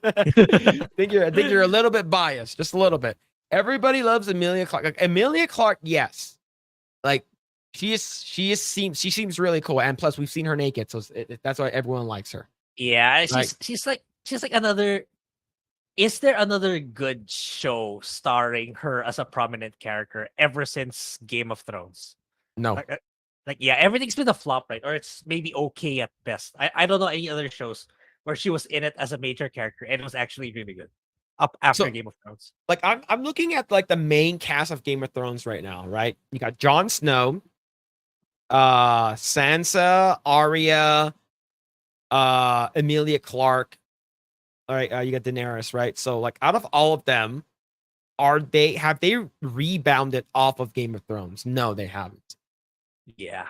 A: I think you're a little bit biased, just a little bit. Everybody loves Emilia Clarke. Like, Emilia Clarke, yes. Like she seems really cool, and plus we've seen her naked, so that's why everyone likes her.
B: Yeah,
A: Like-
B: she's like another. Is there another good show starring her as a prominent character ever since Game of Thrones?
A: No,
B: Like yeah, everything's been a flop, right? Or it's maybe okay at best. I don't know any other shows where she was in it as a major character and it was actually really good. Up after
A: So-
B: Game of Thrones.
A: like I'm looking at like the main cast of Game of Thrones right now, right? You got Jon Snow, Sansa, Arya, Emilia Clarke. All right, you got Daenerys, right? So like out of all of them, have they rebounded off of Game of Thrones? No, they haven't.
B: Yeah.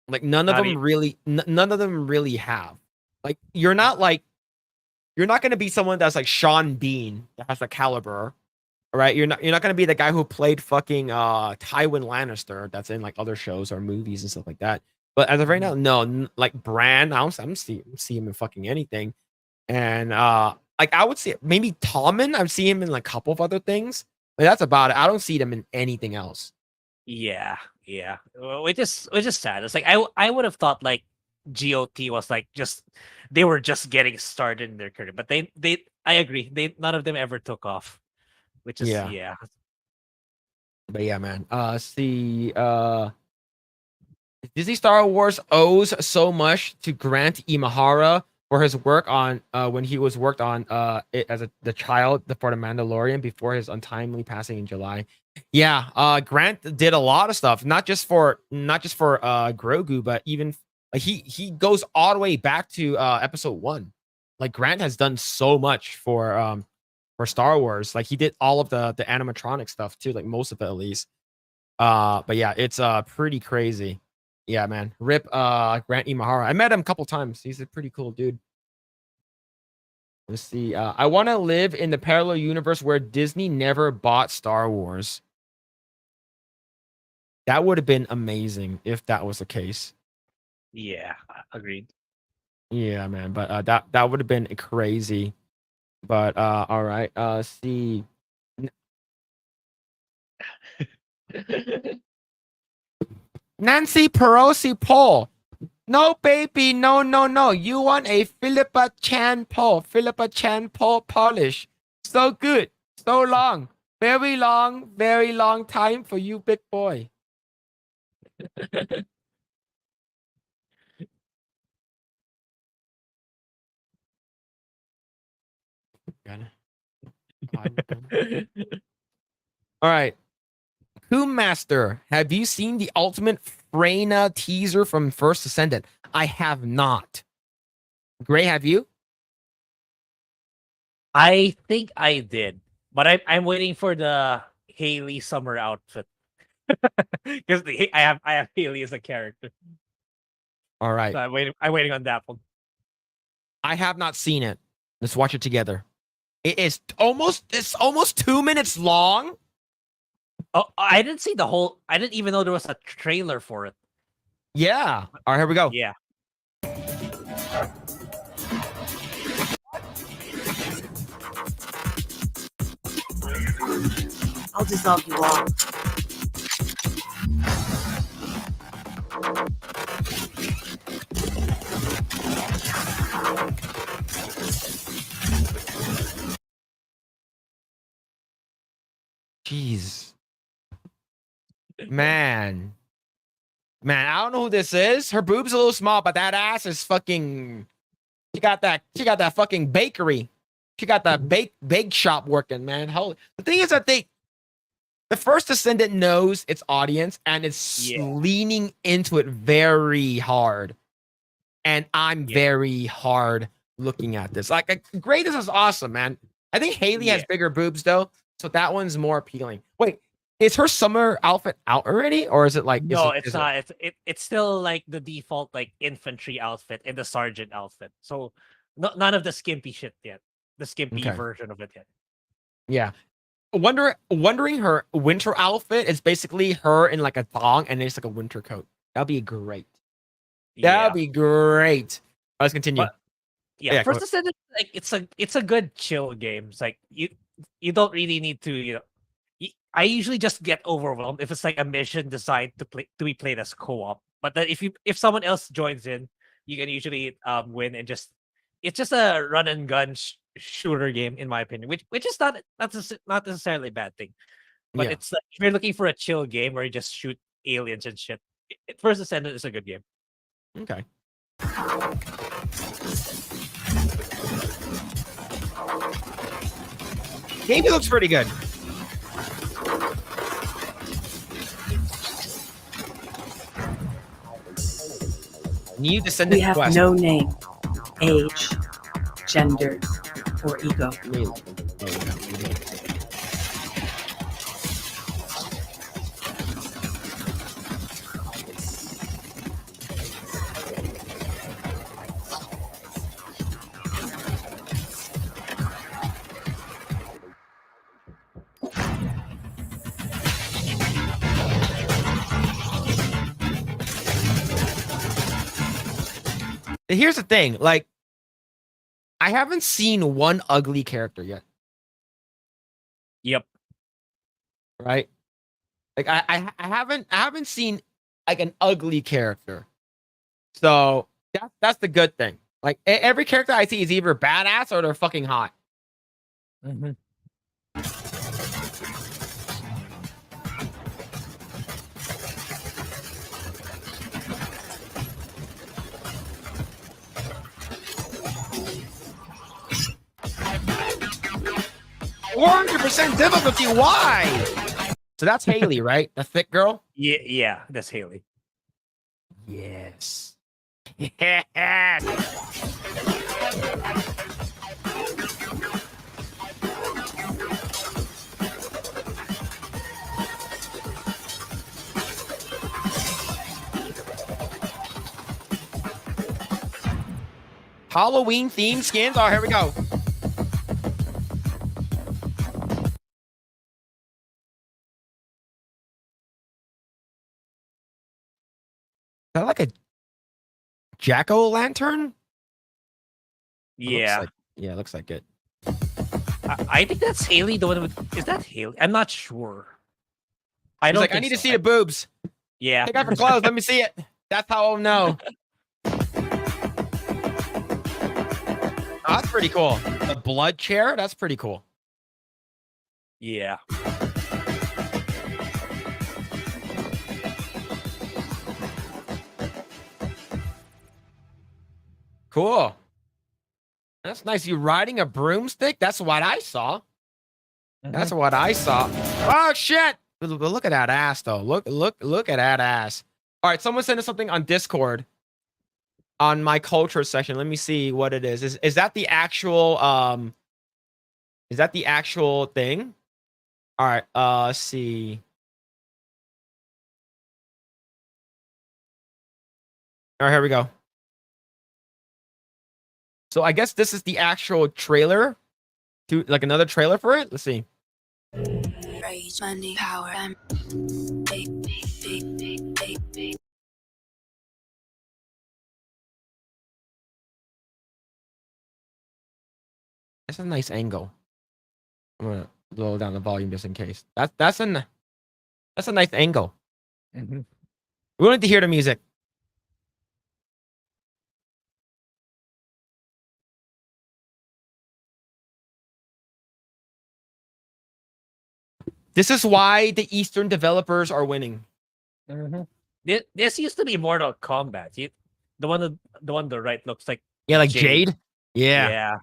A: Like none of
B: Not
A: them
B: e-
A: really none of them really have. Like you're not going to be someone that's like Sean Bean that has a caliber, right? You're not going to be the guy who played fucking Tywin Lannister that's in like other shows or movies and stuff like that. But as of right now, no, like Bran, I don't see him in fucking anything. And like I would see maybe Tommen, I would see him in like a couple of other things. But that's about it. I don't see them in anything else.
B: Yeah. Well, which is sad. It's like I would have thought like GOT was like they were just getting started in their career, but they I agree, none of them ever took off, which is
A: Yeah.
B: yeah.
A: But yeah, man. Disney Star Wars owes so much to Grant Imahara for his work on when he was worked on it as the child for the Mandalorian before his untimely passing in July. Yeah, Grant did a lot of stuff, not just for Grogu, but even like he goes all the way back to episode 1. Like Grant has done so much for Star Wars. Like he did all of the animatronic stuff too, like most of it at least. But yeah, it's pretty crazy. Yeah, man. Rip Grant Imahara. I met him a couple times. He's a pretty cool dude. Let's see. I want to live in the parallel universe where Disney never bought Star Wars. That would have been amazing if that was the case.
B: Yeah, agreed.
A: Yeah, man. But that would have been crazy. But all right. See. Nancy Pelosi poll. No, baby, no. You want a Philippa Chan poll. Philippa Chan poll polish. So good. So long. Very long time for you, big boy. All right. Tomb Master, have you seen the Ultimate Freyna teaser from First Ascendant? I have not. Grae, have you?
B: I think I did, but I'm waiting for the Haley summer outfit because I have Haley as a character.
A: All right.
B: So I'm waiting on that one.
A: I have not seen it. Let's watch it together. It's almost 2 minutes long.
B: Oh, I didn't see the whole. I didn't even know there was a trailer for it.
A: Yeah. All right, here we go.
B: Yeah.
D: I'll dissolve you all.
A: Jeez. Man, I don't know who this is. Her boob's a little small, but that ass is fucking. She got that fucking bakery. She got that bake shop working, man. The thing is that the First Ascendant knows its audience and it's leaning into it very hard. And I'm very hard looking at this. Like, great, this is awesome, man. I think Haley has bigger boobs though, so that one's more appealing. Wait, is her summer outfit out already, or is it like?
B: No, it's not. It's still like the default like infantry outfit and the sergeant outfit. So none of the skimpy shit yet. The skimpy version of it yet.
A: Yeah. Wondering her winter outfit is basically her in like a thong and it's like a winter coat. That'd be great. That'd be great. Let's continue.
B: But, First Ascendant, like it's a good chill game. It's like you don't really need to I usually just get overwhelmed if it's like a mission designed to be played as co-op. But then if someone else joins in, you can usually win and just it's just a run and gun shooter game in my opinion, which is not necessarily a bad thing. But
A: Yeah.
B: it's like, if you're looking for a chill game where you just shoot aliens and shit, First Ascendant is a good game.
A: Okay. Game looks pretty good. New Descendant
D: We have
A: Quest.
D: no name, age, gender, or ego.
A: Here's the thing, like, I haven't seen one ugly character yet,
B: Yep.
A: right? Like, I haven't seen like an ugly character, so that's the good thing. Like, every character I see is either badass or they're fucking hot.
B: Mm-hmm.
A: 100% difficulty. Why? So that's Haley, right? The thick girl.
B: Yeah, that's Haley.
A: Yes. Yes. Halloween themed skins. Oh, here we go. Is that like a jack-o'-lantern?
B: Yeah.
A: Yeah, looks like it.
B: I think that's Haley. The one with is that Haley? I'm not sure. I
A: He's
B: don't.
A: like, I
B: think
A: need to
B: so.
A: see the boobs.
B: Yeah.
A: Take off your clothes. Let me see it. That's how I'll know. Oh, that's pretty cool. The blood chair. That's pretty cool.
B: Yeah.
A: Cool. That's nice. You riding a broomstick? That's what I saw. That's what I saw. Oh shit! But look at that ass, though. Look at that ass. All right, someone sent us something on Discord on my culture section. Let me see what it is. Is that the actual Is that the actual thing? All right. Let's see. All right, here we go. So I guess this is the actual trailer to like another trailer for it. Let's see.
E: Rage, money, power, and big.
A: That's a nice angle. I'm gonna lower down the volume just in case. That's a nice angle.
B: Mhm.
A: We wanted to hear the music. This is why the Eastern developers are winning.
B: This used to be Mortal Kombat. The one on the right looks like
A: Yeah, like
B: Jade.
A: Jade. Yeah.
B: Yeah.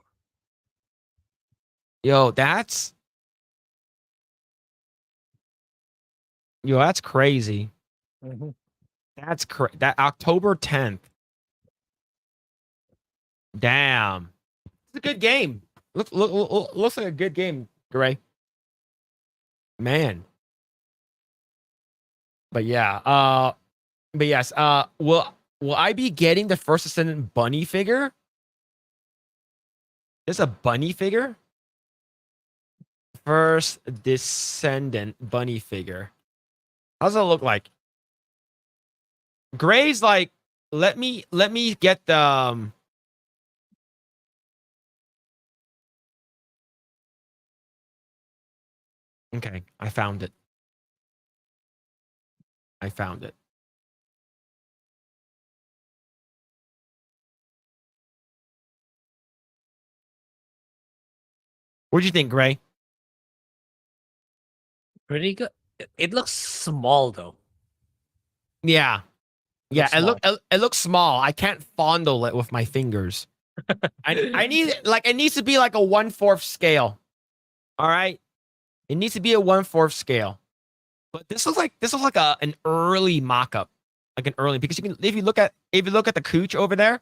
A: Yo, that's crazy.
B: Mhm.
A: That's that October 10th. Damn. It's a good game. Looks like a good game, Grae. Man. But yeah, but yes, will I be getting the First Ascendant bunny figure? There's a bunny figure? First Descendant bunny figure. How does it look like? Grae's like, let me get the Okay, I found it. I found it. What'd you think, Grae?
B: Pretty good. It looks small though.
A: Yeah.
B: It
A: Yeah,
B: looks
A: it
B: small.
A: it looks small. I can't fondle it with my fingers. I need like it needs to be like a 1/4 scale. All right. It needs to be a 1/4 scale. But this looks like an early mock-up. Like an early, because you can, if you look at the cooch over there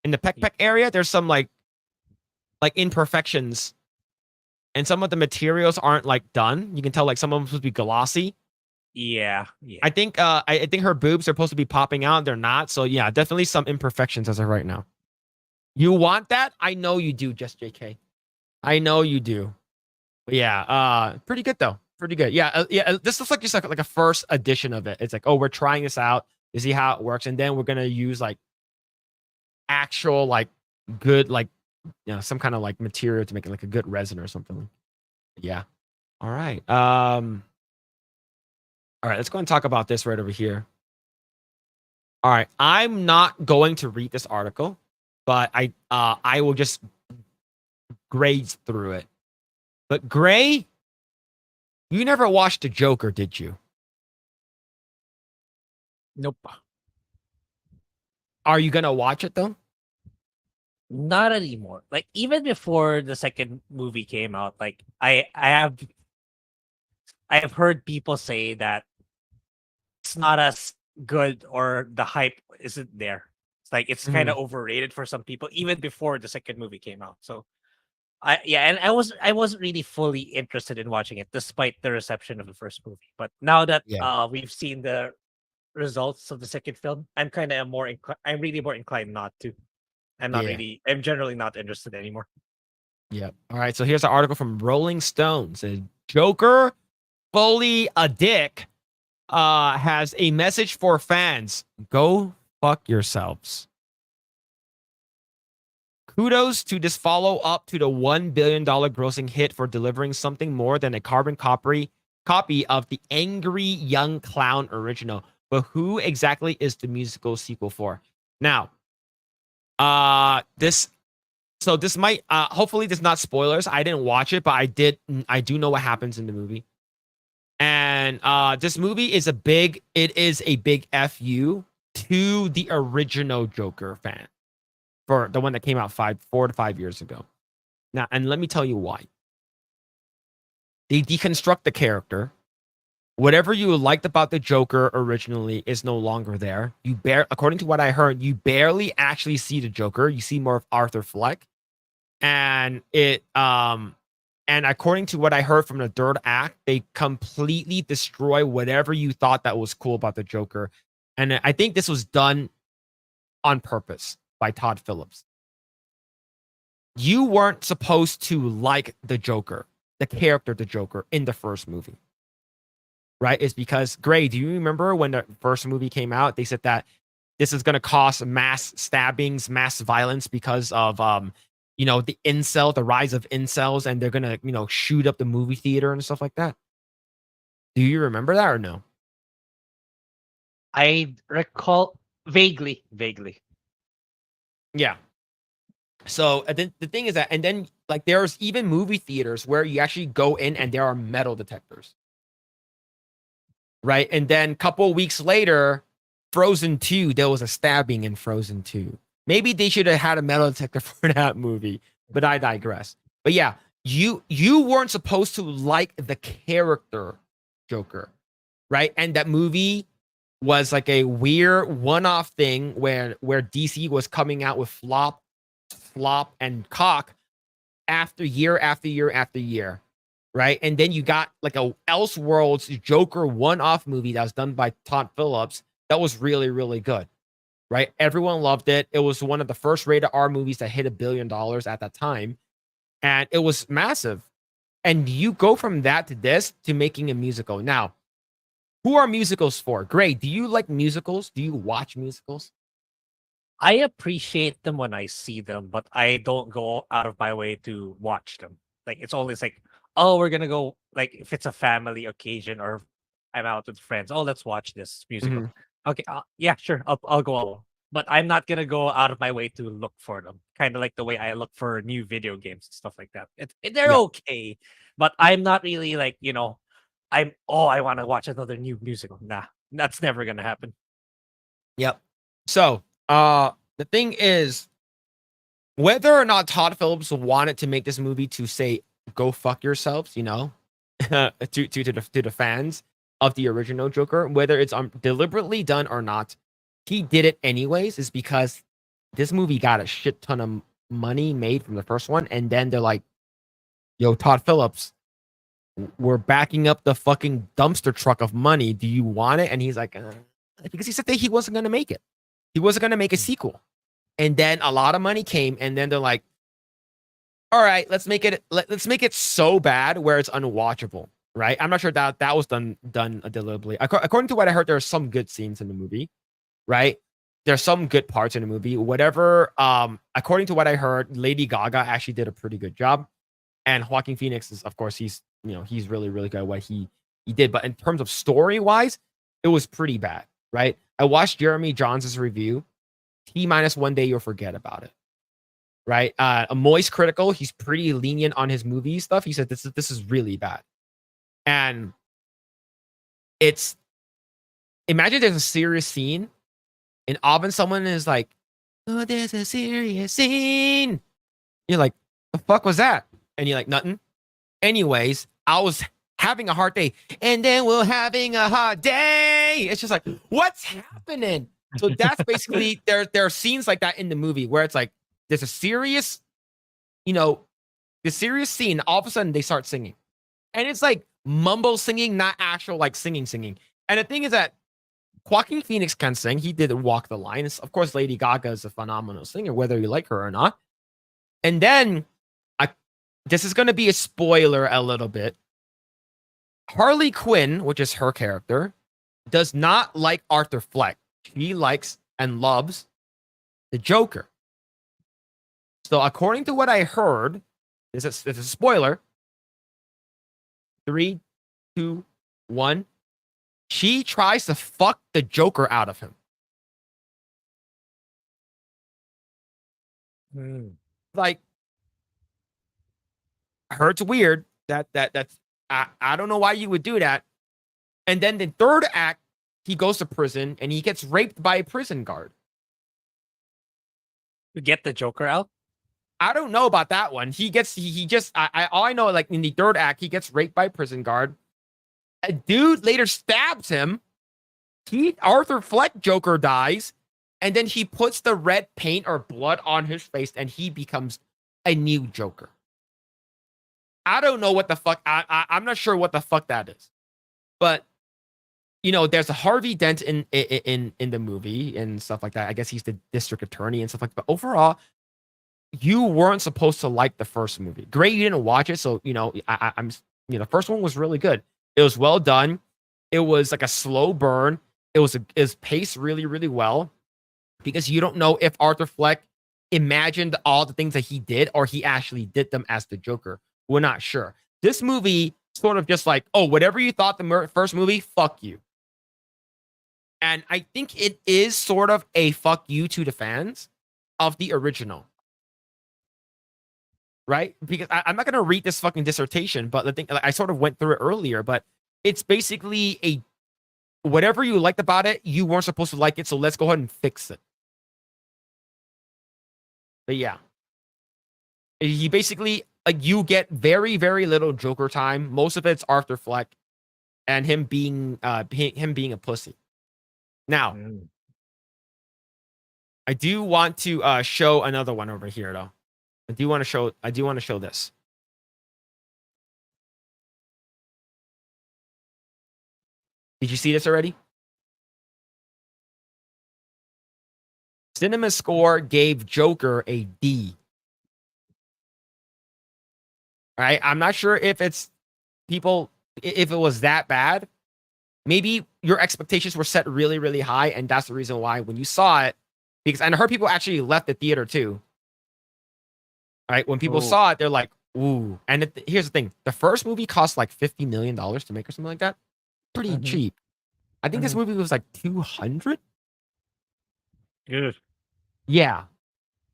A: in the peck area, there's some like imperfections. And some of the materials aren't like done. You can tell like some of them supposed to be glossy.
B: Yeah.
A: I think I think her boobs are supposed to be popping out. They're not. So yeah, definitely some imperfections as of right now. You want that? I know you do, just JK. I know you do. But yeah, pretty good though. Pretty good. Yeah, this looks like just like a first edition of it. It's like, oh, we're trying this out to see how it works, and then we're gonna use like actual like good like some kind of like material to make it like a good resin or something. Yeah. All right. All right. Let's go and talk about this right over here. All right. I'm not going to read this article, but I will just graze through it. But Grae, you never watched The Joker, did you?
B: Nope.
A: Are you gonna watch it though?
B: Not anymore. Like even before the second movie came out, like I have heard people say that it's not as good or the hype isn't there. It's like it's kind of overrated for some people even before the second movie came out. So and I wasn't really fully interested in watching it despite the reception of the first movie. But now that we've seen the results of the second film, I'm kind of I'm really more inclined not to. I'm generally not interested anymore.
A: Yep. All right. So here's an article from Rolling Stone. It says Joker, fully a dick, has a message for fans. Go fuck yourselves. Kudos to this follow-up to the $1 billion grossing hit for delivering something more than a carbon copy of the Angry Young Clown original. But who exactly is the musical sequel for? Now, this might hopefully this is not spoilers. I didn't watch it, but I do know what happens in the movie. And this movie is a big FU to the original Joker fan, for the one that came out 4 to 5 years ago. Now, and let me tell you why. They deconstruct the character. Whatever you liked about the Joker originally is no longer there. According to what I heard, you barely actually see the Joker. You see more of Arthur Fleck. And according to what I heard from the third act, they completely destroy whatever you thought that was cool about the Joker. And I think this was done on purpose by Todd Phillips. You weren't supposed to like the Joker, the character the Joker, in the first movie. Right? It's because, Grae, do you remember when the first movie came out, they said that this is going to cause mass stabbings, mass violence because of, the rise of incels, and they're going to, shoot up the movie theater and stuff like that. Do you remember that or no?
B: I recall vaguely.
A: Yeah. So the thing is that, and then like there's even movie theaters where you actually go in and there are metal detectors. Right. And then a couple weeks later, Frozen 2, there was a stabbing in Frozen 2. Maybe they should have had a metal detector for that movie, but I digress. But yeah, you weren't supposed to like the character Joker, right? And that movie was like a weird one-off thing where DC was coming out with flop, and cock after year after year after year. Right. And then you got like a Elseworlds Joker one-off movie that was done by Todd Phillips that was really, really good. Right. Everyone loved it. It was one of the first rated R movies that hit $1 billion at that time. And it was massive. And you go from that to this to making a musical. Now, who are musicals for? Grae, do you like musicals? Do you watch musicals?
B: I appreciate them when I see them, but I don't go out of my way to watch them. Like it's always like, oh, we're gonna go, like if it's a family occasion or I'm out with friends. Oh, let's watch this musical.
A: Mhm.
B: Okay, yeah, sure. I'll go along. But I'm not gonna go out of my way to look for them. Kind of like the way I look for new video games and stuff like that. They're
A: Yeah.
B: okay, but I'm not really like I want to watch another new musical. Nah, that's never gonna happen.
A: Yep. So, the thing is, whether or not Todd Phillips wanted to make this movie to say "go fuck yourselves," to the fans of the original Joker, whether it's deliberately done or not, he did it anyways. Is because this movie got a shit ton of money made from the first one, and then they're like, "Yo, Todd Phillips, we're backing up the fucking dumpster truck of money. Do you want it?" And he's like, because he said that he wasn't gonna make it. He wasn't gonna make a sequel. And then a lot of money came, and then they're like, all right, let's make it so bad where it's unwatchable, right? I'm not sure that was done deliberately. According to what I heard, there are some good scenes in the movie, right? There's some good parts in the movie. Whatever. According to what I heard, Lady Gaga actually did a pretty good job, and Joaquin Phoenix is, of course, he's really really good at what he did. But in terms of story wise, it was pretty bad, right? I watched Jeremy Johns' review. T-1 day, you'll forget about it. Right? A Moist Critical, he's pretty lenient on his movie stuff. He said this is really bad. And it's, imagine there's a serious scene, and often someone is like, "Oh, there's a serious scene." You're like, "The fuck was that?" And you're like, "Nothing." Anyways, I was having a hard day, and then we're having a hard day. It's just like, what's happening? So that's basically there are scenes like that in the movie where it's like there's a serious, the serious scene, all of a sudden they start singing. And it's like mumble singing, not actual like singing. And the thing is that Joaquin Phoenix can sing. He did Walk the Line. Of course, Lady Gaga is a phenomenal singer, whether you like her or not. And then this is going to be a spoiler a little bit. Harley Quinn, which is her character, does not like Arthur Fleck. She likes and loves the Joker. So according to what I heard, this is a spoiler. 3, 2, 1. She tries to fuck the Joker out of him. Like, I heard it's weird. That's I don't know why you would do that. And then the third act, he goes to prison and he gets raped by a prison guard.
B: To get the Joker out?
A: I don't know about that one. He just all I know, like in the third act, he gets raped by a prison guard. A dude later stabs him. Arthur Fleck Joker dies, and then he puts the red paint or blood on his face, and he becomes a new Joker. I don't know what the fuck. I'm not sure what the fuck that is, but there's a Harvey Dent in the movie and stuff like that. I guess he's the district attorney and stuff like that. But overall, you weren't supposed to like the first movie. Grae, you didn't watch it, so I'm the first one was really good. It was well done. It was like a slow burn. It was paced really, really well, because you don't know if Arthur Fleck imagined all the things that he did or he actually did them as the Joker. We're not sure. This movie sort of just like, oh, whatever you thought the first movie, fuck you. And I think it is sort of a fuck you to the fans of the original. Right? Because I'm not going to read this fucking dissertation, but the thing, I sort of went through it earlier, but it's basically whatever you liked about it, you weren't supposed to like it, so let's go ahead and fix it. But yeah. He basically, you get very, very little Joker time. Most of it's Arthur Fleck and him being a pussy. Now, I do want to show another one over here, though. I do want to show this. Did you see this already? Cinema Score gave Joker a D. All right, I'm not sure if it's if it was that bad. Maybe your expectations were set really, really high, and that's the reason why when you saw it, because I heard people actually left the theater too. All right, when people saw it, they're like, ooh. And here's the thing. The first movie cost like $50 million to make or something like that. pretty
B: Mhm.
A: cheap. I think this
B: Mhm.
A: movie was like 200.
B: Good.
A: Yeah.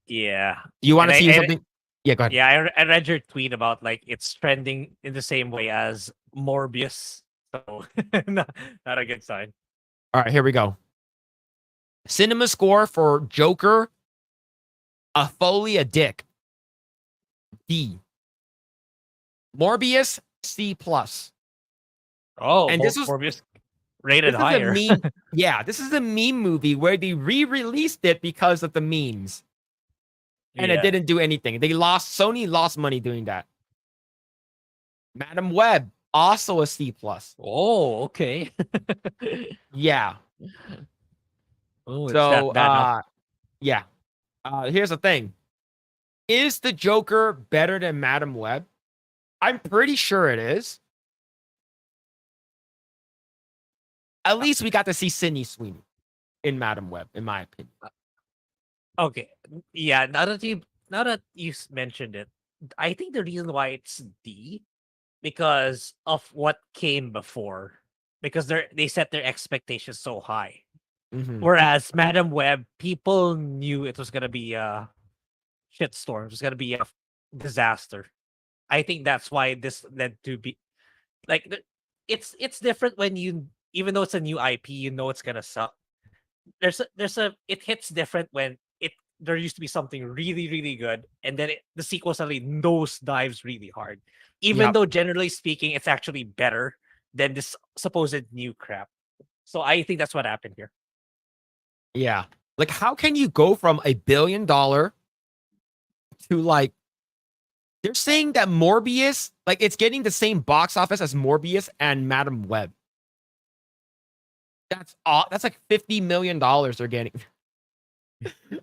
B: Yeah.
A: You want
B: And
A: to see something? Yeah, go ahead.
B: yeah, I read your tweet about like it's trending in the same way as Morbius. So not a good sign.
A: All right, here we go. Cinema score for Joker, a Foley, a Dick, D. Morbius, C plus.
B: Oh,
A: And this was
B: Morbius rated
A: this is a
B: higher.
A: meme. Yeah, this is a meme movie where they re-released it because of the memes, and it
B: Yeah.
A: didn't do anything. Sony lost money doing that. Madam Web, also a C plus.
B: Oh, okay.
A: Yeah.
B: Oh, it's that
A: So,
B: bad, huh?
A: yeah. Here's the thing: is the Joker better than Madam Web? I'm pretty sure it is. At least we got to see Sydney Sweeney in Madam Web, in my opinion.
B: Okay. Yeah, now that mentioned it, I think the reason why it's D because of what came before. Because they set their expectations so high.
A: Mhm.
B: Whereas Madam Web, people knew it was gonna be a shitstorm. It was gonna be a disaster. I think that's why this led to be like it's different when you even though it's a new IP, you know it's gonna suck. There's a it hits different when there used to be something really really good and then the sequel suddenly nose dives really hard, even
A: Yep.
B: though generally speaking it's actually better than this supposed new crap. So I think that's what happened here.
A: Yeah. Like, how can you go from $1 billion to like, they're saying that Morbius, like, it's getting the same box office as Morbius and Madam Web. That's like $50 million they're getting.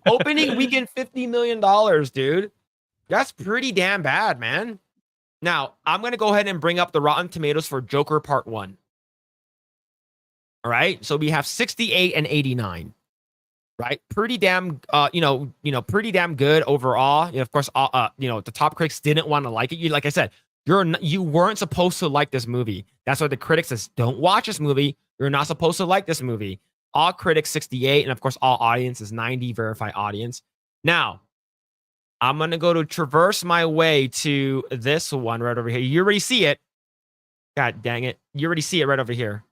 A: Opening weekend, $50 million, dude. That's pretty damn bad, man. Now, I'm going to go ahead and bring up the Rotten Tomatoes for Joker Part 1. All right. So we have 68 and 89. Right, pretty damn, pretty damn good overall. Of course, the top critics didn't want to like it. Like I said, you weren't supposed to like this movie. That's why the critics says, don't watch this movie. You're not supposed to like this movie. All critics 68, and of course, all audience is 90 verified audience. Now, I'm gonna go to traverse my way to this one right over here. You already see it. God dang it, you already see it right over here.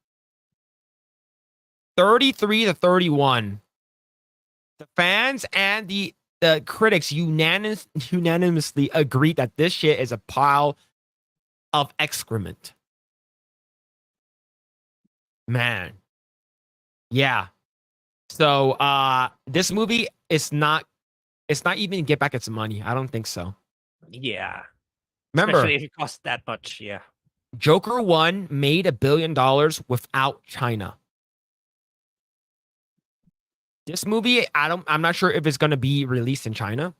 A: 33 to 31. The fans and the critics unanimously agree that this shit is a pile of excrement. Man. Yeah. So this movie is not even get back its money. I don't think so.
B: Yeah,
A: Remember,
B: especially if it costs that much. Yeah.
A: Joker 1 made $1 billion without China. This movie, I'm not sure if it's gonna be released in China,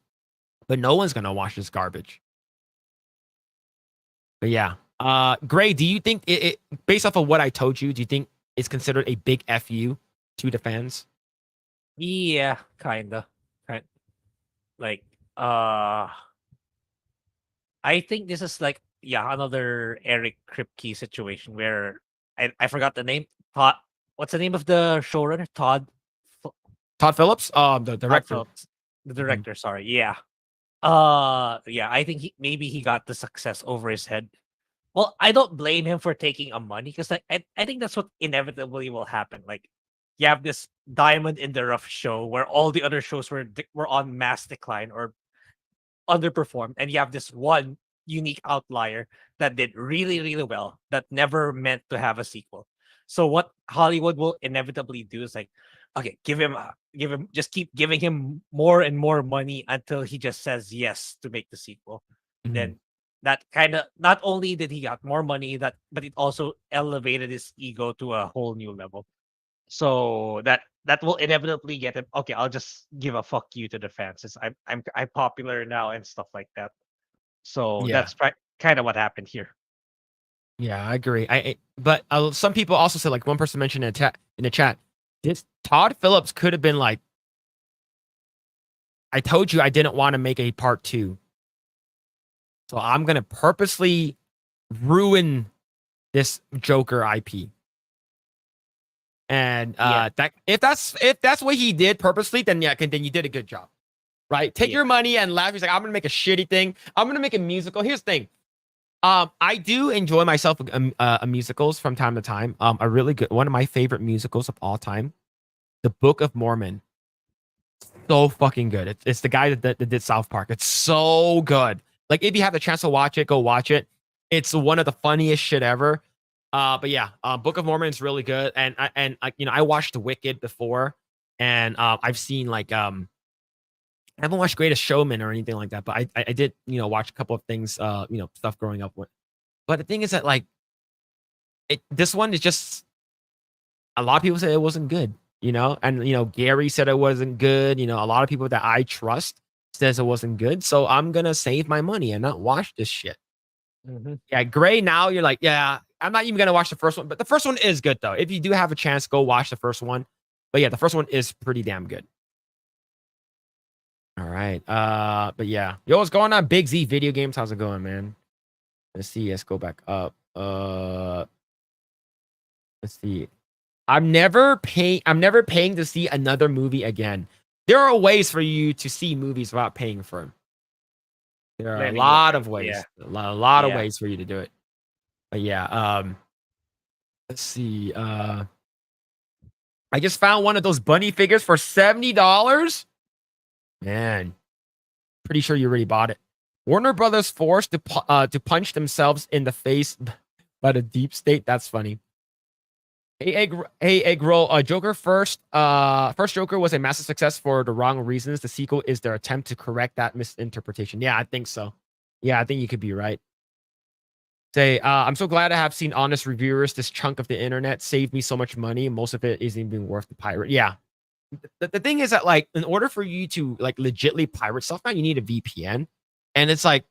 A: but no one's gonna watch this garbage. But yeah. Grae, do you think it based off of what I told you, do you think it's considered a big FU to the fans?
B: Yeah, kinda. Like, uh I think this is like another Eric Kripke situation where I forgot the name. Todd, what's the name of the showrunner?
A: Todd Phillips, the
B: Todd
A: director.
B: Phillips, the
A: Mhm.
B: director. Sorry, yeah. Yeah, I think maybe he got the success over his head. Well, I don't blame him for taking a money because I think that's what inevitably will happen. Like, you have this diamond in the rough show where all the other shows were on mass decline or underperformed, and you have this one unique outlier that did really really well that never meant to have a sequel. So what Hollywood will inevitably do is like, okay, give him, just keep giving him more and more money until he just says yes to make the sequel.
A: Mhm.
B: Then that kind of, not only did he got more money, but it also elevated his ego to a whole new level. So that will inevitably get him. Okay, I'll just give a fuck you to the fans. Since I'm popular now and stuff like that. So
A: Yeah.
B: that's kind of what happened here.
A: Yeah, I agree. But some people also said, like one person mentioned in the chat, this Todd Phillips could have been like, I told you I didn't want to make a part 2. So I'm gonna purposely ruin this Joker IP. And
B: Yeah.
A: that if that's what he did purposely, then yeah, then you did a good job, right? Take
B: Yeah.
A: your money and laugh. He's like, I'm gonna make a shitty thing. I'm gonna make a musical. Here's the thing. I do enjoy myself musicals from time to time. A really good one of my favorite musicals of all time, The Book of Mormon. So fucking good. It's the guy that did South Park. It's so good. Like if you have the chance to watch it, go watch it. It's one of the funniest shit ever. But yeah, Book of Mormon is really good. And I watched Wicked before, and I've seen like I haven't watched Greatest Showman or anything like that, but I did watch a couple of things stuff growing up with. But the thing is that like this one is just a lot of people say it wasn't good, and Gary said it wasn't good. A lot of people that I trust says it wasn't good. So I'm gonna save my money and not watch this shit. Yeah, Grae, now you're like, yeah, I'm not even gonna watch the first one, but the first one is good though. If you do have a chance, go watch the first one. But yeah, the first one is pretty damn good. All right. But yeah. Yo, what's going on? Big Z Video Games. How's it going, man? Let's see. Let's go back up. Let's see. I'm never paying to see another movie again. There are ways for you to see movies without paying for them. There are a lot of ways.
B: Yeah.
A: A lot of ways for you to do it. But yeah, let's see. I just found one of those bunny figures for $70. Man, pretty sure you already bought it. Warner Brothers forced to punch themselves in the face by the deep state. That's funny. Hey, Eggroll. Joker first Joker was a massive success for the wrong reasons. The sequel is their attempt to correct that misinterpretation. Yeah, I think so. Yeah, I think you could be right. Say, I'm so glad I have seen honest reviewers. This chunk of the internet saved me so much money. Most of it isn't even worth the pirate. Yeah. The thing is that like, in order for you to like legitly pirate stuff now, you need a VPN, and it's like,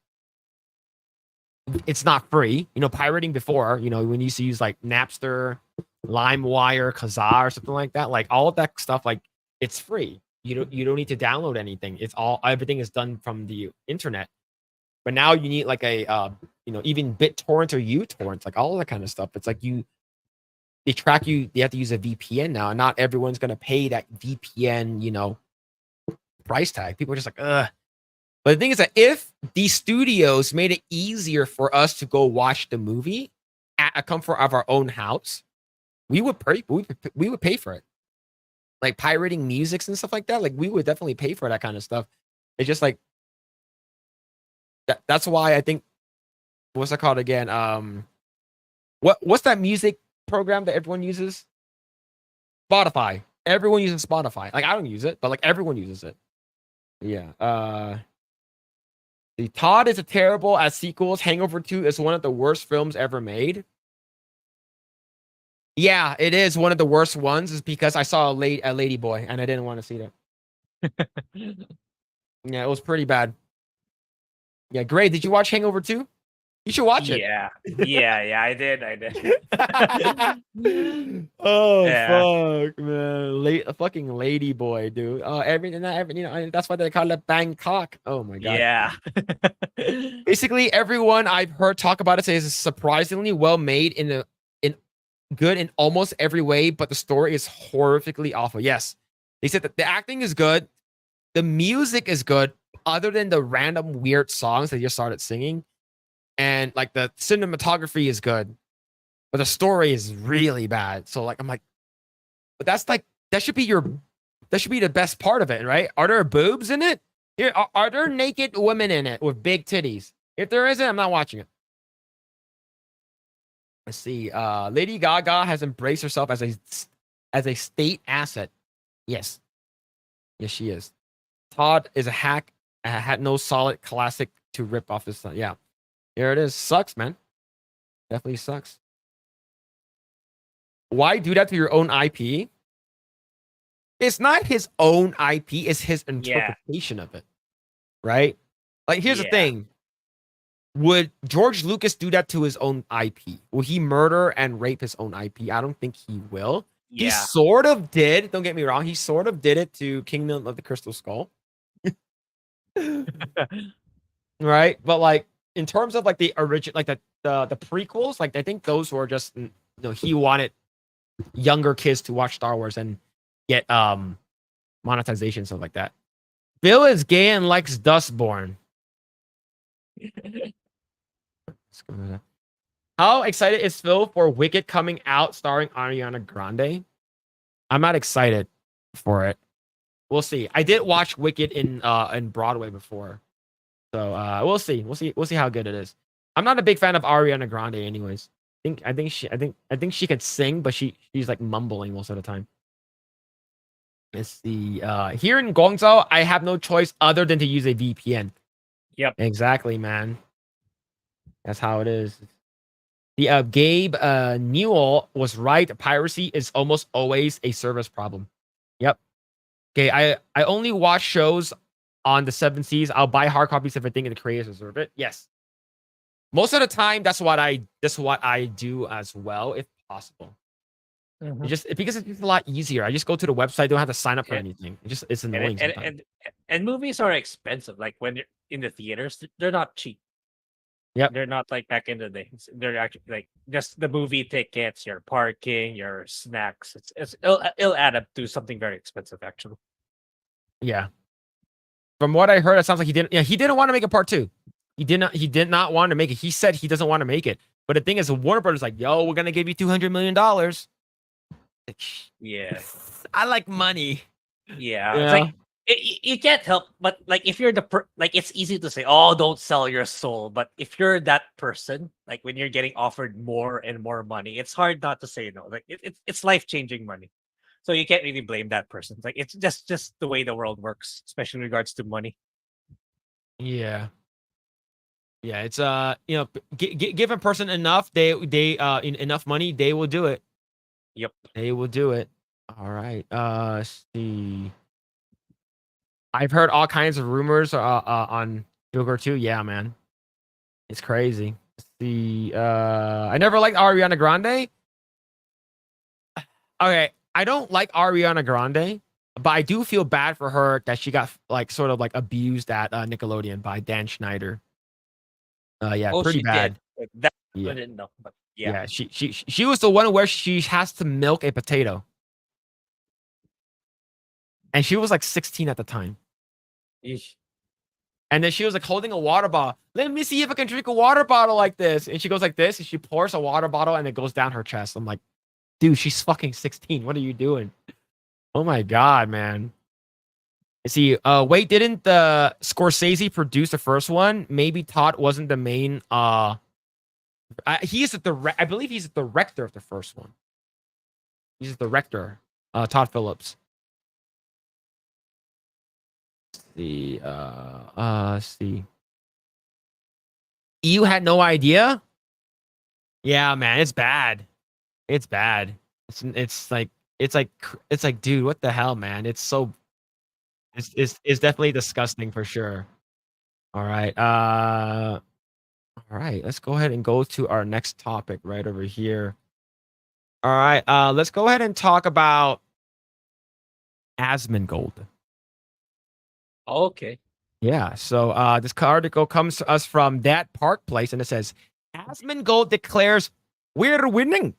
A: it's not free. Pirating before, we used to use like Napster, LimeWire, Kazaa, or something like that. Like all of that stuff, like it's free. You don't need to download anything. Everything is done from the internet. But now you need like a even BitTorrent or uTorrent, like all that kind of stuff. It's like they track you. They have to use a VPN now, and not everyone's gonna pay that VPN, price tag. People are just like, ugh. But the thing is that if these studios made it easier for us to go watch the movie at a comfort of our own house, we would pay for it. Like pirating musics and stuff like that, like we would definitely pay for that kind of stuff. It's just like that's why I think, what's that called again? What's that music program that everyone uses? Spotify. Everyone uses Spotify. Like I don't use it, but like everyone uses it. Yeah. The Todd is a terrible at sequels. Hangover 2 is one of the worst films ever made. Yeah, it is one of the worst ones. Is because I saw a lady boy and I didn't want to see that. Yeah, it was pretty bad. Yeah, Grae, did you watch Hangover 2? You should watch it.
B: Yeah. Yeah, I did.
A: Oh
B: Yeah.
A: fuck, man! A fucking lady boy, dude. Oh, that's why they call it Bangkok. Oh my god.
B: Yeah.
A: Basically, everyone I've heard talk about it says it's surprisingly well made in good in almost every way, but the story is horrifically awful. Yes, they said that the acting is good, the music is good, other than the random weird songs they just started singing, and like the cinematography is good, but the story is really bad. So like I'm like, but that's like that should be the best part of it, right? Are there boobs in it? Here, are there naked women in it with big titties? If there isn't, I'm not watching it. Let's see. Lady Gaga has embraced herself as a state asset. Yes, she is. Todd is a hack. Had no solid classic to rip off this. Yeah, here it is. Sucks, man. Definitely sucks. Why do that to your own IP? It's not his own IP. It's his interpretation of it, right? Like, here's the thing. Would George Lucas do that to his own IP? Will he murder and rape his own IP? I don't think he will.
B: Yeah.
A: He sort of did. Don't get me wrong. He sort of did it to Kingdom of the Crystal Skull. Right? But like in terms of like the original, like the prequels, like I think those were just, he wanted younger kids to watch Star Wars and get monetization stuff like that. Bill is gay and likes Dustborn. How excited is Phil for Wicked coming out starring Ariana Grande? I'm not excited for it. We'll see. I did watch Wicked in Broadway before, so we'll see. We'll see how good it is. I'm not a big fan of Ariana Grande, anyways. I think she could sing, but she's like mumbling most of the time. It's the here in Guangzhou, I have no choice other than to use a VPN.
B: Yep.
A: Exactly, man. That's how it is. The Gabe Newell was right. Piracy is almost always a service problem. Yep. Okay, I only watch shows on the 7 Seas. I'll buy hard copies if I think the creators deserve it. Yes. Most of the time, that's what I do as well, if possible. Because it's just a lot easier. I just go to the website, don't have to sign up for anything. It's annoying sometimes.
B: And movies are expensive. Like when you're in the theaters, they're not cheap.
A: Yep.
B: They're not like back in the day. They're actually like just the movie tickets, your parking, your snacks. It'll add up to something very expensive, actually.
A: Yeah. From what I heard, it sounds like he didn't. Yeah, he didn't want to make a part 2. He did not want to make it. He said he doesn't want to make it. But the thing is, Warner Brothers like, yo, we're gonna give you $200 million.
B: Yeah.
A: I like money.
B: Yeah. It's like you can't help but like if you're like it's easy to say, oh, don't sell your soul. But if you're that person, like when you're getting offered more and more money, it's hard not to say no. Like it's life-changing money. So you can't really blame that person. Like it's just the way the world works, especially in regards to money.
A: Yeah. Yeah, it's give a person enough, they enough money, they will do it.
B: Yep.
A: They will do it. All right. Let's see. I've heard all kinds of rumors on Joker 2. Yeah, man. It's crazy. Let's see. I never liked Ariana Grande. Okay, I don't like Ariana Grande, but I do feel bad for her that she got like sort of like abused at Nickelodeon by Dan Schneider. Yeah, pretty bad.
B: Did. That
A: Yeah.
B: I didn't know, but yeah.
A: She was the one where she has to milk a potato. And she was like 16 at the time.
B: Eesh.
A: And then she was like holding a water bottle. Let me see if I can drink a water bottle like this. And she goes like this, and she pours a water bottle, and it goes down her chest. I'm like, dude, she's fucking 16. What are you doing? Oh my god, man. See, wait, didn't Scorsese produce the first one? Maybe Todd wasn't the main. I believe he's the director of the first one. He's the director, Todd Phillips. Let's see. You had no idea? Yeah, man, it's bad. It's bad. It's like, dude, what the hell, man? It's definitely disgusting for sure. All right. All right. Let's go ahead and go to our next topic right over here. All right. Let's go ahead and talk about Asmongold.
B: Okay.
A: Yeah. So this article comes to us from That Park Place, and it says Asmongold declares we're winning.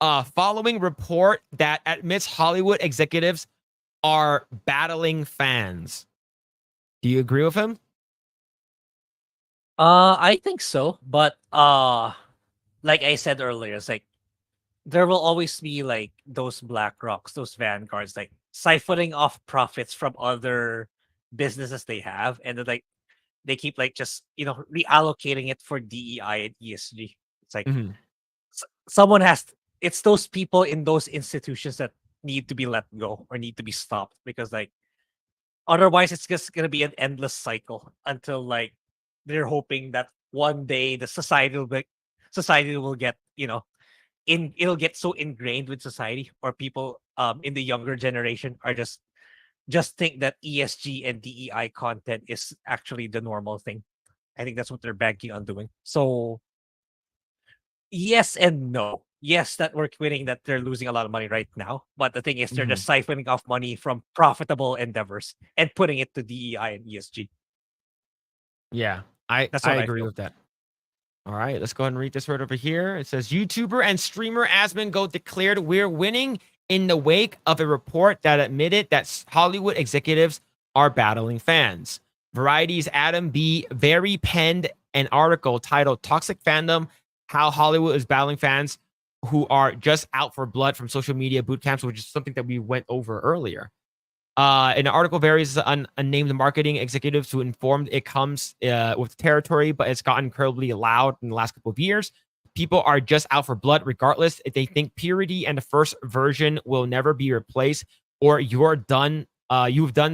A: Following report that admits Hollywood executives are battling fans. Do you agree with him?
B: I think so, but like I said earlier, it's like there will always be like those Black Rocks, those vanguards, like siphoning off profits from other businesses they have, and then like they keep like just reallocating it for DEI and ESG. It's like someone has. It's those people in those institutions that need to be let go or need to be stopped, because like otherwise it's just gonna be an endless cycle until like they're hoping that one day the society will get it'll get so ingrained with society, or people in the younger generation are just think that ESG and DEI content is actually the normal thing. I think that's what they're banking on doing. So yes and no. Yes, that we're quitting, that they're losing a lot of money right now. But the thing is, they're just siphoning off money from profitable endeavors and putting it to DEI and ESG.
A: Yeah, I agree with that. All right, let's go ahead and read this right over here. It says YouTuber and streamer Asmongold declared we're winning in the wake of a report that admitted that Hollywood executives are battling fans. Variety's Adam B. Very penned an article titled Toxic Fandom, How Hollywood is Battling Fans Who Are Just Out for Blood from Social Media Boot Camps, which is something that we went over earlier. In the article, various unnamed marketing executives who informed it comes with territory, but it's gotten incredibly loud in the last couple of years. People are just out for blood regardless. If they think purity and the first version will never be replaced, or you've done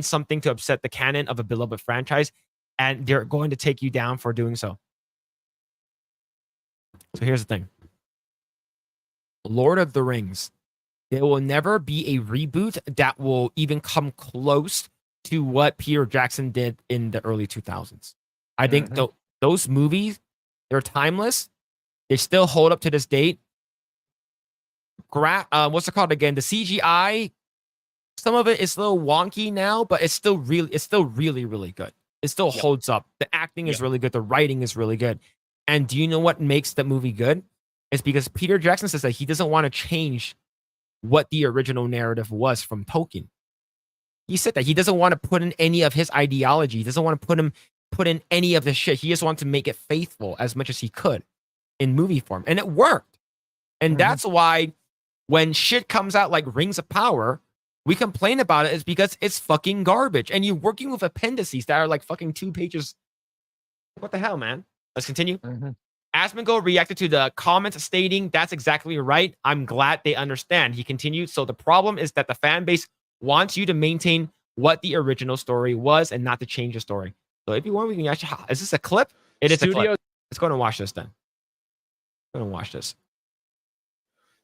A: something to upset the canon of a beloved franchise, and they're going to take you down for doing so. So here's the thing. Lord of the Rings. There will never be a reboot that will even come close to what Peter Jackson did in the early 2000s. I think those movies, they're timeless. They still hold up to this date. What's it called again? The CGI, some of it is a little wonky now, but it's still really, really good. It still holds up. The acting is really good. The writing is really good. And do you know what makes the movie good? It's because Peter Jackson says that he doesn't want to change what the original narrative was from Tolkien. He said that he doesn't want to put in any of his ideology. He doesn't want to put in any of the shit. He just wants to make it faithful as much as he could in movie form. And it worked. And that's why when shit comes out like Rings of Power, we complain about it is because it's fucking garbage. And you're working with appendices that are like fucking 2 pages. What the hell, man? Let's continue. Asmongold reacted to the comments stating, that's exactly right. I'm glad they understand. He continued, so the problem is that the fan base wants you to maintain what the original story was and not to change the story. So if you want, we can actually... Is this a clip? It is a clip. Let's go and watch this then. Go and watch this.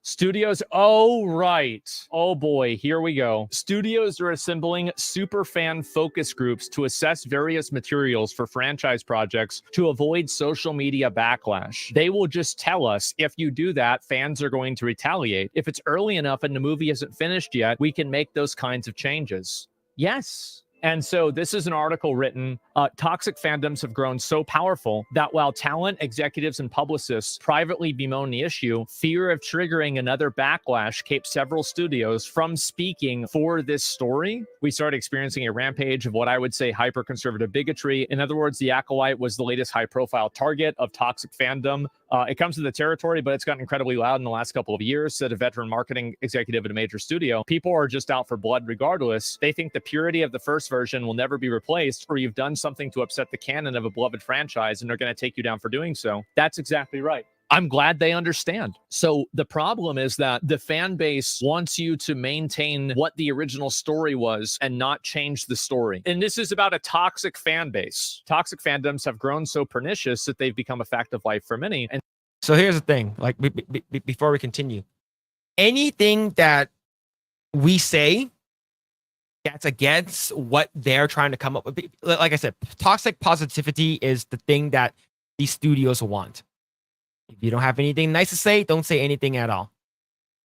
F: Studios, oh, right. Oh, boy, here we go. Studios are assembling super fan focus groups to assess various materials for franchise projects to avoid social media backlash. They will just tell us if you do that, fans are going to retaliate. If it's early enough and the movie isn't finished yet, we can make those kinds of changes. Yes. And so this is an article written, toxic fandoms have grown so powerful that while talent, executives, and publicists privately bemoan the issue, fear of triggering another backlash keeps several studios from speaking for this story. We started experiencing a rampage of what I would say hyper-conservative bigotry. In other words, the Acolyte was the latest high-profile target of toxic fandom. It comes to the territory, but it's gotten incredibly loud in the last couple of years, said a veteran marketing executive at a major studio. People are just out for blood regardless. They think the purity of the first version will never be replaced, or you've done something to upset the canon of a beloved franchise, and they're going to take you down for doing so. That's exactly right. I'm glad they understand. So the problem is that the fan base wants you to maintain what the original story was and not change the story. And this is about a toxic fan base. Toxic fandoms have grown so pernicious that they've become a fact of life for many. And
A: so here's the thing, like before we continue, anything that we say that's against what they're trying to come up with, like I said, toxic positivity is the thing that these studios want. If you don't have anything nice to say, don't say anything at all.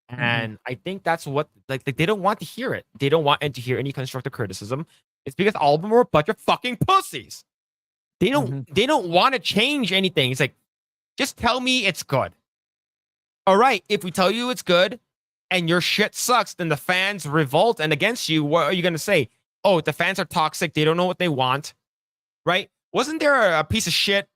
A: And I think that's what, like they don't want to hear it. They don't want to hear any constructive criticism. It's because all of them are a bunch of fucking pussies. They don't want to change anything. It's like, just tell me it's good. All right, if we tell you it's good and your shit sucks, then the fans revolt and against you. What are you going to say? Oh, the fans are toxic. They don't know what they want. Right? Wasn't there a piece of shit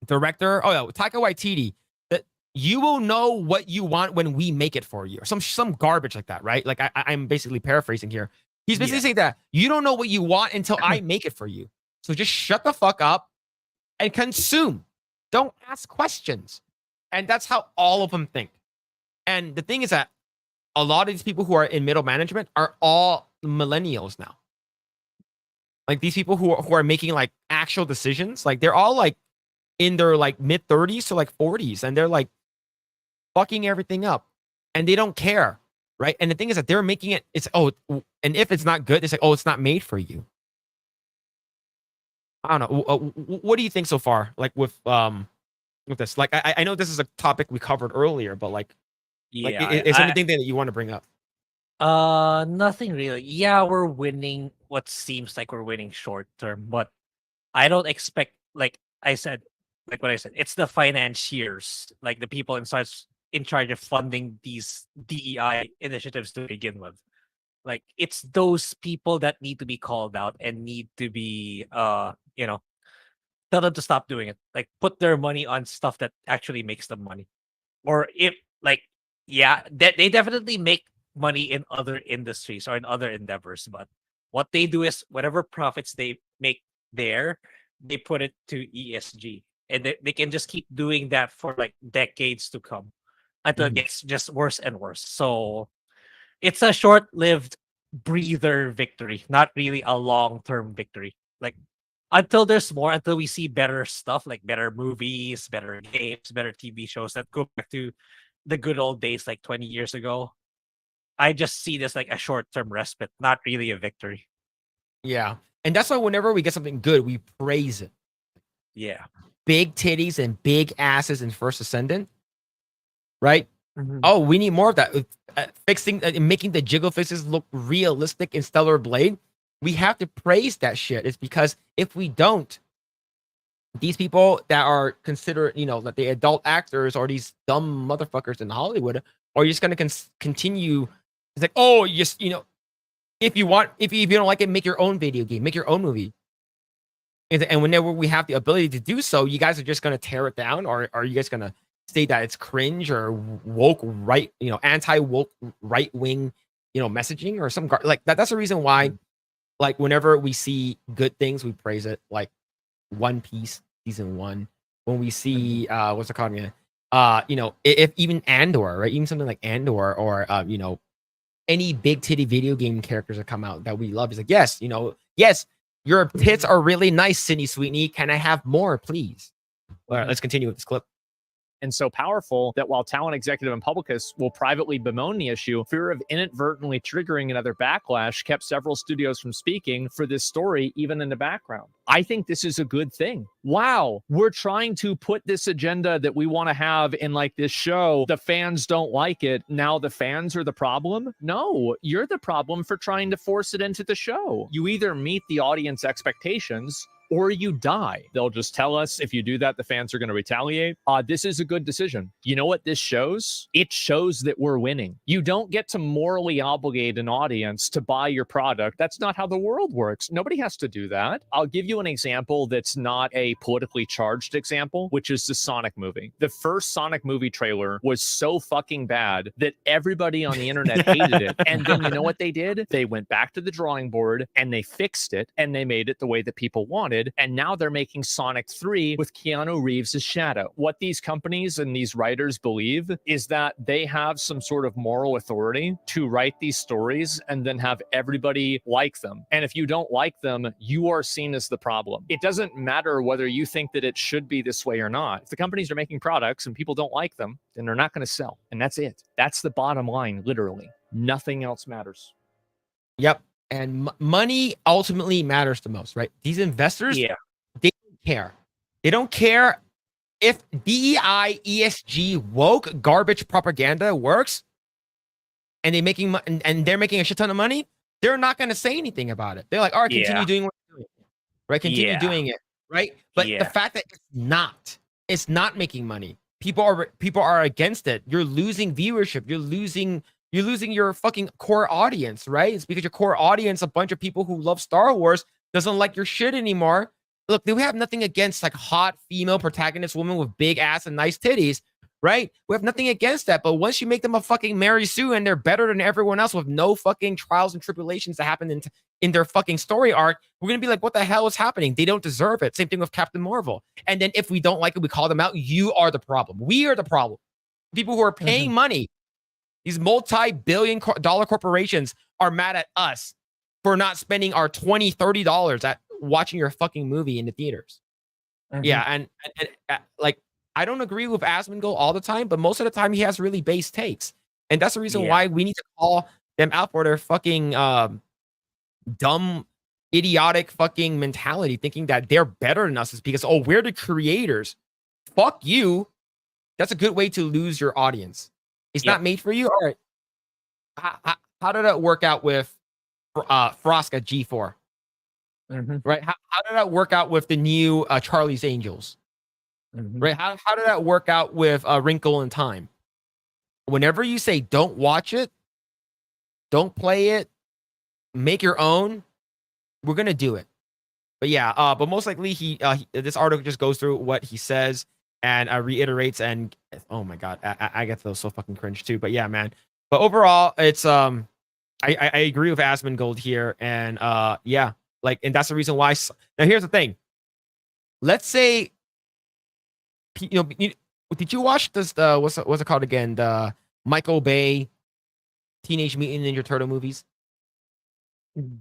A: director? Oh, yeah, Taika Waititi. That you will know what you want when we make it for you. Or some garbage like that, right? Like I'm basically paraphrasing here. He's basically saying that you don't know what you want until I make it for you. So just shut the fuck up and consume. Don't ask questions. And that's how all of them think. And the thing is that a lot of these people who are in middle management are all millennials now. Like these people who are making like actual decisions, like they're all like in their like mid 30s to like 40s, and they're like fucking everything up, and they don't care, right? And the thing is that they're making it. It's and if it's not good, it's like it's not made for you. I don't know. What do you think so far? Like with this, like I know this is a topic we covered earlier, but like,
B: Yeah,
A: is there anything that you want to bring up?
B: Nothing really. Yeah, we're winning what seems like we're winning short term, but I don't expect, like I said, like what I said, it's the financiers, like the people in charge of funding these DEI initiatives to begin with. Like it's those people that need to be called out and need to be tell them to stop doing it. Like put their money on stuff that actually makes them money. Or if like they definitely make money in other industries or in other endeavors, but what they do is whatever profits they make there, they put it to ESG. And they can just keep doing that for like decades to come until it gets just worse and worse. So it's a short-lived breather victory, not really a long-term victory. Like until there's more, until we see better stuff, like better movies, better games, better TV shows that go back to the good old days, like 20 years ago. I just see this like a short-term respite, not really a victory.
A: Yeah. And that's why whenever we get something good, we praise it.
B: Yeah.
A: Big titties and big asses in First Ascendant, right?
B: Mhm.
A: Oh, we need more of that. Fixing, making the jiggle faces look realistic in Stellar Blade. We have to praise that shit. It's because if we don't, these people that are considered, that the adult actors or these dumb motherfuckers in Hollywood are just going to continue. It's like, oh, just, if you don't like it, make your own video game, make your own movie. And whenever we have the ability to do so, you guys are just going to tear it down, or are you guys going to state that it's cringe or woke right, anti-woke right-wing, messaging or some like that? That's the reason why, like, whenever we see good things, we praise it. Like One Piece season 1, when we see what's it called again? If even Andor, right? Even something like Andor or any big titty video game characters that come out that we love, is like, yes, yes, your tits are really nice, Sydney Sweetney. Can I have more, please? All right, let's continue with this clip.
F: And so powerful that while Talent Executive and Publicus will privately bemoan the issue, fear of inadvertently triggering another backlash kept several studios from speaking for this story, even in the background. I think this is a good thing. Wow, we're trying to put this agenda that we want to have in like this show. The fans don't like it. Now the fans are the problem? No, you're the problem for trying to force it into the show. You either meet the audience expectations or you die. They'll just tell us if you do that, the fans are going to retaliate. This is a good decision. You know what this shows? It shows that we're winning. You don't get to morally obligate an audience to buy your product. That's not how the world works. Nobody has to do that. I'll give you an example that's not a politically charged example, which is the Sonic movie. The first Sonic movie trailer was so fucking bad that everybody on the internet hated it. And then you know what they did? They went back to the drawing board and they fixed it and they made it the way that people wanted. And now they're making Sonic 3 with Keanu Reeves' shadow. What these companies and these writers believe is that they have some sort of moral authority to write these stories and then have everybody like them. And if you don't like them, you are seen as the problem. It doesn't matter whether you think that it should be this way or not. If the companies are making products and people don't like them, then they're not going to sell. And that's it. That's the bottom line, literally. Nothing else matters.
A: Yep. And money ultimately matters the most, right? These investors, they don't care. They don't care if DEI, ESG, woke garbage propaganda works, and they're making a shit ton of money. They're not going to say anything about it. They're like, all right, continue doing what you're doing, right? Continue doing it, right? But the fact that it's not making money. People are against it. You're losing viewership. You're losing your fucking core audience, right? It's because your core audience, a bunch of people who love Star Wars, doesn't like your shit anymore. Look, we have nothing against like hot female protagonist women with big ass and nice titties, right? We have nothing against that. But once you make them a fucking Mary Sue and they're better than everyone else with no fucking trials and tribulations that happen in their fucking story arc, we're going to be like, what the hell is happening? They don't deserve it. Same thing with Captain Marvel. And then if we don't like it, we call them out. You are the problem. We are the problem. People who are paying money, these multi-billion dollar corporations, are mad at us for not spending our $20, $30 at watching your fucking movie in the theaters. Yeah, and like, I don't agree with Asmongold all the time, but most of the time he has really base takes. And that's the reason why we need to call them out for their fucking dumb, idiotic fucking mentality, thinking that they're better than us is because, oh, we're the creators. Fuck you. That's a good way to lose your audience. It's not made for you. All right. How did that work out with Frost at G4? Right? How did that work out with the new Charlie's Angels? right? How did that work out with Wrinkle in Time? Whenever you say don't watch it, don't play it, make your own, we're gonna do it. But yeah, but most likely this article just goes through what he says and reiterates, and oh my god, I get those so fucking cringe too. But yeah, man. But overall, it's I agree with Asmongold here, and yeah, like, and that's the reason why. Now here's the thing. Let's say, did you watch this? What's it called again? The Michael Bay Teenage Mutant Ninja Turtle movies.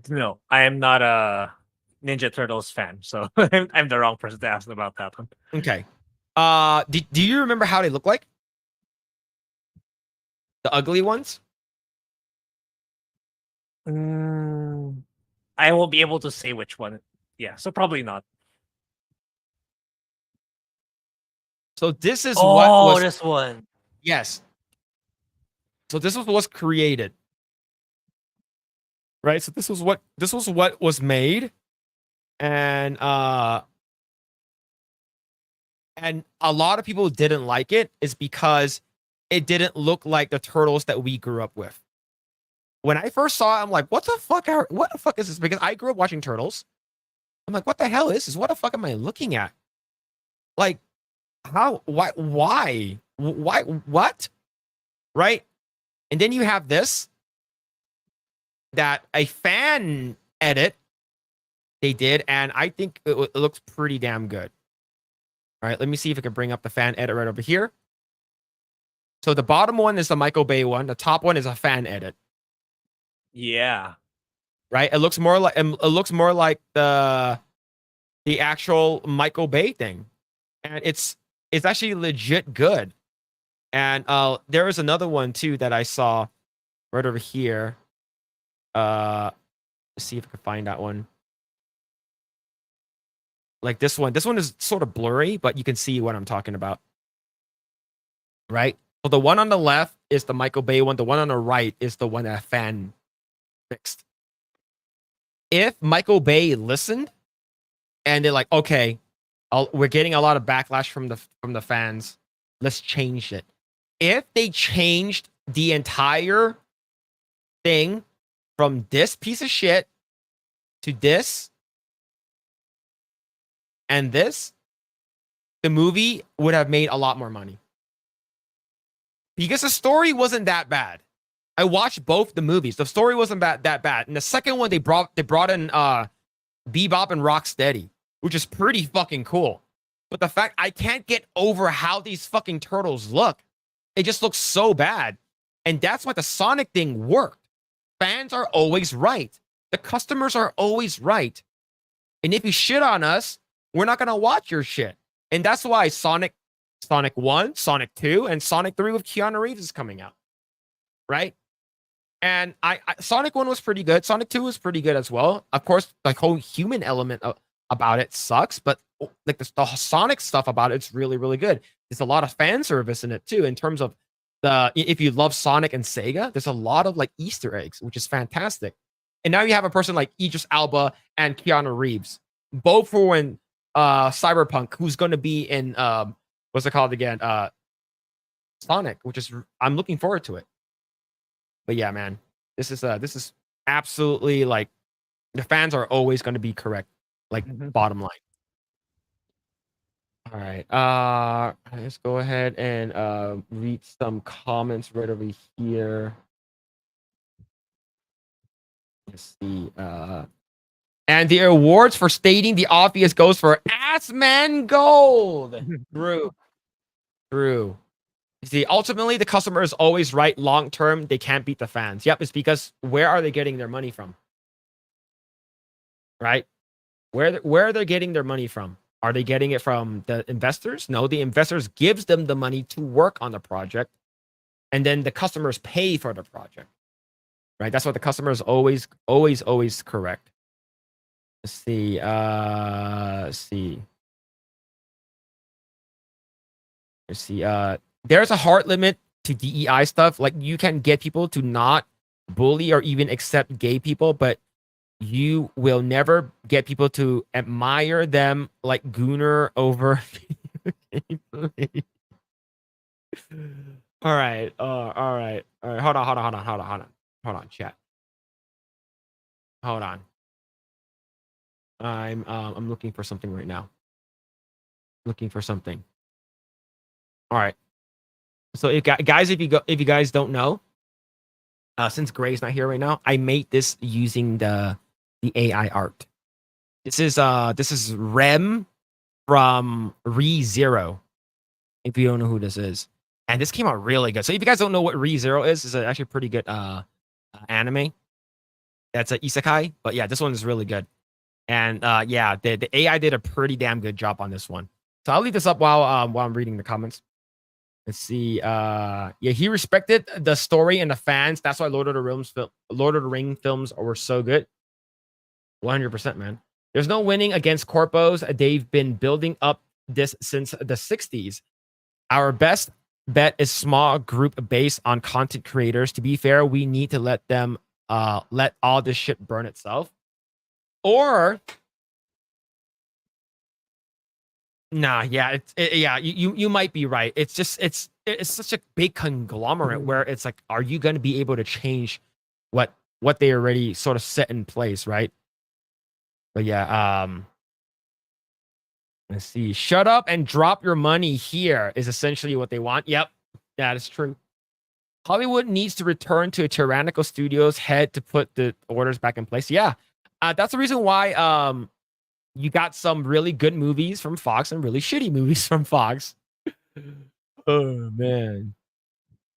B: No, I am not a Ninja Turtles fan, so I'm the wrong person to ask about that one.
A: Okay. Do you remember how they look like? The ugly ones?
B: I won't be able to say which one. Yeah, so probably not.
A: So this is what was
B: this one.
A: yes. So this was what's created. Right? So this was what was made. And a lot of people didn't like it is because it didn't look like the turtles that we grew up with. When I first saw it, I'm like, what the fuck is this? Because I grew up watching Turtles. I'm like, what the hell is this? What the fuck am I looking at? Like, how, why, what? Right? And then you have this, that a fan edit they did, and I think it looks pretty damn good. All right, let me see if I can bring up the fan edit right over here. So the bottom one is the Michael Bay one. The top one is a fan edit.
B: Yeah.
A: Right? It looks more like the actual Michael Bay thing. And it's actually legit good. And there was another one too that I saw right over here. Let's see if I can find that one. Like this one. This one is sort of blurry, but you can see what I'm talking about. Right? So the one on the left is the Michael Bay one. The one on the right is the one that fan fixed. If Michael Bay listened and they're like, okay, we're getting a lot of backlash from the fans, let's change it. If they changed the entire thing from this piece of shit to this and this, the movie would have made a lot more money. Because the story wasn't that bad. I watched both the movies. The story wasn't that bad. And the second one, they brought in Bebop and Rocksteady, which is pretty fucking cool. But the fact I can't get over how these fucking turtles look. It just looks so bad. And that's why the Sonic thing worked. Fans are always right. The customers are always right. And if you shit on us, we're not gonna watch your shit. And that's why Sonic 1, Sonic 2, and Sonic 3 with Keanu Reeves is coming out. Right? And Sonic 1 was pretty good. Sonic 2 was pretty good as well. Of course, the whole human element about it sucks, but like the Sonic stuff about it's really, really good. There's a lot of fan service in it too, in terms of if you love Sonic and Sega, there's a lot of like Easter eggs, which is fantastic. And now you have a person like Idris Elba and Keanu Reeves, both for in Cyberpunk, who's going to be in what's it called again? Sonic, which is I'm looking forward to it. But yeah, man, this is absolutely like the fans are always going to be correct. Like bottom line. All right. Let's go ahead and read some comments right over here. Let's see. And the awards for stating the obvious goes for Asmongold. True. You see, ultimately, the customer is always right. Long term, they can't beat the fans. Yep, it's because where are they getting their money from? Right? Where are they getting their money from? Are they getting it from the investors? No, the investors gives them the money to work on the project, and then the customers pay for the project. Right? That's what the customer is always correct. Let's see. There's a hard limit to DEI stuff. Like you can get people to not bully or even accept gay people, but you will never get people to admire them like Gooner over All right. All right. Hold on, chat. Hold on. I'm looking for something right now. Looking for something. All right. So guys, if you guys don't know, since Grae's not here right now, I made this using the AI art. This is Rem from ReZero. If you don't know who this is, and this came out really good. So if you guys don't know what ReZero is, it's actually a pretty good anime. That's an isekai, but yeah, this one is really good. And yeah, the AI did a pretty damn good job on this one. So I'll leave this up while I'm reading the comments. Let's see. Yeah, he respected the story and the fans. That's why Lord of the Ring films were so good. 100%, man. There's no winning against corpos. They've been building up this since the 60s. Our best bet is small group based on content creators. To be fair, we need to let them let all this shit burn itself. Or nah, yeah, yeah, you might be right. It's just it's such a big conglomerate where it's like, are you going to be able to change what they already sort of set in place, right? But yeah, let's see. Shut up and drop your money here is essentially what they want. Yep, that is true. Hollywood needs to return to a tyrannical studio's head to put the orders back in place. Yeah, that's the reason why you got some really good movies from Fox and really shitty movies from Fox. Oh man.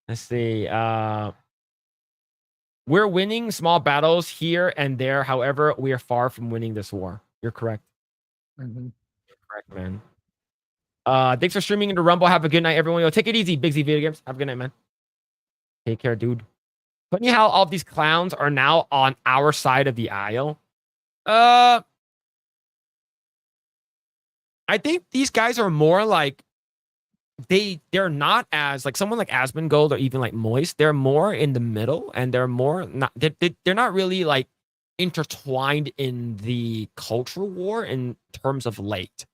A: Let's see. We're winning small battles here and there. However, we are far from winning this war. You're correct.
B: Mm-hmm.
A: You're correct, man. Thanks for streaming into Rumble. Have a good night, everyone. Yo, take it easy, Big Z Video Games. Have a good night, man. Take care, dude. Funny how all these clowns are now on our side of the aisle. I think these guys are more like they're not as like someone like Asmongold or even like Moist. They're more in the middle, and they're more not. They're not really like intertwined in the cultural war in terms of late,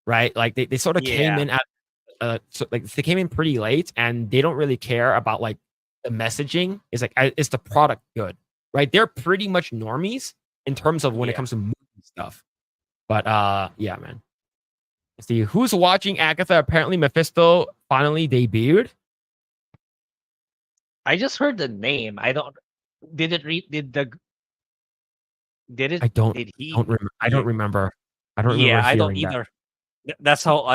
A: right? Like they sort of came in at so like they came in pretty late, and they don't really care about like the messaging. Is like is the product good, right? They're pretty much normies in terms of when it comes to movie stuff. But yeah, man. Let's see who's watching Agatha. Apparently, Mephisto finally debuted.
B: I just heard the name. I don't. Did it read? Did the? Did it?
A: I don't.
B: Did he?
A: I don't remember. I don't remember.
B: Yeah, I don't
A: hearing that.
B: either. That's how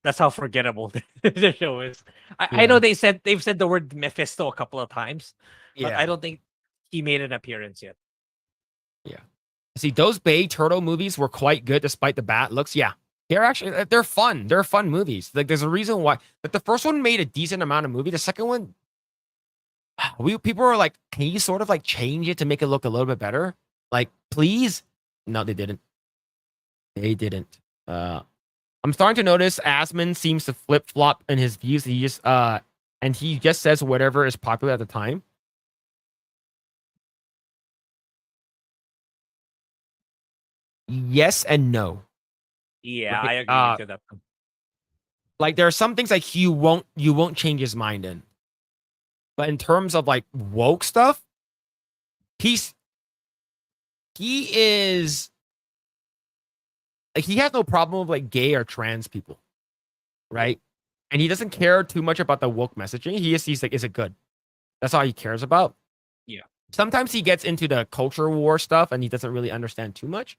B: That's how forgettable the show is. I know they've said the word Mephisto a couple of times, but I don't think he made an appearance yet.
A: Yeah. See, those Bay Turtle movies were quite good despite the bad looks. Yeah. They're fun. They're fun movies. Like there's a reason why. Like the first one made a decent amount of movie. The second one, people were like, can you sort of like change it to make it look a little bit better? Like, please. No, they didn't. They didn't. I'm starting to notice Asmon seems to flip flop in his views. He just says whatever is popular at the time. Yes and no.
B: Yeah,
A: Right?
B: I agree with that.
A: Like there are some things like you won't change his mind in. But in terms of like woke stuff, he is like he has no problem with like gay or trans people. Right? And he doesn't care too much about the woke messaging. He just sees like, is it good? That's all he cares about.
B: Yeah.
A: Sometimes he gets into the culture war stuff and he doesn't really understand too much.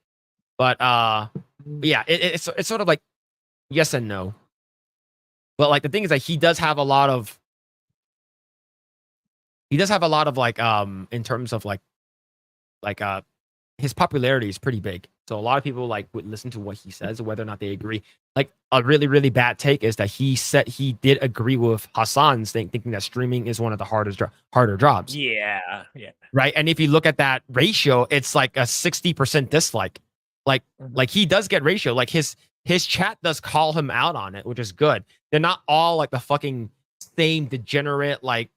A: But yeah, it's sort of like yes and no. But like the thing is like he does have a lot of like in terms of like his popularity is pretty big. So a lot of people like would listen to what he says, whether or not they agree. Like a really, really bad take is that he said he did agree with Hassan's thinking that streaming is one of the harder jobs.
B: Yeah.
A: Right. And if you look at that ratio, it's like a 60% dislike. Like he does get ratio. Like his chat does call him out on it, which is good. They're not all like the fucking same degenerate like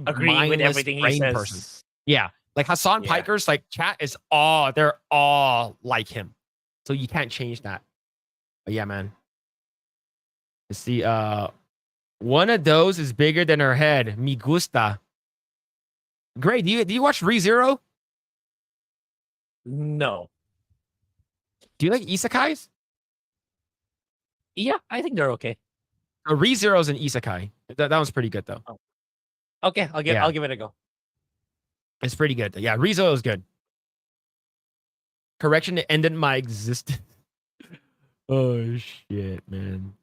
B: Agree with everything he says.
A: person. Yeah. Like Hassan Piker's like chat is all they're all like him. So you can't change that. But yeah, man. Let's see. One of those is bigger than her head. Me gusta. Great. Do you watch ReZero?
B: No.
A: Do you like isekais?
B: Yeah, I think they're okay.
A: ReZero is an isekai. That one's pretty good though.
B: Okay,
A: Yeah.
B: I'll give it a go.
A: It's pretty good. Yeah, ReZero is good. Correction, it ended my existence. Oh shit, man.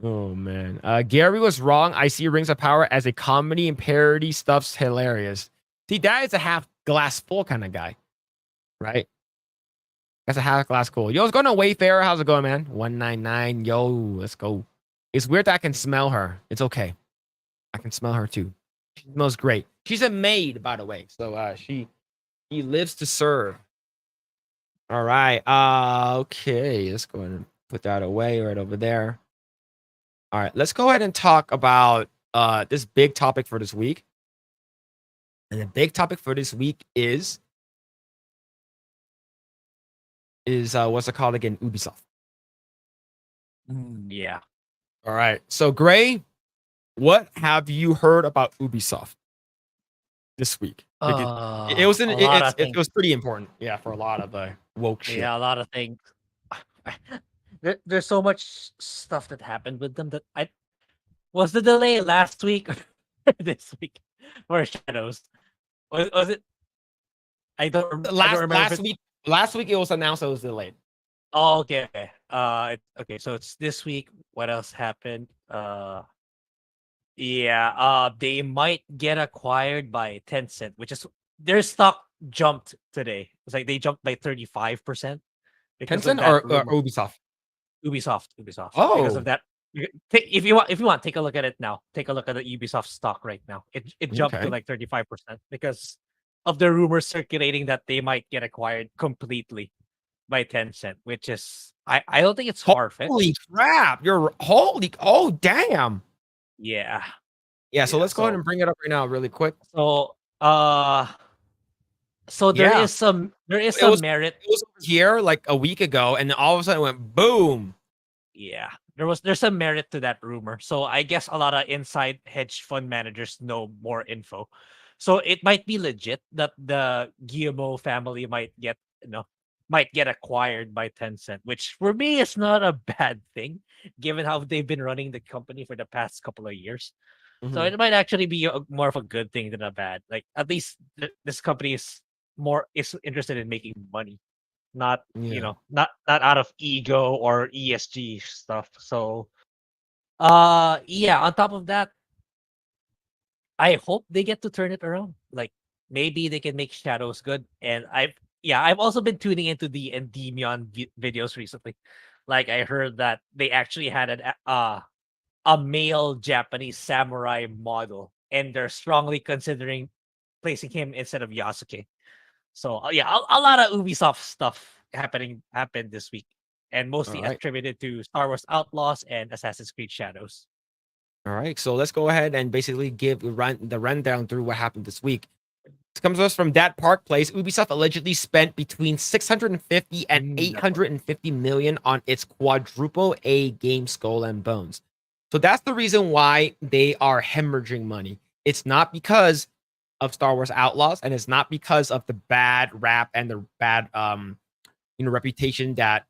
A: Oh man. Gary was wrong. I see Rings of Power as a comedy and parody stuff's hilarious. See, that is a half glass full kind of guy. Right? That's a half glass cool. Yo, what's going on, Wayfarer? How's it going, man? 199. Yo, let's go. It's weird that I can smell her. It's okay. I can smell her too. She smells great. She's a maid, by the way. So she lives to serve. All right. Okay. Let's go ahead and put that away right over there. All right. Let's go ahead and talk about this big topic for this week. And the big topic for this week is what's it called again? Ubisoft.
B: Yeah.
A: All right. So Grae, what have you heard about Ubisoft this week? Like it was pretty important, yeah, for a lot of woke shit.
B: Yeah, a lot of things. There's so much stuff that happened with them that was the delay last week or this week for Shadows. Was it? I don't remember.
A: Last week it was announced it was delayed.
B: Oh, okay. Okay. So it's this week. What else happened? They might get acquired by Tencent, which is their stock jumped today. It's like they jumped by 35%.
A: Tencent or Ubisoft?
B: Ubisoft.
A: Oh,
B: because of that. If you want, take a look at it now. Take a look at the Ubisoft stock right now. It jumped to like 35% because of the rumors circulating that they might get acquired completely by Tencent, which is I don't think it's far-fetched.
A: Holy crap! Oh damn!
B: Yeah.
A: So let's go ahead and bring it up right now, really quick.
B: So there is some merit.
A: It was over here like a week ago, and then all of a sudden it went boom.
B: Yeah, there's some merit to that rumor. So I guess a lot of inside hedge fund managers know more info. So it might be legit that the Guillemot family might get acquired by Tencent, which for me is not a bad thing, given how they've been running the company for the past couple of years.
A: Mm-hmm.
B: So it might actually be more of a good thing than a bad. Like at least this company is interested in making money, not not out of ego or ESG stuff. So on top of that, I hope they get to turn it around. Like maybe they can make Shadows good. And I've also been tuning into the Endymion videos recently. Like I heard that they actually had a male Japanese samurai model, and they're strongly considering placing him instead of Yasuke. So a lot of Ubisoft stuff happened this week, and mostly attributed to Star Wars Outlaws and Assassin's Creed Shadows.
A: All right, so let's go ahead and basically give the rundown through what happened this week. This comes to us from that Park Place. Ubisoft allegedly spent between 650 and 850 million on its quadruple A game Skull and Bones. So that's the reason why they are hemorrhaging money. It's not because of Star Wars Outlaws, and it's not because of the bad rap and the bad reputation that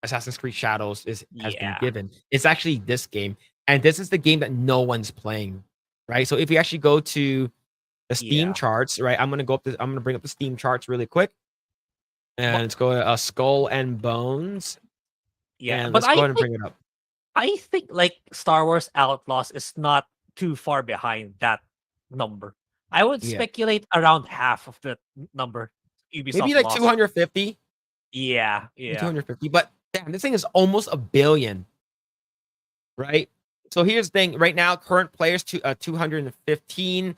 A: Assassin's Creed Shadows has been given. It's actually this game, and this is the game that no one's playing, right? So if you actually go to the Steam charts, right? I'm gonna bring up the Steam charts really quick, and let's go to Skull and Bones. Yeah, and let's go ahead and bring it up.
B: I think like Star Wars Outlaws is not too far behind that number. I would speculate around half of the number. Ubisoft
A: maybe like 250.
B: Yeah.
A: 250. But damn, this thing is almost $1 billion, right? So here's the thing. Right now, current players to 215.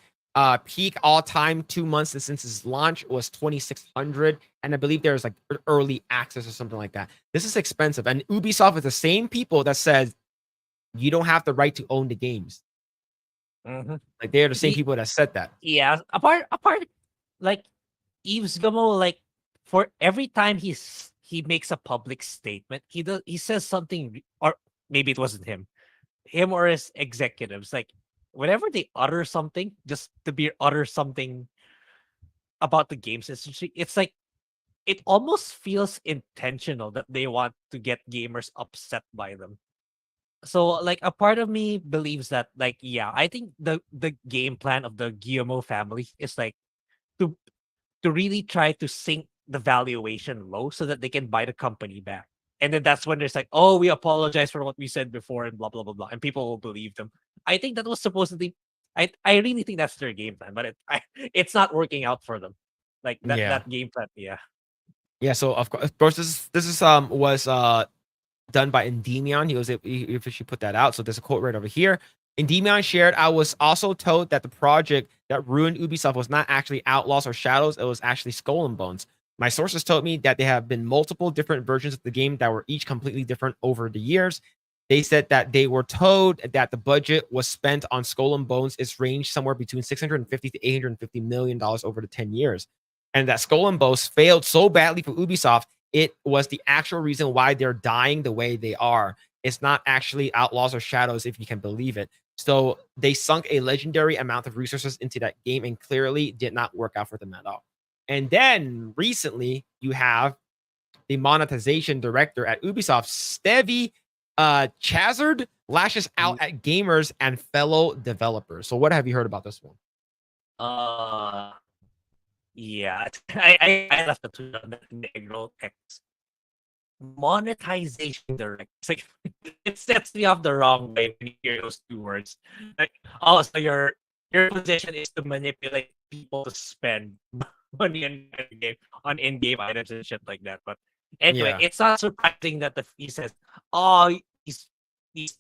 A: Peak all time 2 months since its launch was 2,600, and I believe there's like early access or something like that. This is expensive, and Ubisoft is the same people that says you don't have the right to own the games.
B: Mm-hmm.
A: Like they're the same people that said that.
B: Yeah, apart, like Yves Gamo, like for every time he makes a public statement, he says something or maybe it wasn't him or his executives. Like whenever they utter something, just to be utter something about the games industry, it's like it almost feels intentional that they want to get gamers upset by them. So like a part of me believes that like yeah, I think the game plan of the Guillermo family is like to to really try to sink the valuation low so that they can buy the company back. And then that's when there's like, oh, we apologize for what we said before and blah blah blah blah, and people will believe them. I think that was supposedly, I really think that's their game plan, but it's not working out for them. Like
A: Yeah.
B: that game plan, yeah.
A: Yeah, so of course this is was done by Endymion. He officially put that out. So there's a quote right over here. Endymion shared, "I was also told that the project that ruined Ubisoft was not actually Outlaws or Shadows, it was actually Skull and Bones. My sources told me that there have been multiple different versions of the game that were each completely different over the years. They said that they were told that the budget was spent on Skull and Bones is ranged somewhere between 650 to 850 million dollars over the 10 years. And that Skull and Bones failed so badly for Ubisoft, it was the actual reason why they're dying the way they are. It's not actually Outlaws or Shadows, if you can believe it. So they sunk a legendary amount of resources into that game and clearly did not work out for them at all." And then recently, you have the monetization director at Ubisoft, Stevie Chazard, lashes out at gamers and fellow developers. So what have you heard about this one?
B: Yeah, I left the tweet on that in the Eggroll X. Monetization direct. It's like it sets me off the wrong way when you hear those two words. Like, oh, so your position is to manipulate people to spend money on in-game items and shit like that. But anyway,
A: Yeah.
B: it's not surprising that he says, "Oh, these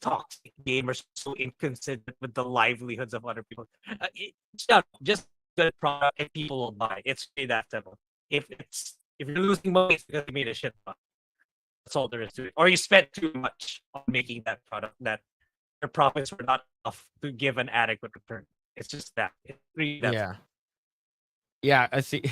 B: toxic gamers are so inconsiderate with the livelihoods of other people." It's not just good product and people will buy. It's really that simple. If you're losing money, it's because you made a shit product. That's all there is to it. Or you spent too much on making that product that your profits were not enough to give an adequate return. It's just that. It's really that.
A: Yeah. Yeah, I see.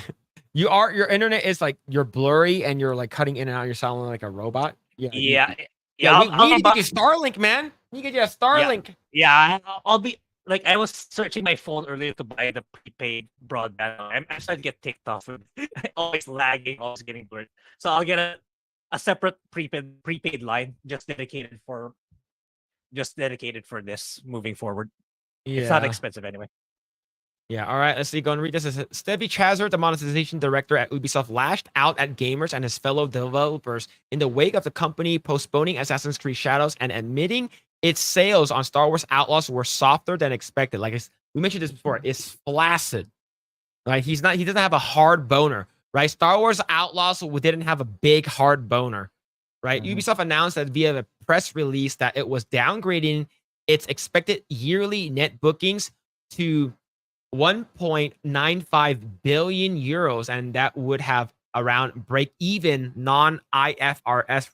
A: Your internet is like you're blurry and you're like cutting in and out. You're sounding like a robot. Yeah.
B: Yeah.
A: Yeah, we
B: I'll
A: need to
B: buy-
A: get you Starlink, man. We need to get you a Starlink.
B: Yeah, I'll be like, I was searching my phone earlier to buy the prepaid broadband. I'm starting to get ticked off with always lagging, always getting blurred. So I'll get a separate prepaid line just dedicated for this moving forward.
A: Yeah.
B: It's not expensive anyway.
A: Yeah, all right, let's see. Go and read this. Stevie Chazard, the monetization director at Ubisoft, lashed out at gamers and his fellow developers in the wake of the company postponing Assassin's Creed Shadows and admitting its sales on Star Wars Outlaws were softer than expected. Like we mentioned this before, it's flaccid. Right? He doesn't have a hard boner. Right? Star Wars Outlaws didn't have a big hard boner. Right? Ubisoft announced that via a press release that it was downgrading its expected yearly net bookings to 1.95 billion euros, and that would have around break even non-IFRS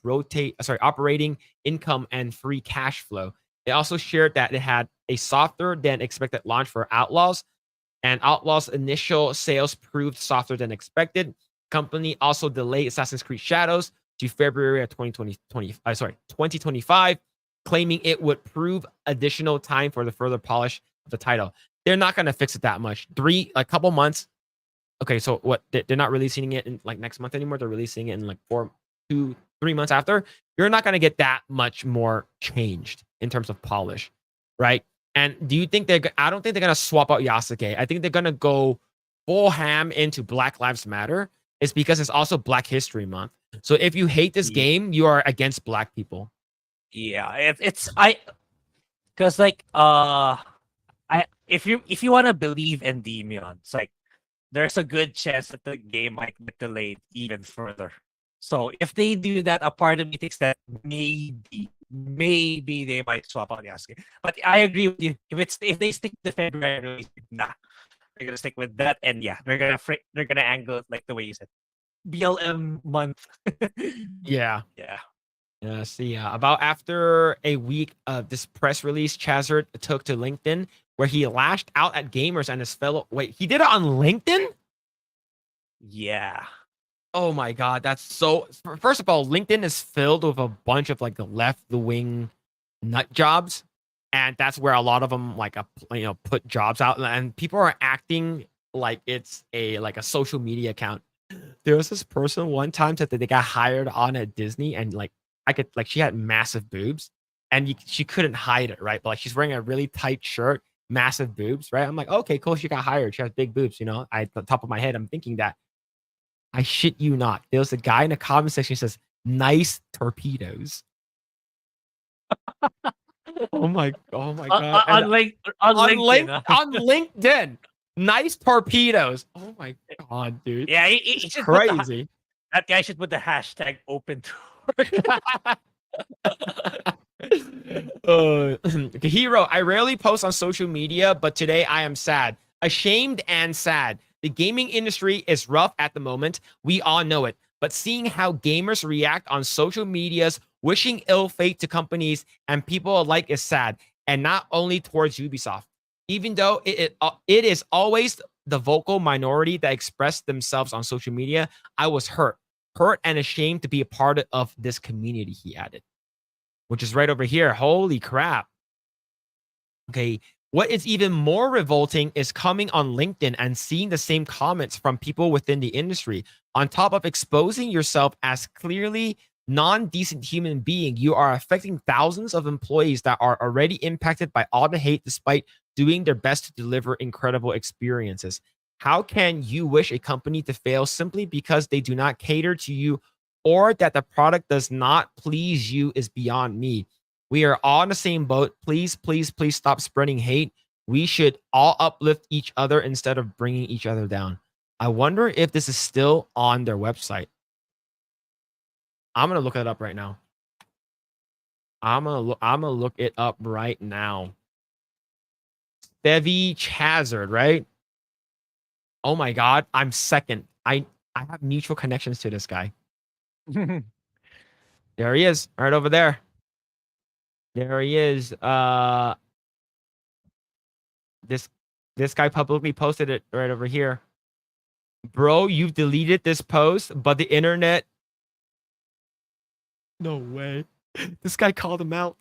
A: operating income and free cash flow. It also shared that it had a softer than expected launch for Outlaws, and Outlaws initial sales proved softer than expected. Company also delayed Assassin's Creed Shadows to February of 2025, claiming it would prove additional time for the further polish of the title. They're not going to fix it that much. A couple months. Okay, so what? They're not releasing it in like next month anymore. They're releasing it in like 3 months after. You're not going to get that much more changed in terms of polish, right? And do you think I don't think they're going to swap out Yasuke. I think they're going to go full ham into Black Lives Matter. It's because it's also Black History Month. So if you hate this game, you are against Black people.
B: Yeah, because like if you want to believe Endymion, it's like there's a good chance that the game might get delayed even further. So if they do that, a part of me thinks that maybe they might swap out Yasuke. But I agree with you. If they stick to February release, nah, they're gonna stick with that, and yeah, they're gonna angle it like the way you said, BLM month.
A: Yeah.
B: Yeah.
A: Yeah, see, about after a week of this press release, Chazard took to LinkedIn, where he lashed out at gamers and his fellow. Wait, he did it on LinkedIn?
B: Yeah.
A: Oh my God, that's so. First of all, LinkedIn is filled with a bunch of like the left wing nut jobs, and that's where a lot of them like put jobs out, and people are acting like it's a social media account. There was this person one time that they got hired on at Disney, and she had massive boobs, and she couldn't hide it, right? But like she's wearing a really tight shirt, massive boobs, right? I'm like, okay, cool. She got hired. She has big boobs, at the top of my head, I'm thinking that. I shit you not. There was a guy in the comment section who says, "Nice torpedoes." Oh my god.
B: On LinkedIn.
A: On LinkedIn. Nice torpedoes. Oh my god, dude.
B: Yeah, he
A: It's
B: should put
A: crazy.
B: that guy should put the hashtag open to.
A: Hero, I rarely post on social media, but today I am sad. Ashamed and sad. The gaming industry is rough at the moment. We all know it. But seeing how gamers react on social medias, wishing ill fate to companies and people alike is sad. And not only towards Ubisoft. Even though it is always the vocal minority that express themselves on social media, I was hurt and ashamed to be a part of this community, he added. Which is right over here. Holy crap. Okay. What is even more revolting is coming on LinkedIn and seeing the same comments from people within the industry. On top of exposing yourself as clearly non-decent human being, you are affecting thousands of employees that are already impacted by all the hate despite doing their best to deliver incredible experiences. How can you wish a company to fail simply because they do not cater to you or that the product does not please you is beyond me. We are all in the same boat. Please, please, please stop spreading hate. We should all uplift each other instead of bringing each other down. I wonder if this is still on their website. I'm going to look it up right now. I'm gonna look it up right now. Stevie Chazard, right? Oh my god, I'm second. I have mutual connections to this guy. There he is, right over there. There he is. This guy publicly posted it right over here. Bro, you've deleted this post, but the internet. No way. This guy called him out.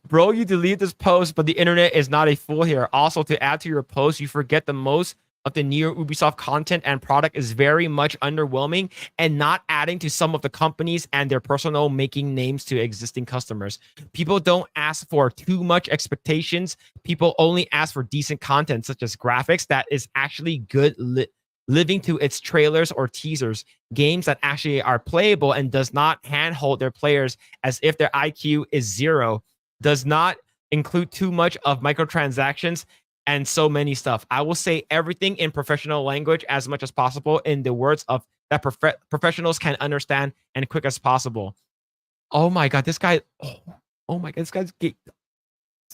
A: Bro, you deleted this post, but the internet is not a fool here. Also, to add to your post, you forget the most of the near Ubisoft content and product is very much underwhelming and not adding to some of the companies and their personal making names to existing customers. People don't ask for too much expectations. People only ask for decent content, such as graphics that is actually good living to its trailers or teasers, games that actually are playable and does not handhold their players as if their IQ is 0, does not include too much of microtransactions and so many stuff. I will say everything in professional language as much as possible in the words of that professionals can understand and quick as possible. Oh my god, this guy! Oh my god, this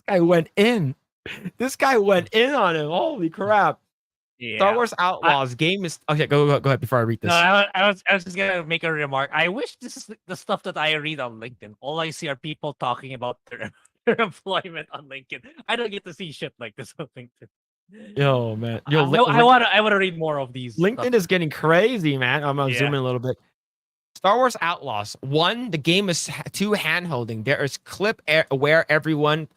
A: guy went in. This guy went in on him. Holy crap! Yeah. Star Wars Outlaws game is okay. Go ahead before I read this.
B: No, I was just gonna make a remark. I wish this is the stuff that I read on LinkedIn. All I see are people talking about their employment on LinkedIn. I don't get to see shit like this on LinkedIn.
A: Yo, man.
B: I want to read more of these.
A: LinkedIn
B: stuff.
A: Is getting crazy, man. I'm gonna zoom in a little bit. Star Wars Outlaws. 1, the game is too hand-holding. There is clip where everyone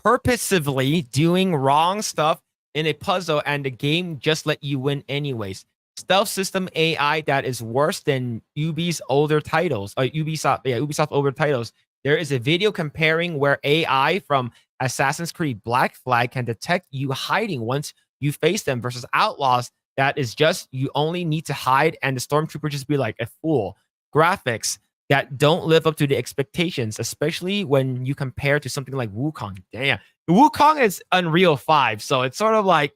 A: purposively doing wrong stuff in a puzzle and the game just let you win anyways. Stealth system AI that is worse than Ubisoft older titles. Ubisoft older titles. There is a video comparing where AI from Assassin's Creed Black Flag can detect you hiding once you face them versus Outlaws that is just you only need to hide and the stormtrooper just be like a fool. Graphics that don't live up to the expectations, especially when you compare to something like Wukong. Damn. Wukong is Unreal 5, so it's sort of like,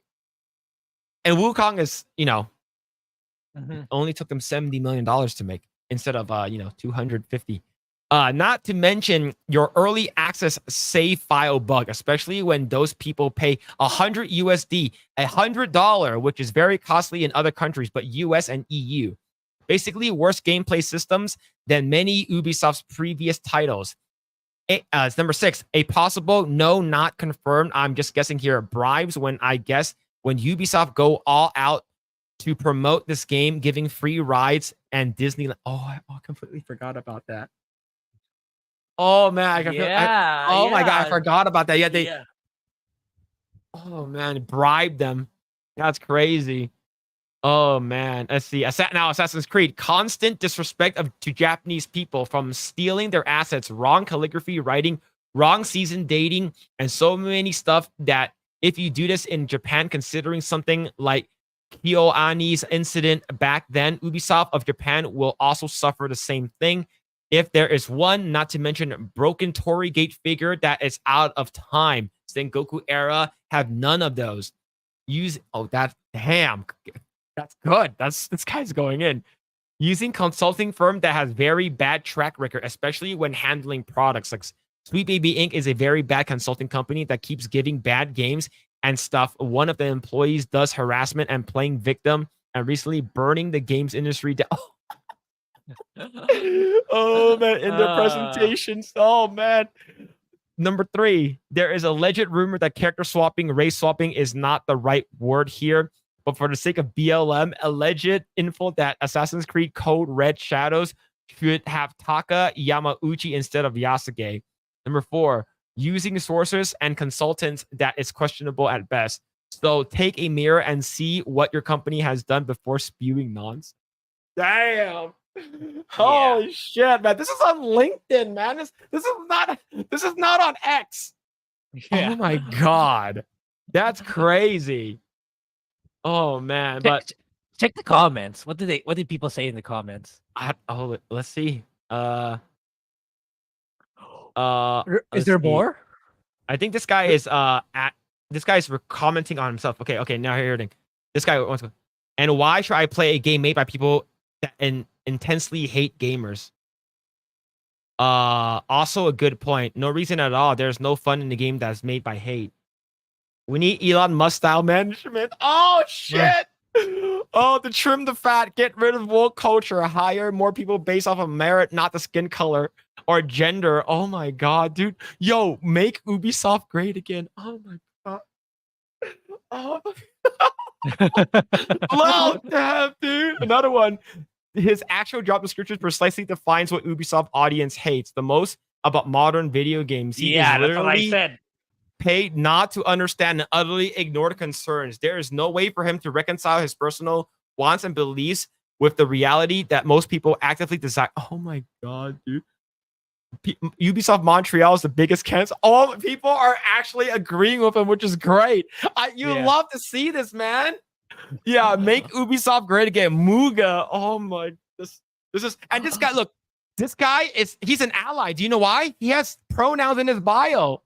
A: and Wukong is, only took them $70 million to make instead of, 250. Not to mention your early access save file bug, especially when those people pay $100 USD, $100, which is very costly in other countries, but US and EU. Basically, worse gameplay systems than many Ubisoft's previous titles. Number 6, a possible no, not confirmed. I'm just guessing here. Bribes when Ubisoft go all out to promote this game, giving free rides and Disneyland. Oh, I completely forgot about that. Oh man, I can feel.
B: Yeah,
A: Oh my god, I
B: yeah,
A: forgot about that. Yeah, they.
B: yeah.
A: Oh man, bribe them. That's crazy. Oh man, let's see. Now Assassin's Creed, constant disrespect to Japanese people, from stealing their assets, wrong calligraphy, writing, wrong season dating, and so many stuff that if you do this in Japan, considering something like KyoAni's incident back then, Ubisoft of Japan will also suffer the same thing. If there is one, not to mention broken Torigate figure that is out of time. Sengoku era have none of those. That's damn. That's good. This guy's going in. Using consulting firm that has very bad track record, especially when handling products. Like Sweet Baby Inc. is a very bad consulting company that keeps giving bad games and stuff. One of the employees does harassment and playing victim, and recently burning the games industry down. Oh man, in their presentations. Oh man. Number 3, there is a alleged rumor that character swapping, race swapping is not the right word here. But for the sake of BLM, alleged info that Assassin's Creed Code Red Shadows should have Taka Yamauchi instead of Yasuke. Number 4, using sources and consultants that is questionable at best. So take a mirror and see what your company has done before spewing nonsense. Damn. Holy shit, man. This is on LinkedIn, man. This is not on X.
B: Yeah.
A: Oh my god. That's crazy. Oh man, but
B: Check the comments. What did people say in the comments?
A: let's see.
B: Is
A: Let's
B: there
A: see.
B: more?
A: I think this guy is commenting on himself. Okay, now here it is. This guy wants to. And why should I play a game made by people that intensely hate gamers? Also a good point. No reason at all. There's no fun in the game that's made by hate. We need Elon Musk style management. Oh shit! Oh, to trim the fat, get rid of woke culture, hire more people based off of merit, not the skin color or gender. Oh my god, dude. Yo, make Ubisoft great again. Oh my god. Oh. Well, damn, dude. Another one. His actual job description precisely defines what Ubisoft audience hates the most about modern video games. He is
B: That's what I
A: literally
B: said.
A: paid not to understand and utterly ignore the concerns. There is no way for him to reconcile his personal wants and beliefs with the reality that most people actively desire. Oh my god, dude. Ubisoft Montreal is the biggest cancel. All people are actually agreeing with him, which is great. You love to see this, man. Yeah, make Ubisoft great again. Muga. Oh my, this is, and this guy, look, he's an ally. Do you know why? He has pronouns in his bio.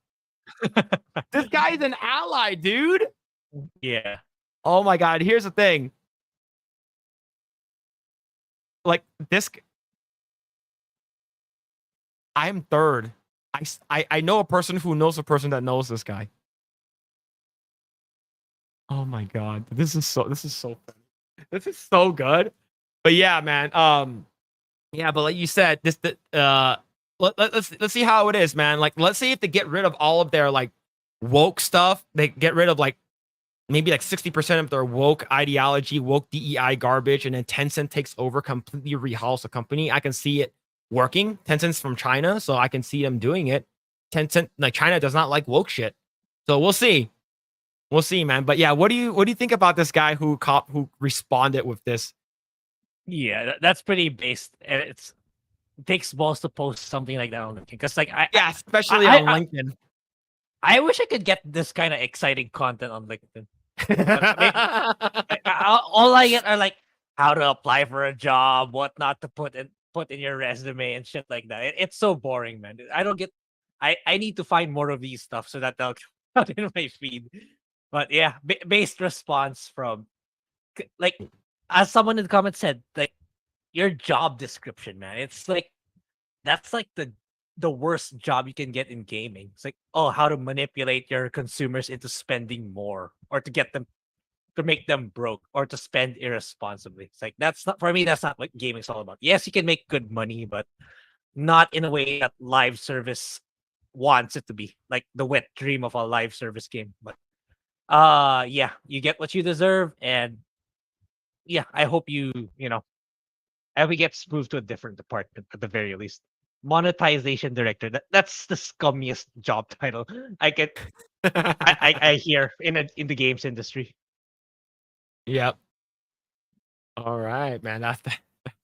A: This guy is an ally, dude.
B: Yeah.
A: Oh my god, here's the thing. Like this, I am third. I know a person who knows a person that knows this guy. Oh my god, this is so funny. This is so good. But yeah, man. Yeah, but like you said, let's see how it is, man. Like, let's see if they get rid of all of their like woke stuff. They get rid of like maybe like 60% of their woke ideology, woke DEI garbage, and then Tencent takes over, completely rehauls the company. I can see it working. Tencent's from China, so I can see them doing it. Tencent, like China, does not like woke shit. So we'll see. We'll see, man. But yeah, what do you think about this guy who responded with this?
B: Yeah, that's pretty based, and it takes balls to post something like that on LinkedIn. Because like
A: especially on LinkedIn.
B: I wish I could get this kind of exciting content on LinkedIn. All I get are like how to apply for a job, what not to put in your resume and shit like that. It's so boring, man. I don't get. I need to find more of these stuff so that they'll come out in my feed. But yeah, based response from like, as someone in the comments said, like your job description, man. It's like that's like the worst job you can get in gaming. It's like, oh, how to manipulate your consumers into spending more, or to get them to make them broke, or to spend irresponsibly. It's like, that's not, for me, that's not what gaming's all about. Yes, you can make good money, but not in a way that live service wants it to be, like the wet dream of a live service game. But yeah, you get what you deserve, and yeah, I hope I hope he gets moved to a different department at the very least. monetization director. That's the scummiest job title I can I hear in the games industry.
A: Yep. All right, man. That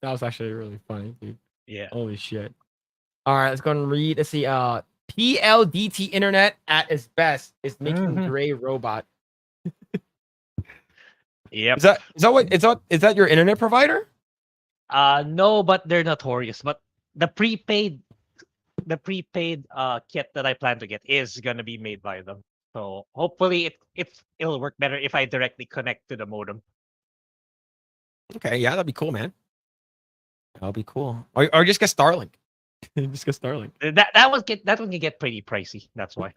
A: was actually really funny, dude.
B: Yeah.
A: Holy shit. All right, let's go and read. Let's see. PLDT Internet at its best is making
B: Mhm.
A: Grae robot.
B: Yep.
A: Is that your internet provider?
B: No, but they're notorious. But the prepaid kit that I plan to get is gonna be made by them. So hopefully it'll work better if I directly connect to the modem.
A: Okay, yeah, that'd be cool, man. That'll be cool. Or just get Starlink. Just get Starlink.
B: That one can get pretty pricey. That's why.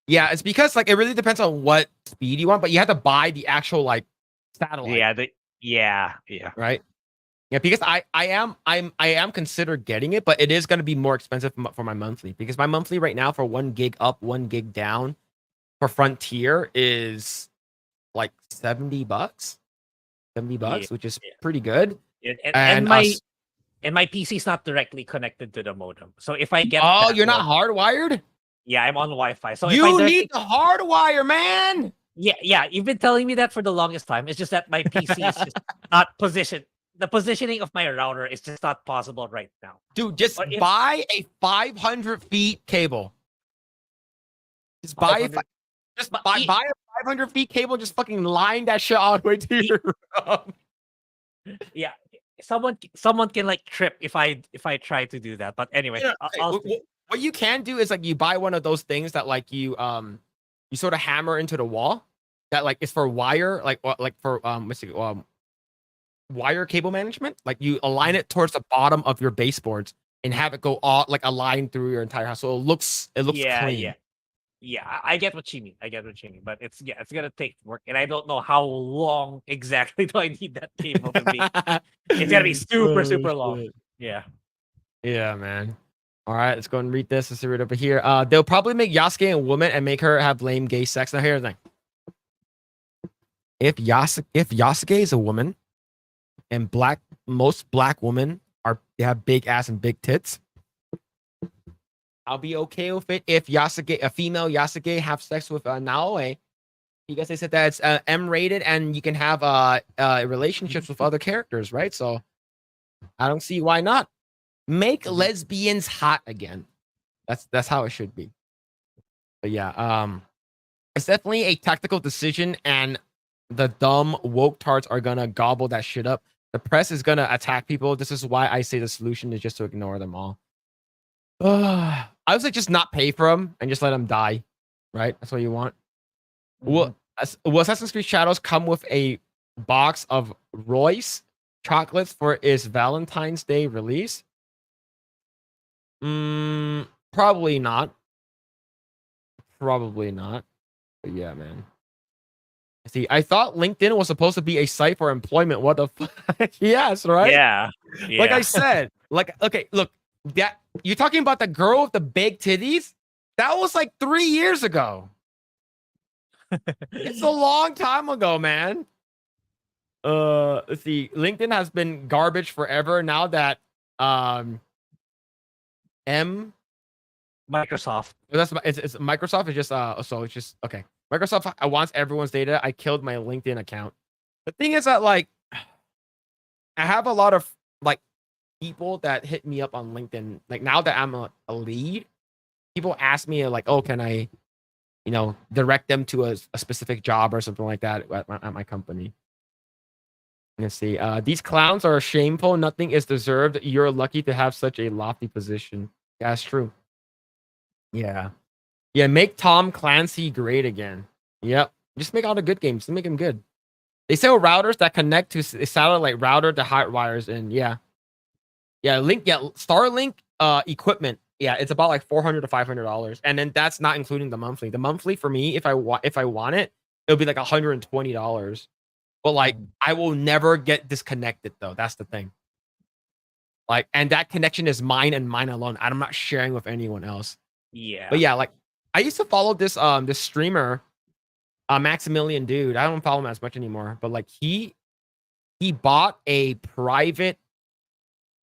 A: Yeah, it's because like it really depends on what speed you want, but you have to buy the actual like satellite.
B: Yeah.
A: Right. Yeah, because I am considered getting it, but it is going to be more expensive for my monthly because my monthly right now for 1 gig up, 1 gig down for Frontier is like $70, $70, which is pretty good.
B: And my PC's not directly connected to the modem. So if I get
A: you're not hardwired?
B: Yeah, I'm on Wi-Fi. So
A: you need the hardwire, man.
B: Yeah. You've been telling me that for the longest time. It's just that my PC is just not positioned. The positioning of my router is just not possible right now.
A: Dude, just buy a 500 feet cable. Just buy a 500 feet cable. Just fucking line that shit all the way to your room.
B: Yeah, someone can like trip if I try to do that. But anyway,
A: what you can do is like you buy one of those things that like you sort of hammer into the wall that like is for wire for wire cable management. Like you align it towards the bottom of your baseboards and have it go all like a line through your entire house, so it looks clean.
B: Yeah, I get what you mean. But it's gonna take work, and I don't know how long exactly do I need that cable to be. It's gonna be super long. Yeah,
A: man. All right, let's go and read this. Let's read it over here. They'll probably make Yasuke a woman and make her have lame gay sex. Now here's the thing: if Yasuke is a woman, and most black women they have big ass and big tits, I'll be okay with it if a female Yasuke have sex with Naoe, because they said that it's M-rated and you can have relationships with other characters, right? So I don't see why not. Make lesbians hot again. That's how it should be. But yeah, it's definitely a tactical decision, and the dumb woke tarts are gonna gobble that shit up. The press is gonna attack people. This is why I say the solution is just to ignore them all. I would say just not pay for them and just let them die, right? That's what you want. Will Assassin's Creed Shadows come with a box of Royce chocolates for its Valentine's Day release? Probably not. But yeah, man. See, I thought LinkedIn was supposed to be a site for employment. What the fuck? Yes, right?
B: Yeah.
A: Like I said, okay, look, that you're talking about the girl with the big titties? That was like 3 years ago. It's a long time ago, man. Let's see. LinkedIn has been garbage forever now that
B: Microsoft.
A: It's Microsoft is just so it's just okay. Microsoft wants everyone's data. I killed my LinkedIn account. The thing is that like I have a lot of like people that hit me up on LinkedIn. Like now that I'm a lead, people ask me like, "Oh, can I, direct them to a specific job or something like that at my company?" Let's see. These clowns are shameful. Nothing is deserved. You're lucky to have such a lofty position. Yeah, that's true. Yeah. Make Tom Clancy great again. Yep. Just make all the good games. Make them good. They sell routers that connect to a satellite router to hot wires in. Yeah. Starlink equipment. Yeah, it's about like $400 to $500, and then that's not including the monthly. The monthly for me, if I want it, it'll be like $120. But like, I will never get disconnected though. That's the thing. Like, and that connection is mine and mine alone. I'm not sharing with anyone else.
B: Yeah.
A: But yeah, like I used to follow this streamer, Maximilian dude. I don't follow him as much anymore. But like he bought a private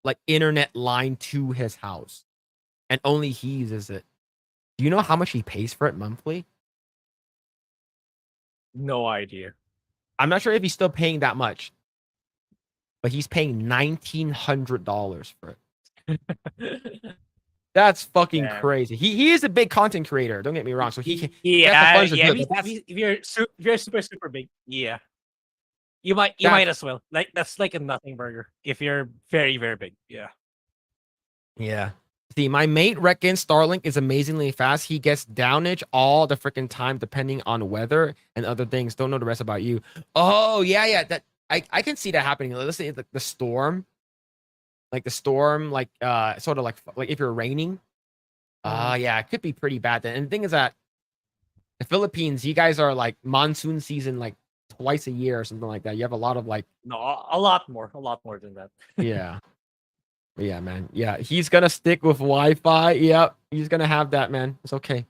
A: like internet line to his house. and only he uses it. Do you know how much he pays for it monthly?
B: No idea.
A: I'm not sure if he's still paying that much, but he's paying $1,900 for it. That's fucking
B: Damn.
A: crazy. He is a big content creator. Don't get me wrong. So he has the
B: Yeah,
A: funds to
B: yeah.
A: do it, but that's
B: If you're super big, yeah, you might as well. Like that's like a nothing burger if you're very big. Yeah.
A: yeah. See, my mate reckons Starlink is amazingly fast. He gets downage all the freaking time, depending on weather and other things. Don't know the rest about you. Oh yeah. That I can see that happening. Let's say the storm, like sort of like if you're raining. Yeah, it could be pretty bad then. And the thing is that the Philippines, you guys are like monsoon season like twice a year or something like that. You have a lot of like
B: No, a lot more than that.
A: yeah. Yeah, man. Yeah, he's gonna stick with Wi-Fi. Yep, he's gonna have that, man. It's okay.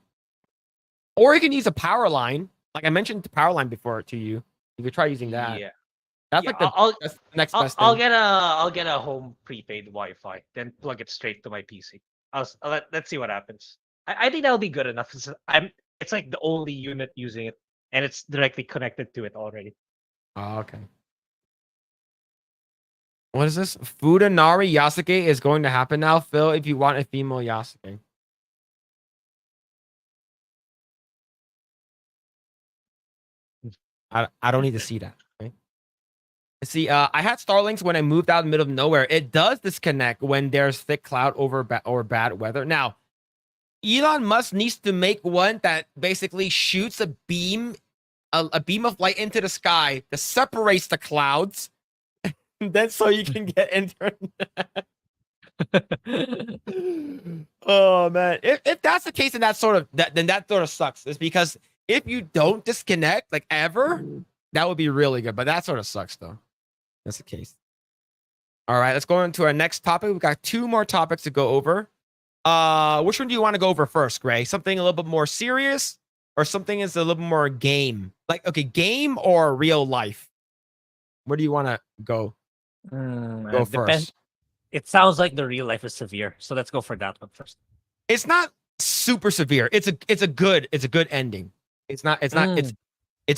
A: Or he can use a power line. Like I mentioned the power line before to you. You could try using that.
B: Yeah.
A: That's
B: Yeah,
A: like the
B: I'll
A: next
B: I'll,
A: best
B: I'll
A: thing.
B: get a home prepaid Wi-Fi, then plug it straight to my PC. Let's see what happens. I think that'll be good enough. It's like the only unit using it, and it's directly connected to it already.
A: Oh, okay. What is this? Fudanari Yasuke is going to happen now, Phil, if you want a female Yasuke. I don't need to see that. Okay? See, I had Starlinks when I moved out in the middle of nowhere. It does disconnect when there's thick cloud or bad weather. Now, Elon Musk needs to make one that basically shoots a beam of light into the sky that separates the clouds. Then so you can get internet. Oh man. If that's the case, then that sort of sucks. It's because if you don't disconnect like ever, that would be really good. But that sort of sucks though. That's the case. All right, let's go into our next topic. We've got 2 more topics to go over. Which one do you want to go over first, Grae? Something a little bit more serious or something is a little bit more game? Like, okay, game or real life? Where do you want to go? Go first.
B: It sounds like the real life is severe, so let's go for that one first.
A: It's not super severe. It's a good ending. It's a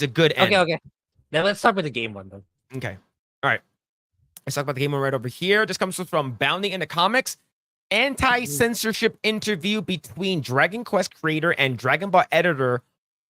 A: good end.
B: Okay. Then let's start with the game one then.
A: Okay. All right. Let's talk about the game one right over here. This comes from Bounding in the Comics. Anti-censorship interview between Dragon Quest creator and Dragon Ball editor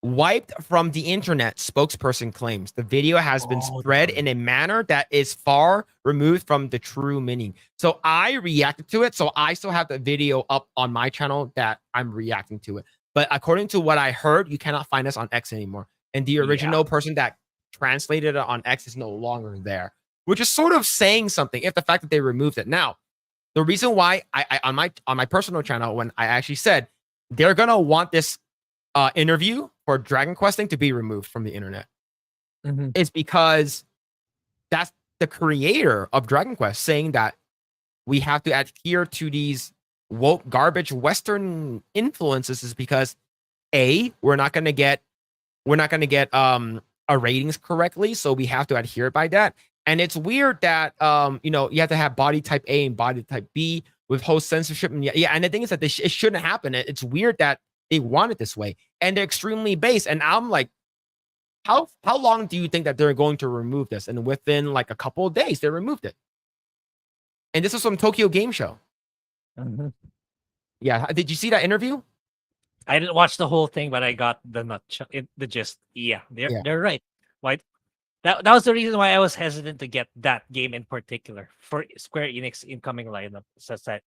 A: wiped from the internet, spokesperson claims. The video has been spread in a manner that is far removed from the true meaning. So I reacted to it. So I still have the video up on my channel that I'm reacting to it. But according to what I heard, you cannot find us on X anymore. And the original person that translated it on X is no longer there, which is sort of saying something if the fact that they removed it. Now, the reason why I on my personal channel, when I actually said they're gonna want this interview for Dragon Questing to be removed from the internet, is because that's the creator of Dragon Quest saying that we have to adhere to these woke garbage Western influences, is because we're not gonna get our ratings correctly, so we have to adhere by that. And it's weird that you have to have body type A and body type B with host censorship. And and the thing is that it shouldn't happen. It's weird that they want it this way, and they're extremely base. And I'm like, how long do you think that they're going to remove this? And within like a couple of days, they removed it. And this was from Tokyo Game Show. Yeah, did you see that interview?
B: I didn't watch the whole thing, but I got the gist. Yeah, they're right. Why? That was the reason why I was hesitant to get that game in particular for Square Enix incoming lineup. So that,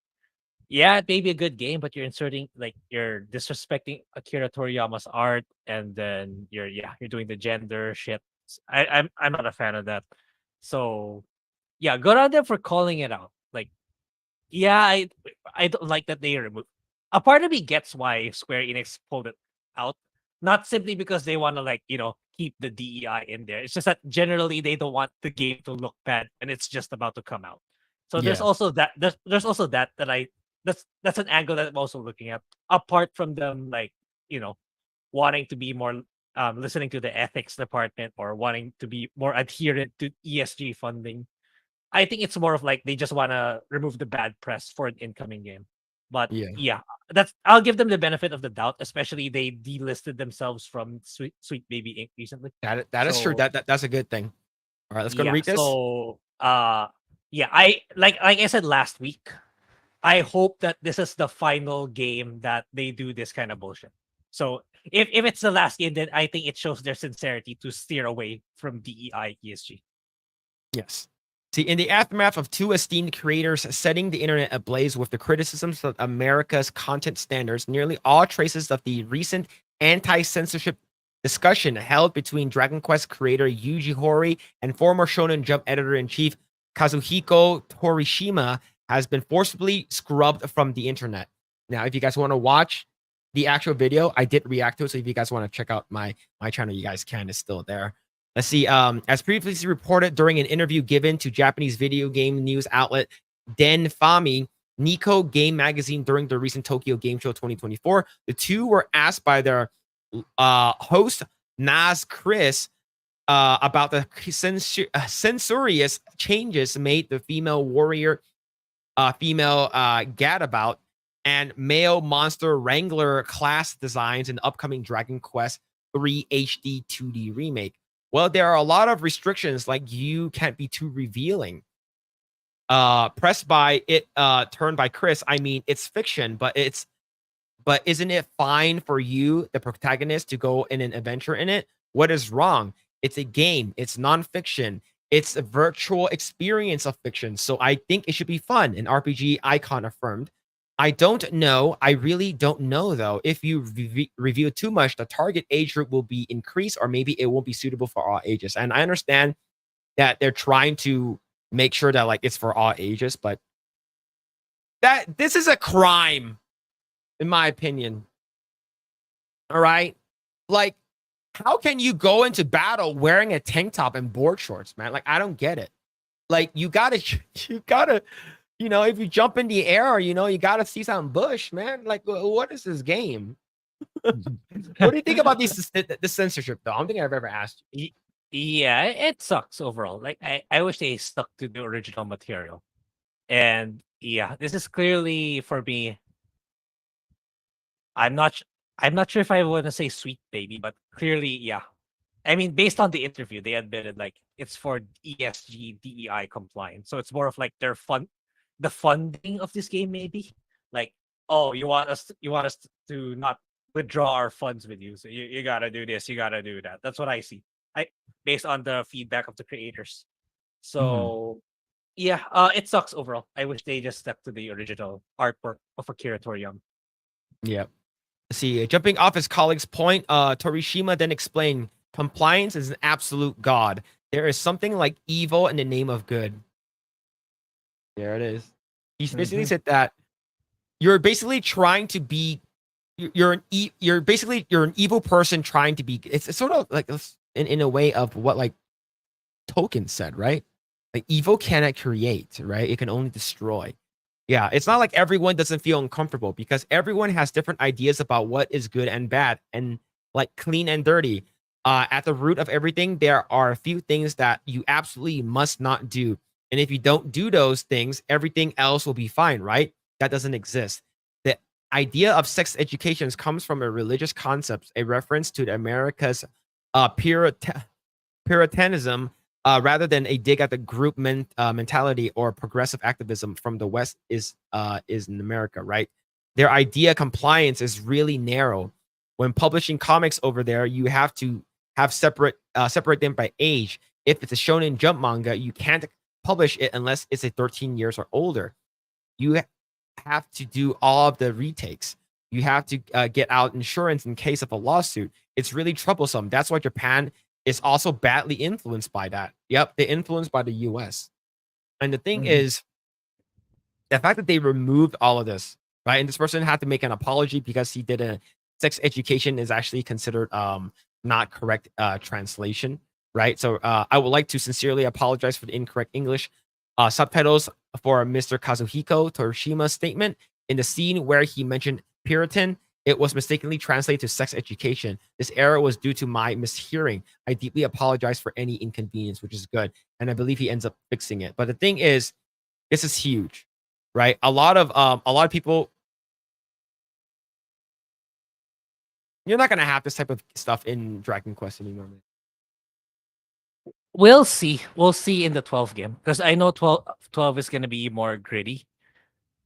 B: it may be a good game, but you're disrespecting Akira Toriyama's art, and then you're doing the gender shit. I'm not a fan of that. So good on them for calling it out. Like, I don't like that they removed. A part of me gets why Square Enix pulled it out, not simply because they want to keep the DEI in there. It's just that generally they don't want the game to look bad, and it's just about to come out. So there's also that. There's also that that's an angle that I'm also looking at. Apart from them wanting to be more listening to the ethics department or wanting to be more adherent to ESG funding, I think it's more of like they just want to remove the bad press for an incoming game. But
A: Yeah.
B: yeah, I'll give them the benefit of the doubt, especially they delisted themselves from Sweet Baby Inc. recently.
A: That is true.
B: So
A: that's a good thing. All right, let's go and
B: yeah,
A: read this.
B: so yeah, I like I said last week, I hope that this is the final game that they do this kind of bullshit. So if it's the last game, then I think it shows their sincerity to steer away from DEI ESG.
A: Yes. See, in the aftermath of two esteemed creators setting the internet ablaze with the criticisms of America's content standards, nearly all traces of the recent anti-censorship discussion held between Dragon Quest creator Yuji Horii and former Shonen Jump editor-in-chief Kazuhiko Torishima has been forcibly scrubbed from the internet. Now, if you guys want to watch the actual video, I did react to it, so if you guys want to check out my channel, you guys can. It's still there. Let's see. As previously reported during an interview given to Japanese video game news outlet Den Fami, Nico Game Magazine during the recent Tokyo Game Show 2024, the two were asked by their host Naz Chris about the censorious changes made the female warrior, female gadabout, and male monster wrangler class designs in the upcoming Dragon Quest 3 HD 2D remake. Well, there are a lot of restrictions, like you can't be too revealing. Pressed by it, turned by Chris. I mean, it's fiction, but isn't it fine for you, the protagonist, to go in an adventure in it? What is wrong? It's a game. It's nonfiction. It's a virtual experience of fiction. So I think it should be fun. An RPG icon affirmed. I don't know. I really don't know, though. If you review too much, the target age group will be increased, or maybe it won't be suitable for all ages. And I understand that they're trying to make sure that like it's for all ages, but this is a crime, in my opinion. All right, like, how can you go into battle wearing a tank top and board shorts, man? Like, I don't get it. Like, you gotta. You know, if you jump in the air, you know, you got to see some bush, man. Like, what is this game? What do you think about this censorship, though? I don't think I've ever asked you.
B: Yeah, it sucks overall. Like I wish they stuck to the original material. And yeah, this is clearly for me. I'm not sure if I want to say Sweet Baby, but clearly, yeah. I mean, based on the interview, they admitted like it's for ESG DEI compliant. So it's more of like the funding of this game, maybe. Like, oh, you want us to not withdraw our funds with you, so you gotta do this, you gotta do that. That's what I see. Based on the feedback of the creators. So yeah, it sucks overall. I wish they just stuck to the original artwork of Akira Toriyama.
A: Yeah. See, jumping off his colleague's point, Torishima then explained, compliance is an absolute god. There is something like evil in the name of good. There it is. He's basically said that you're basically trying to be, you're an evil person trying to be. It's sort of like in a way of what like Tolkien said, right? Like evil cannot create, right? It can only destroy. Yeah, it's not like everyone doesn't feel uncomfortable because everyone has different ideas about what is good and bad and like clean and dirty. At the root of everything, there are a few things that you absolutely must not do. And if you don't do those things, everything else will be fine, right? That doesn't exist. The idea of sex education comes from a religious concept, a reference to America's Puritanism, rather than a dig at the group mentality or progressive activism from the West is in America, right? Their idea compliance is really narrow. When publishing comics over there, you have to have separate them by age. If it's a Shonen Jump manga, you can't publish it unless it's a 13 years or older. You have to do all of the retakes. You have to get out insurance in case of a lawsuit. It's really troublesome. That's why Japan is also badly influenced by that. Yep, they're influenced by the US. And the thing is, the fact that they removed all of this, right? And this person had to make an apology because he did a sex education is actually considered not correct translation, right? So I would like to sincerely apologize for the incorrect English subtitles for Mr. Kazuhiko Torishima's statement. In the scene where he mentioned Puritan, it was mistakenly translated to sex education. This error was due to my mishearing. I deeply apologize for any inconvenience, which is good. And I believe he ends up fixing it. But the thing is, this is huge, right? A lot of people You're not gonna have this type of stuff in Dragon Quest anymore, man.
B: We'll see. We'll see in the 12th game because I know 12 is going to be more gritty.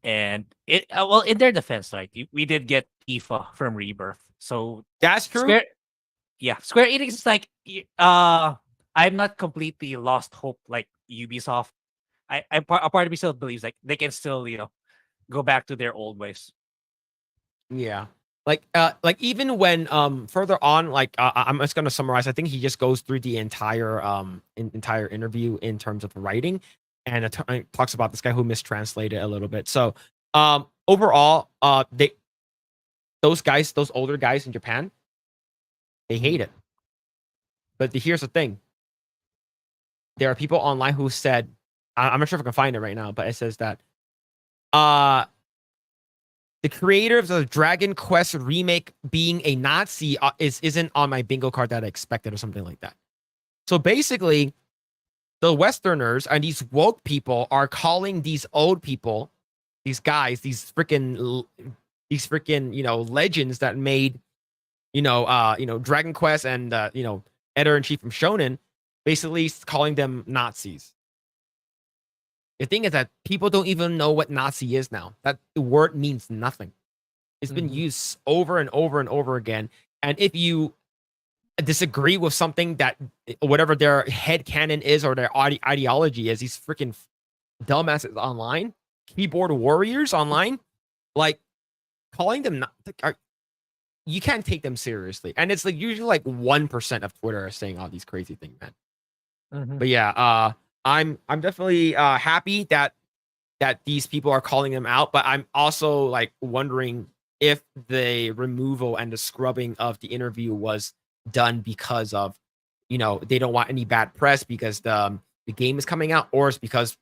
B: And it well, in their defense, right? We did get Tifa from Rebirth, so
A: That's true.
B: Square Enix is like, I'm not completely lost hope like Ubisoft. A part of me still believes like they can still go back to their old ways.
A: Yeah. Like even when further on, like I'm just gonna summarize. I think he just goes through the entire entire interview in terms of writing, and it talks about this guy who mistranslated a little bit. So overall, those older guys in Japan, they hate it. But here's the thing: there are people online who said, I'm not sure if I can find it right now, but it says that the creator of the Dragon Quest remake being a Nazi isn't on my bingo card that I expected, or something like that. So basically, the Westerners and these woke people are calling these old people, these guys, these freaking legends that made Dragon Quest and editor in chief from Shonen, basically calling them Nazis. The thing is that people don't even know what Nazi is now. That the word means nothing. It's been used over and over and over again. And if you disagree with something that whatever their headcanon is or their ideology is, these freaking dumbasses online, keyboard warriors online, like calling them you can't take them seriously. And it's like usually like 1% of Twitter are saying all these crazy things, man. But yeah, I'm definitely happy that these people are calling them out, but I'm also like wondering if the removal and the scrubbing of the interview was done because of they don't want any bad press because the game is coming out, or it's because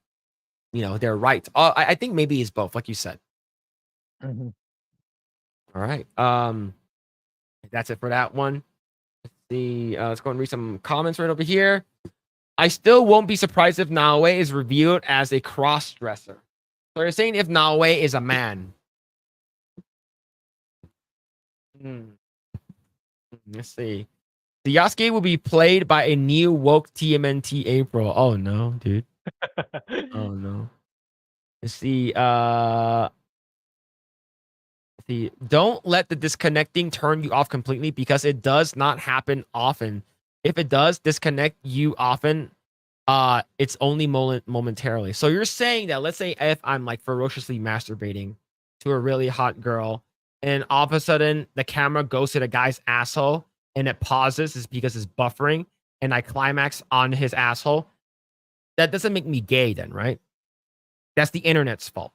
A: they're right. I think maybe it's both, like you said. All right, that's it for that one. Let's see. Let's go and read some comments right over here. I still won't be surprised if Naoe is revealed as a cross-dresser. So you're saying if Naoe is a man. Let's see. The Yasuke will be played by a new woke TMNT April. Oh no, dude. Oh no. Let's see. Don't let the disconnecting turn you off completely, because it does not happen often. If it does disconnect you often, it's only momentarily. So you're saying that, let's say if I'm like ferociously masturbating to a really hot girl, and all of a sudden the camera goes to the guy's asshole and it pauses, is because it's buffering, and I climax on his asshole. That doesn't make me gay then, right? That's the internet's fault.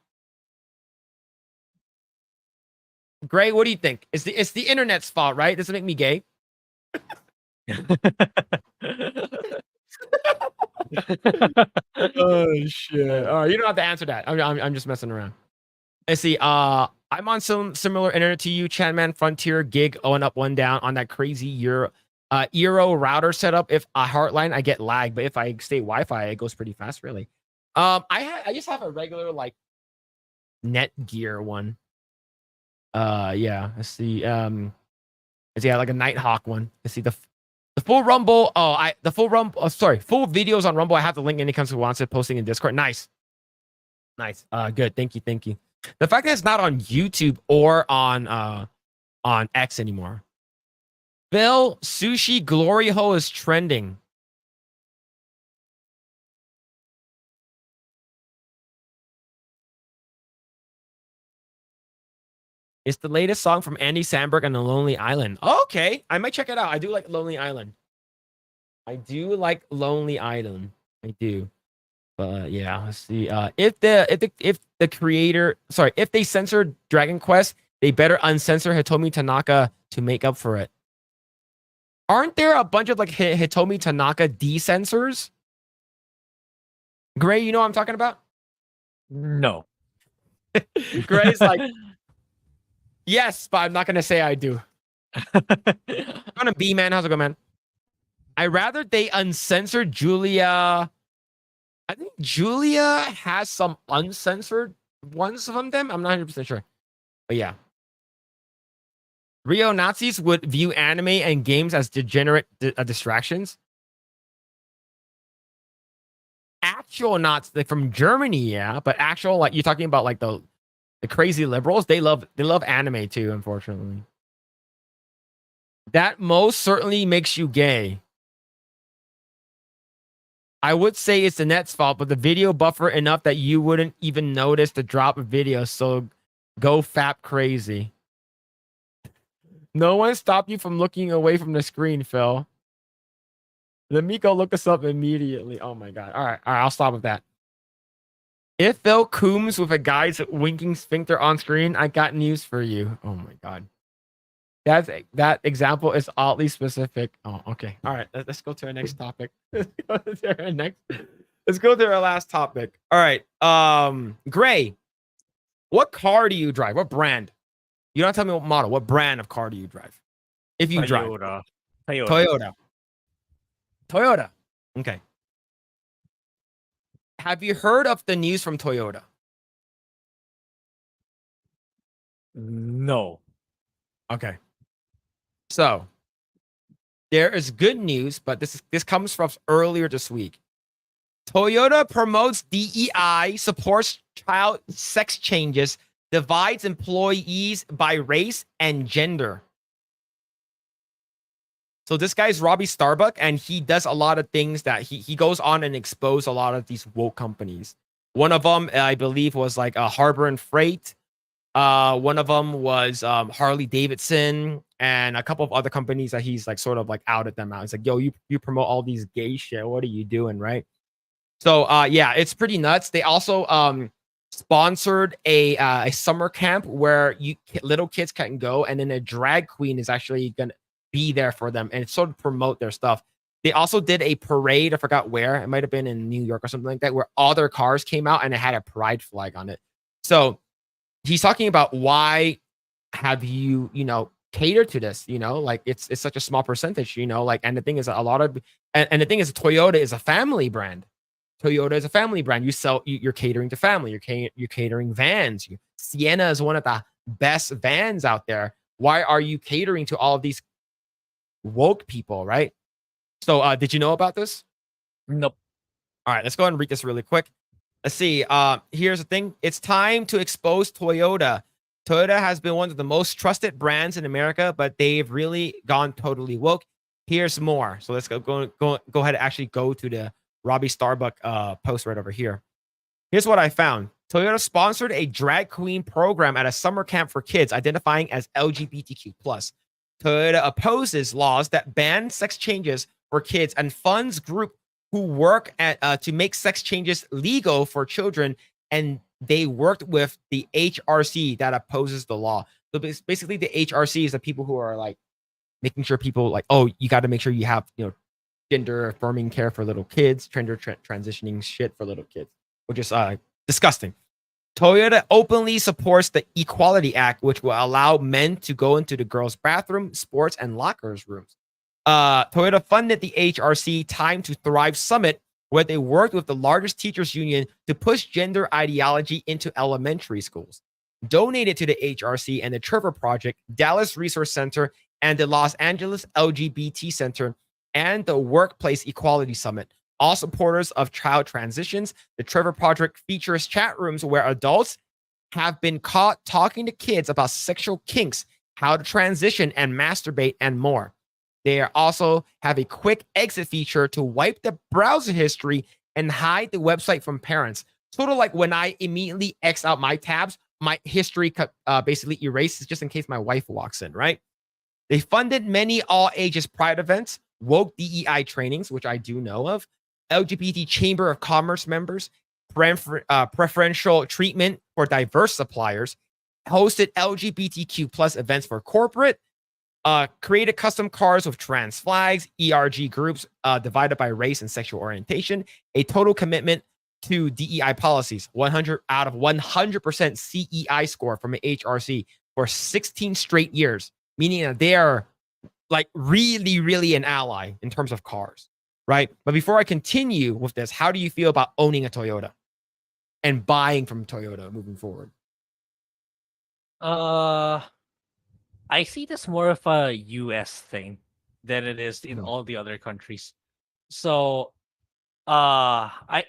A: Grae, what do you think? It's the internet's fault, right? Doesn't make me gay. Oh shit! All right, you don't have to answer that. I'm just messing around. Let's see. I'm on some similar internet to you, Chanman Frontier gig, one up, one down on that crazy Euro router setup. If a Heartline, I get lag, but if I stay Wi-Fi, it goes pretty fast. Really. I just have a regular like Netgear one. Yeah. Let's see. Like a Nighthawk one. Let's see the full Rumble. Full videos on Rumble. I have the link. Any comes who wants it, posting in Discord. Nice. Good. Thank you. The fact that it's not on YouTube or on X anymore. Phil, sushi glory hole is trending. It's the latest song from Andy Samberg and The Lonely Island. Oh, okay, I might check it out. I do like Lonely Island. I do. But yeah, let's see. If they censored Dragon Quest, they better uncensor Hitomi Tanaka to make up for it. Aren't there a bunch of like Hitomi Tanaka decensors? Grae, you know what I'm talking about?
B: No.
A: Grae's like, yes, but I'm not gonna say I do. I'm gonna be, man. How's it going, man? I rather they uncensored Julia. I think Julia has some uncensored ones from them. I'm not 100% sure. But yeah. Rio Nazis would view anime and games as degenerate distractions. Actual Nazis, like from Germany, yeah, but actual, like, you're talking about like the crazy liberals, they love anime too, unfortunately. That most certainly makes you gay. I would say it's the net's fault, but the video buffer enough that you wouldn't even notice the drop of video, so go fap crazy. No one stopped you from looking away from the screen, Phil. Let me go look us up immediately. Oh my god. All right, I'll stop with that. If Phil Coombs with a guy's winking sphincter on screen, I got news for you. Oh my god. That example is oddly specific. Oh, okay. All right. Let's go to our next topic. Let's go to our last topic. All right. Grae, what car do you drive? What brand? You don't tell me what model. What brand of car do you drive? If you drive. Toyota. Okay. Have you heard of the news from Toyota?
B: No.
A: Okay. So there is good news, but this comes from earlier this week. Toyota promotes DEI, supports child sex changes, divides employees by race and gender. So this guy's Robbie Starbuck, and he does a lot of things that he goes on and expose a lot of these woke companies. One of them, I believe, was like a Harbor and Freight. One of them was Harley Davidson, and a couple of other companies that he's like sort of like outed them out. He's like, yo, you promote all these gay shit. What are you doing, right? So yeah, it's pretty nuts. They also sponsored a summer camp where little kids can go, and then a drag queen is actually gonna be there for them and sort of promote their stuff. They also did a parade. I forgot where. It might have been in New York or something like that, where all their cars came out and it had a pride flag on it. So he's talking about why have you catered to this, like it's such a small percentage, like, and the thing is a lot of, and the thing is Toyota is a family brand. Toyota is a family brand. You're catering to family. You're catering vans. Sienna is one of the best vans out there. Why are you catering to all of these woke people, right? So did you know about this?
B: Nope.
A: All right, let's go ahead and read this really quick. Let's see. Here's the thing. It's time to expose Toyota. Toyota has been one of the most trusted brands in America, but they've really gone totally woke. Here's more. So let's go ahead and actually go to the Robbie Starbuck post right over here. Here's what I found. Toyota sponsored a drag queen program at a summer camp for kids identifying as LGBTQ+. Toyota opposes laws that ban sex changes for kids and funds group who work to make sex changes legal for children, and they worked with the HRC that opposes the law. So basically, the HRC is the people who are like making sure people like, oh, you got to make sure you have gender affirming care for little kids, gender transitioning shit for little kids, which is disgusting. Toyota openly supports the Equality Act, which will allow men to go into the girls' bathroom, sports, and lockers rooms. Toyota funded the HRC Time to Thrive Summit, where they worked with the largest teachers union to push gender ideology into elementary schools. Donated to the HRC and the Trevor Project, Dallas Resource Center, and the Los Angeles LGBT Center, and the Workplace Equality Summit. All supporters of child transitions. The Trevor Project features chat rooms where adults have been caught talking to kids about sexual kinks, how to transition and masturbate, and more. They also have a quick exit feature to wipe the browser history and hide the website from parents. Sort of like when I immediately X out my tabs, my history basically erases just in case my wife walks in, right? They funded many all ages pride events, woke DEI trainings, which I do know of, LGBT Chamber of Commerce members, preferential treatment for diverse suppliers, hosted LGBTQ plus events for corporate, created custom cars with trans flags, ERG groups divided by race and sexual orientation, a total commitment to DEI policies, 100 out of 100% CEI score from an HRC for 16 straight years, meaning that they are like really, really an ally in terms of cars, right? But before I continue with this, how do you feel about owning a Toyota and buying from Toyota moving forward?
B: I see this more of a US thing than it is in
A: Mhm.
B: all the other countries. So, I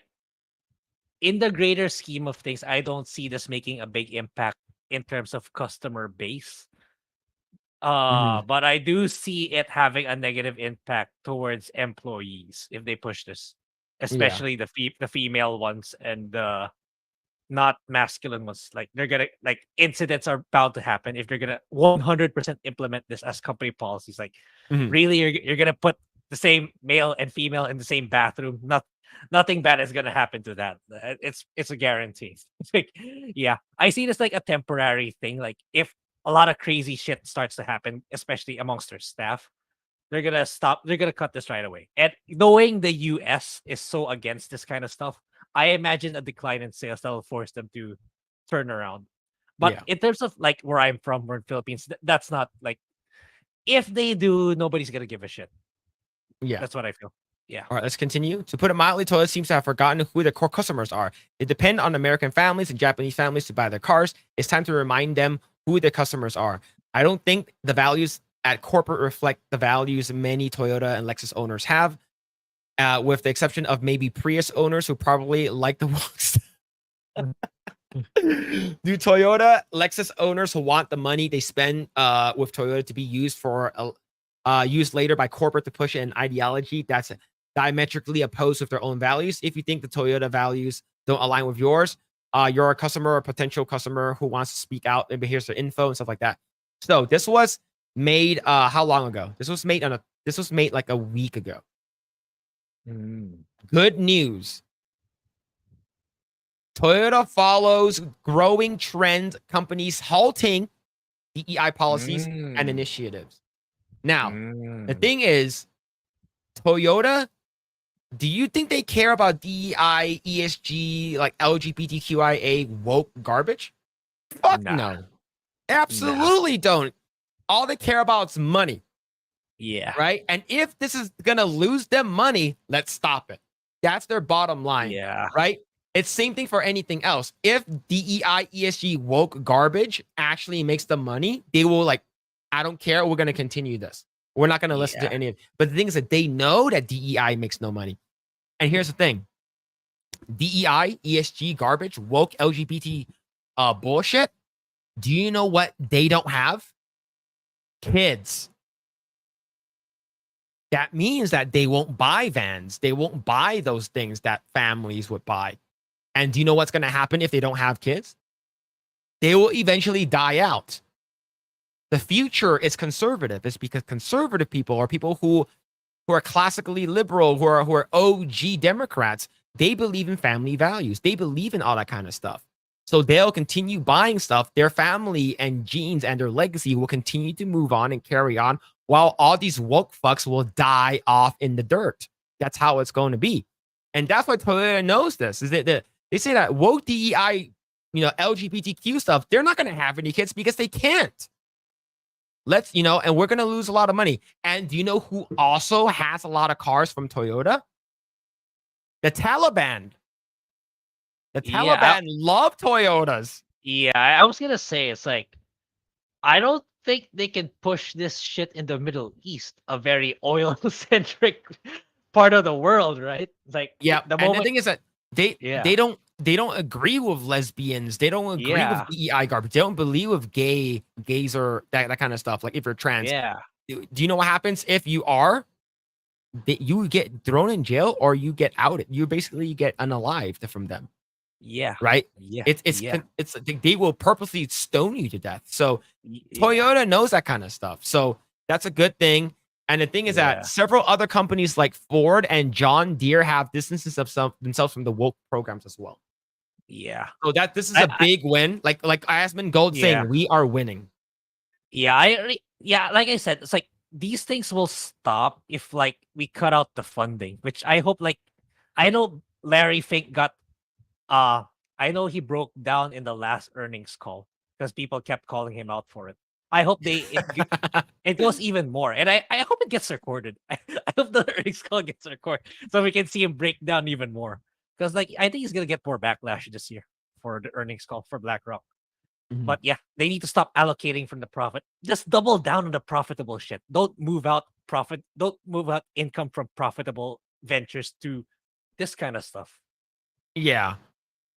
B: in the greater scheme of things, I don't see this making a big impact in terms of customer base.
A: Mhm.
B: But I do see it having a negative impact towards employees if they push this,
A: Yeah.
B: especially the female ones and the not masculine ones. Like they're gonna like incidents are bound to happen if they're gonna 100% implement this as company policies. Like,
A: Mhm.
B: really, you're gonna put the same male and female in the same bathroom. Nothing bad is gonna happen to that. It's a guarantee. It's like, yeah, I see this like a temporary thing. Like if a lot of crazy shit starts to happen, especially amongst their staff, they're gonna stop. They're gonna cut this right away. And knowing the US is so against this kind of stuff, I imagine a decline in sales that will force them to turn around. But
A: Yeah.
B: in terms of like where I'm from, we're in Philippines, that's not like if they do, nobody's gonna give a shit.
A: Yeah.
B: That's what I feel. Yeah.
A: All right, let's continue. To put it mildly, Toyota seems to have forgotten who their core customers are. They depend on American families and Japanese families to buy their cars. It's time to remind them who their customers are. I don't think the values at corporate reflect the values many Toyota and Lexus owners have, with the exception of maybe Prius owners who probably like the walks. Do Toyota, Lexus owners who want the money they spend with Toyota to be used for used later by corporate to push an ideology that's diametrically opposed with their own values? If you think the Toyota values don't align with yours, you're a customer or potential customer who wants to speak out. Maybe here's their info and stuff like that. So this was made how long ago? This was made like a week ago.
B: Mm.
A: Good news. Toyota follows growing trend, companies halting DEI policies and initiatives. Now, the
B: Mm.
A: thing is, Toyota, do you think they care about DEI, ESG, like LGBTQIA woke garbage? Fuck
B: Nah.
A: no. Absolutely don't. All they care about is money,
B: Yeah.
A: right? And if this is going to lose them money, let's stop it. That's their bottom line,
B: Yeah.
A: right? It's same thing for anything else. If DEI, ESG woke garbage actually makes them money, they will like, I don't care. We're going to continue this. We're not going to listen to
B: Yeah.
A: any of it. But the thing is that they know that DEI makes no money. And here's the thing. DEI, ESG garbage, woke LGBT bullshit. Do you know what they don't have? Kids. That means that they won't buy vans. They won't buy those things that families would buy. And do you know what's going to happen if they don't have kids? They will eventually die out. The future is conservative. It's because conservative people are people who are classically liberal, who are OG Democrats. They believe in family values. They believe in all that kind of stuff. So they'll continue buying stuff. Their family and genes and their legacy will continue to move on and carry on, while all these woke fucks will die off in the dirt. That's how it's going to be. And that's why Toyota knows this. Is that they say that woke DEI, LGBTQ stuff, they're not going to have any kids because they can't. And we're going to lose a lot of money. And do you know who also has a lot of cars from Toyota? The Taliban. The Taliban love Toyotas.
B: Yeah, I was gonna say it's like I don't think they can push this shit in the Middle East, a very oil-centric part of the world, right? It's like
A: Yeah,
B: the
A: and the
B: moment,
A: thing is that they
B: yeah,
A: don't agree with lesbians. They don't agree
B: yeah,
A: with DEI garbage. They don't believe with gays or that kind of stuff. Like if you're trans,
B: yeah,
A: do you know what happens if you are? You get thrown in jail or you get outed. You basically get unalived from them,
B: yeah,
A: right?
B: yeah,
A: It's
B: yeah,
A: they will purposely stone you to death. So
B: yeah,
A: Toyota knows that kind of stuff. So that's a good thing. And the thing is that
B: yeah,
A: several other companies like Ford and John Deere have distanced themselves from the woke programs as well.
B: yeah.
A: So this is a
B: I
A: big win. Like Asmund Gold
B: yeah,
A: saying, we are winning.
B: yeah, yeah. Like I said, it's like these things will stop if like we cut out the funding, which I hope. Like I know Larry Fink got I know he broke down in the last earnings call because people kept calling him out for it. I hope it goes even more, and I hope it gets recorded. I hope the earnings call gets recorded so we can see him break down even more. Because like I think he's gonna get more backlash this year for the earnings call for BlackRock.
A: Mhm.
B: But yeah, they need to stop allocating from the profit. Just double down on the profitable shit. Don't move out profit. Don't move out income from profitable ventures to this kind of stuff.
A: Yeah.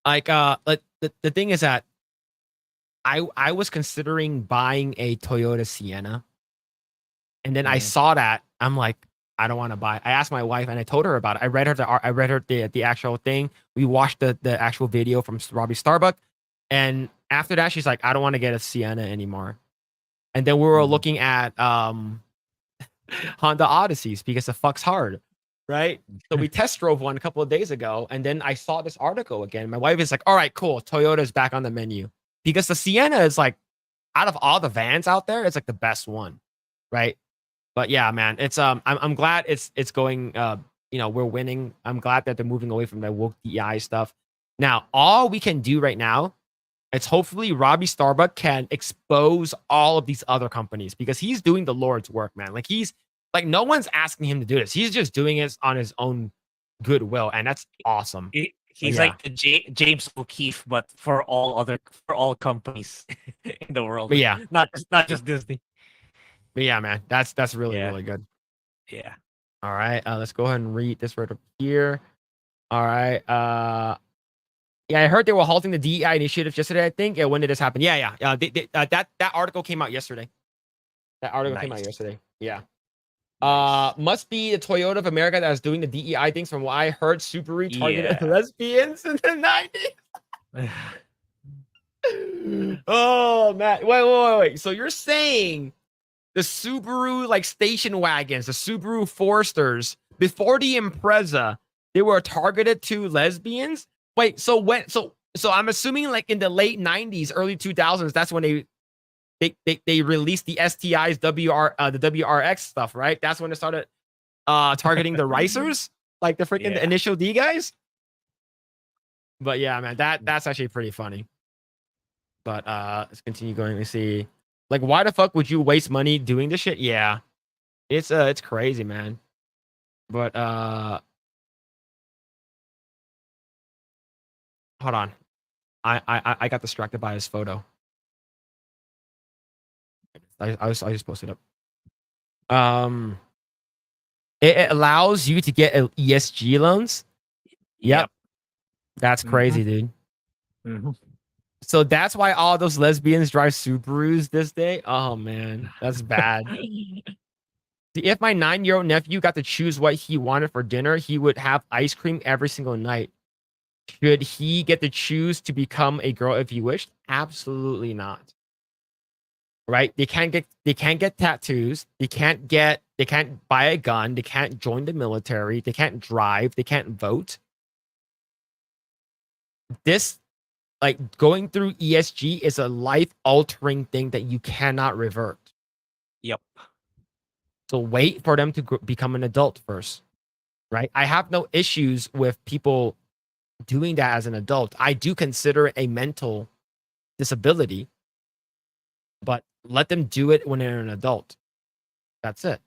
A: Like the thing is that I was considering buying a Toyota Sienna, and then I
B: Mhm.
A: saw that. I'm like, I don't want to buy. I asked my wife and I told her about it. I read her the actual thing. We watched the actual video from Robbie Starbuck, and after that, she's like, I don't want to get a Sienna anymore. And then we were
B: Mhm.
A: looking at Honda Odysseys because the fuck's hard, right? So we test drove one a couple of days ago, and then I saw this article again. My wife is like, "All right, cool. Toyota's back on the menu because the Sienna is like, out of all the vans out there, it's like the best one, right?" But yeah, man, it's I'm glad it's going. We're winning. I'm glad that they're moving away from the woke DEI stuff. Now, all we can do right now, it's hopefully Robbie Starbuck can expose all of these other companies because he's doing the Lord's work, man. Like he's like no one's asking him to do this. He's just doing it on his own goodwill, and that's awesome.
B: He's
A: yeah.
B: like the James O'Keefe, but for all companies in the world.
A: But yeah,
B: not just Disney.
A: but yeah, man, that's really
B: Yeah.
A: really good.
B: Yeah.
A: All right, let's go ahead and read this right up here. All right, yeah, I heard they were halting the DEI initiative yesterday. I think. Yeah, when did this happen? Yeah. That article came out yesterday. That article came out
B: Nice.
A: yesterday. Yeah.
B: Nice.
A: Must be the Toyota of America that is doing the DEI things. From what I heard, Subaru targeted
B: Yeah.
A: lesbians in the 90s. Oh man, wait. So you're saying the Subaru like station wagons, the Subaru Foresters before the Impreza, they were targeted to lesbians? Wait, so I'm assuming like in the late 90s, early 2000s, that's when they released the STIs, the WRX stuff, right? That's when they started targeting the ricers, like the freaking the
B: Yeah.
A: initial D guys. But yeah, man, that's actually pretty funny. But let's continue going. Let's see. Like, why the fuck would you waste money doing this shit? Yeah. It's crazy, man. But hold on. I got distracted by his photo. I just posted up. It allows you to get ESG loans. Yep. That's crazy, dude.
B: Mhm.
A: So that's why all those lesbians drive Subarus this day. Oh man, that's bad. If my 9-year-old nephew got to choose what he wanted for dinner, he would have ice cream every single night. Should he get to choose to become a girl if he wished? Absolutely not. Right? They can't get tattoos. They can't buy a gun. They can't join the military. They can't drive. They can't vote. This, like, going through ESG is a life altering thing that you cannot revert.
B: Yep.
A: So wait for them to become an adult first. Right? I have no issues with people doing that as an adult. I do consider it a mental disability, but let them do it when they're an adult. That's it.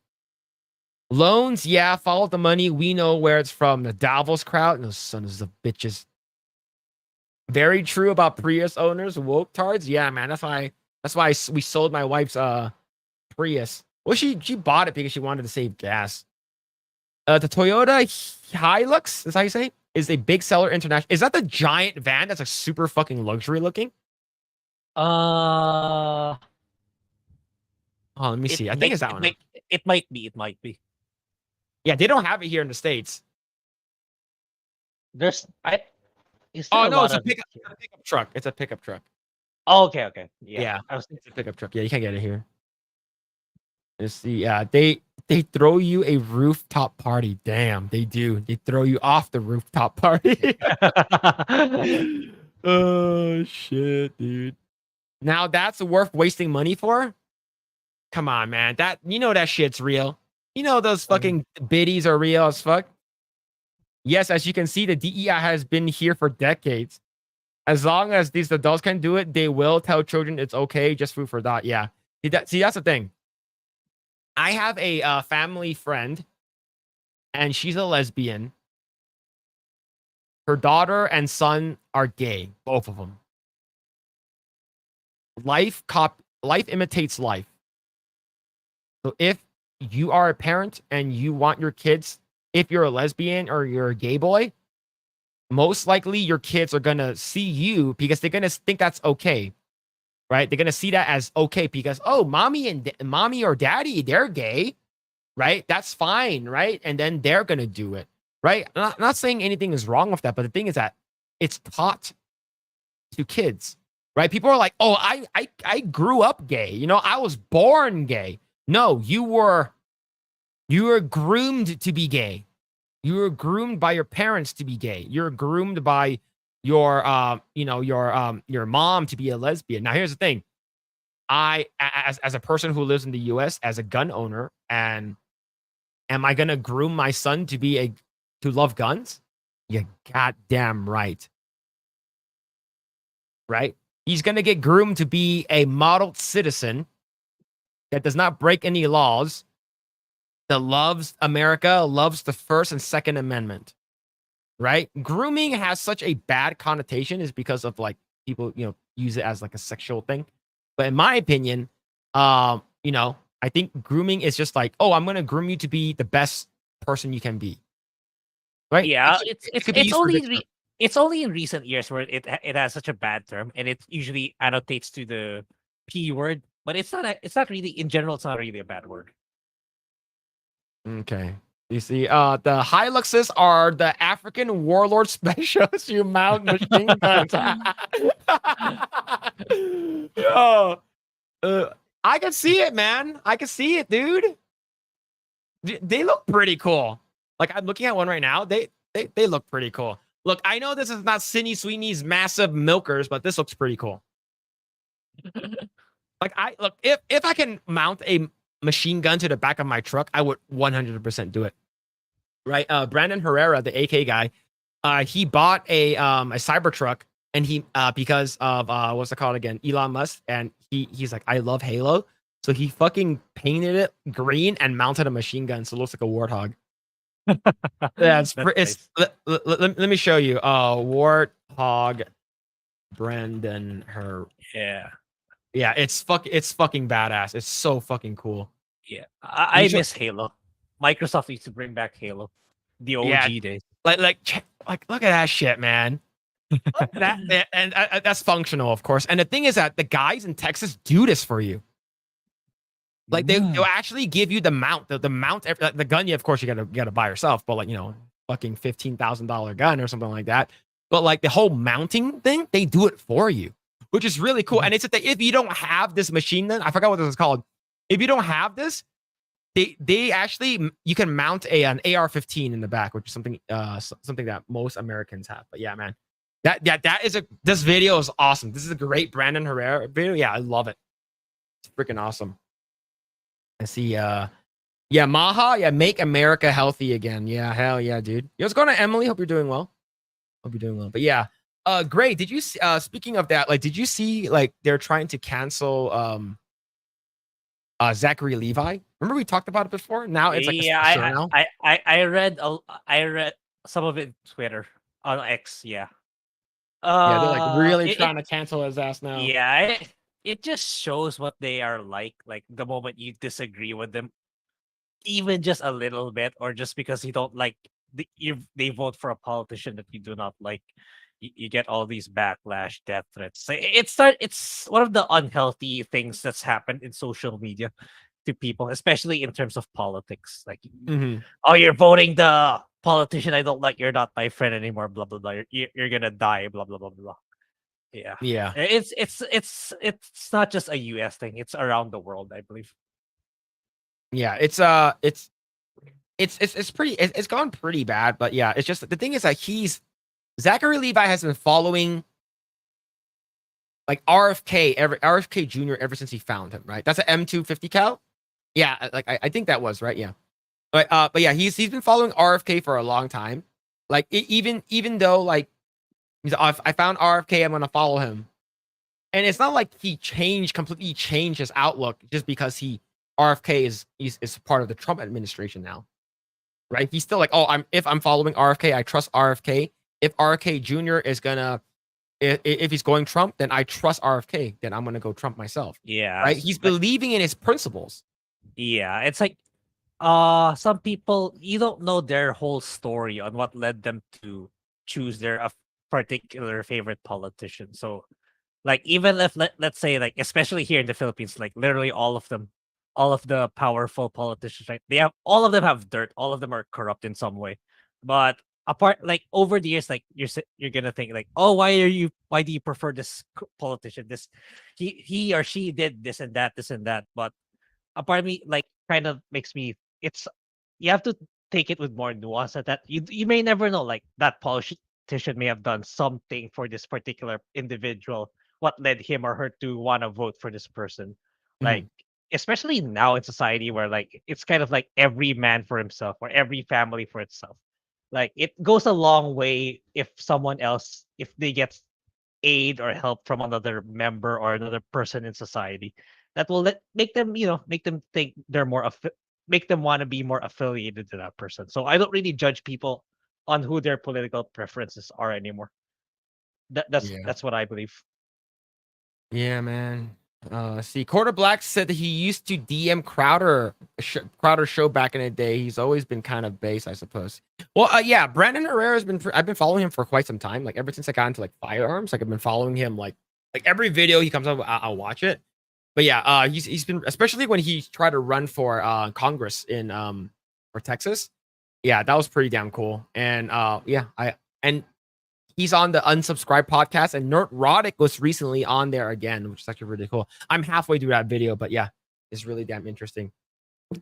A: Loans, yeah, follow the money. We know where it's from. The Davos crowd, those sons of bitches. Very true about Prius owners, woke tards. Yeah, man, that's why we sold my wife's Prius. Well, she bought it because she wanted to save gas. The Toyota Hilux, is that how you say it? Is a big seller international. Is that the giant van that's like super fucking luxury looking?
B: Uh,
A: Oh, let me see. I think it's that one.
B: It might be. It might be.
A: Yeah, they don't have it here in the States.
B: There's
A: Oh no, it's a pickup truck. It's a pickup truck.
B: Oh, okay.
A: Yeah,
B: I was
A: it's a pickup truck. Yeah, you can't get it here. Let's see. Yeah, they throw you a rooftop party. Damn, they do. They throw you off the rooftop party. Oh shit, dude. Now that's worth wasting money for? Come on, man. That that shit's real. Those fucking biddies are real as fuck. Yes, as you can see, the DEI has been here for decades. As long as these adults can do it, they will tell children it's okay. Just food for thought. Yeah. See, that's the thing. I have a family friend, and she's a lesbian. Her daughter and son are gay, both of them. life imitates life. So if you are a parent and you want your kids, if you're a lesbian or you're a gay boy, most likely your kids are gonna see you because they're gonna think that's okay, right? They're gonna see that as okay because mommy or daddy, they're gay, right? That's fine, right? And then they're gonna do it, right? I'm not saying anything is wrong with that, but the thing is that it's taught to kids, right? People are like, oh, I grew up gay, I was born gay. No, you were groomed to be gay. You were groomed by your parents to be gay. You're groomed by your your mom to be a lesbian. Now here's the thing. I as a person who lives in the US as a gun owner, and am I gonna groom my son to love guns? You goddamn right. Right? He's gonna get groomed to be a model citizen that does not break any laws, that loves America, loves the First and Second Amendment, right? Grooming has such a bad connotation is because of like people, use it as like a sexual thing. But in my opinion, I think grooming is just like, oh, I'm gonna groom you to be the best person you can be, right?
B: Yeah,
A: It could be used for good stuff.
B: it's only in recent years where it has such a bad term, and it usually annotates to the P word, but it's not really in general. It's not really a bad word.
A: Okay. You see, the Hiluxes are the African warlord specialists you mount machine guns. Yo, I can see it, man. I can see it, dude. They look pretty cool. Like I'm looking at one right now. They look pretty cool. Look, I know this is not Sydney Sweeney's massive milkers, but this looks pretty cool. Like if I can mount a machine gun to the back of my truck, I would 100% do it. Right? Brandon Herrera, the AK guy, he bought a Cybertruck, and he because of what's it called again, Elon Musk, and he's like, I love Halo, so he fucking painted it green and mounted a machine gun, so it looks like a warthog. Yeah,
B: Nice.
A: let me show you. Warthog, Brandon
B: Yeah.
A: Yeah, it's fucking badass. It's so fucking cool.
B: Yeah. I miss Halo. Microsoft needs to bring back Halo. The OG days.
A: Like look at that shit, man. And that's functional, of course. And the thing is that the guys in Texas do this for you. Like they'll actually give you the mount, the gun. You, of course, you gotta buy yourself, but like fucking $15,000 gun or something like that. But like the whole mounting thing, they do it for you, which is really cool. And it's that if you don't have this machine gun, I forgot what this is called. If you don't have this, they actually, you can mount an AR-15 in the back, which is something that most Americans have. But yeah, man, this video is awesome. This is a great Brandon Herrera video. Yeah, I love it. It's freaking awesome. I see. Yeah, Maha. Yeah, make America healthy again. Yeah, hell yeah, dude. Yo, what's going on, Emily? Hope you're doing well. But yeah, Grae, did you speaking of that, like, did you see like they're trying to cancel Zachary Levi? Remember we talked about it before? Now it's like
B: I read some of it on Twitter, on X. Yeah.
A: Yeah, they're like really trying to cancel his ass now.
B: Yeah, it just shows what they are like. Like the moment you disagree with them, even just a little bit, or just because you don't like they vote for a politician that you do not like, you get all these backlash, death threats. So it's one of the unhealthy things that's happened in social media to people, especially in terms of politics. Like, oh, you're voting the politician I don't like. You're not my friend anymore. Blah blah blah. You're gonna die. Blah blah blah blah. Yeah. It's not just a US thing. It's around the world, I believe.
A: Yeah, it's gone pretty bad, but yeah, it's just the thing is that Zachary Levi has been following like RFK Jr. ever since he found him, right? That's an M250 cal. Yeah, like I think that was right. Yeah, but yeah, he's been following RFK for a long time. Like even though like I found RFK, I'm gonna follow him, and it's not like he completely changed his outlook just because RFK is part of the Trump administration now, right? He's still like, oh, if I'm following RFK, I trust RFK. If RFK Jr. is gonna if he's going Trump, then I trust RFK. Then I'm gonna go Trump myself.
B: Yeah.
A: Right? He's believing in his principles.
B: Yeah, it's like some people, you don't know their whole story on what led them to choose their particular favorite politician. So like even if let's say like especially here in the Philippines, like literally all of them, all of the powerful politicians, right? They have all of them have dirt, all of them are corrupt in some way. But apart like over the years, like you're gonna think like, oh, why do you prefer this politician? This he or she did this and that, this and that. But a part of me like kind of makes me it's you have to take it with more nuance at that you may never know, like that politician may have done something for this particular individual, what led him or her to want to vote for this person. Like especially now in society where like it's kind of like every man for himself or every family for itself. Like it goes a long way if someone else, if they get aid or help from another member or another person in society, that will make them, make them think they're more make them want to be more affiliated to that person. So I don't really judge people on who their political preferences are anymore.
A: Yeah.
B: That's what I believe.
A: Yeah, man. See, Quarter Black said that he used to DM Crowder show back in the day. He's always been kind of base, I suppose. Well, yeah, Brandon Herrera has been. I've been following him for quite some time. Like ever since I got into like firearms, like I've been following him. Like every video he comes up, I'll watch it. But yeah, he's been, especially when he tried to run for Congress in for Texas. Yeah, that was pretty damn cool. And yeah, he's on the Unsubscribe podcast, and Nerd Roddick was recently on there again, which is actually really cool. I'm halfway through that video, but yeah, it's really damn interesting.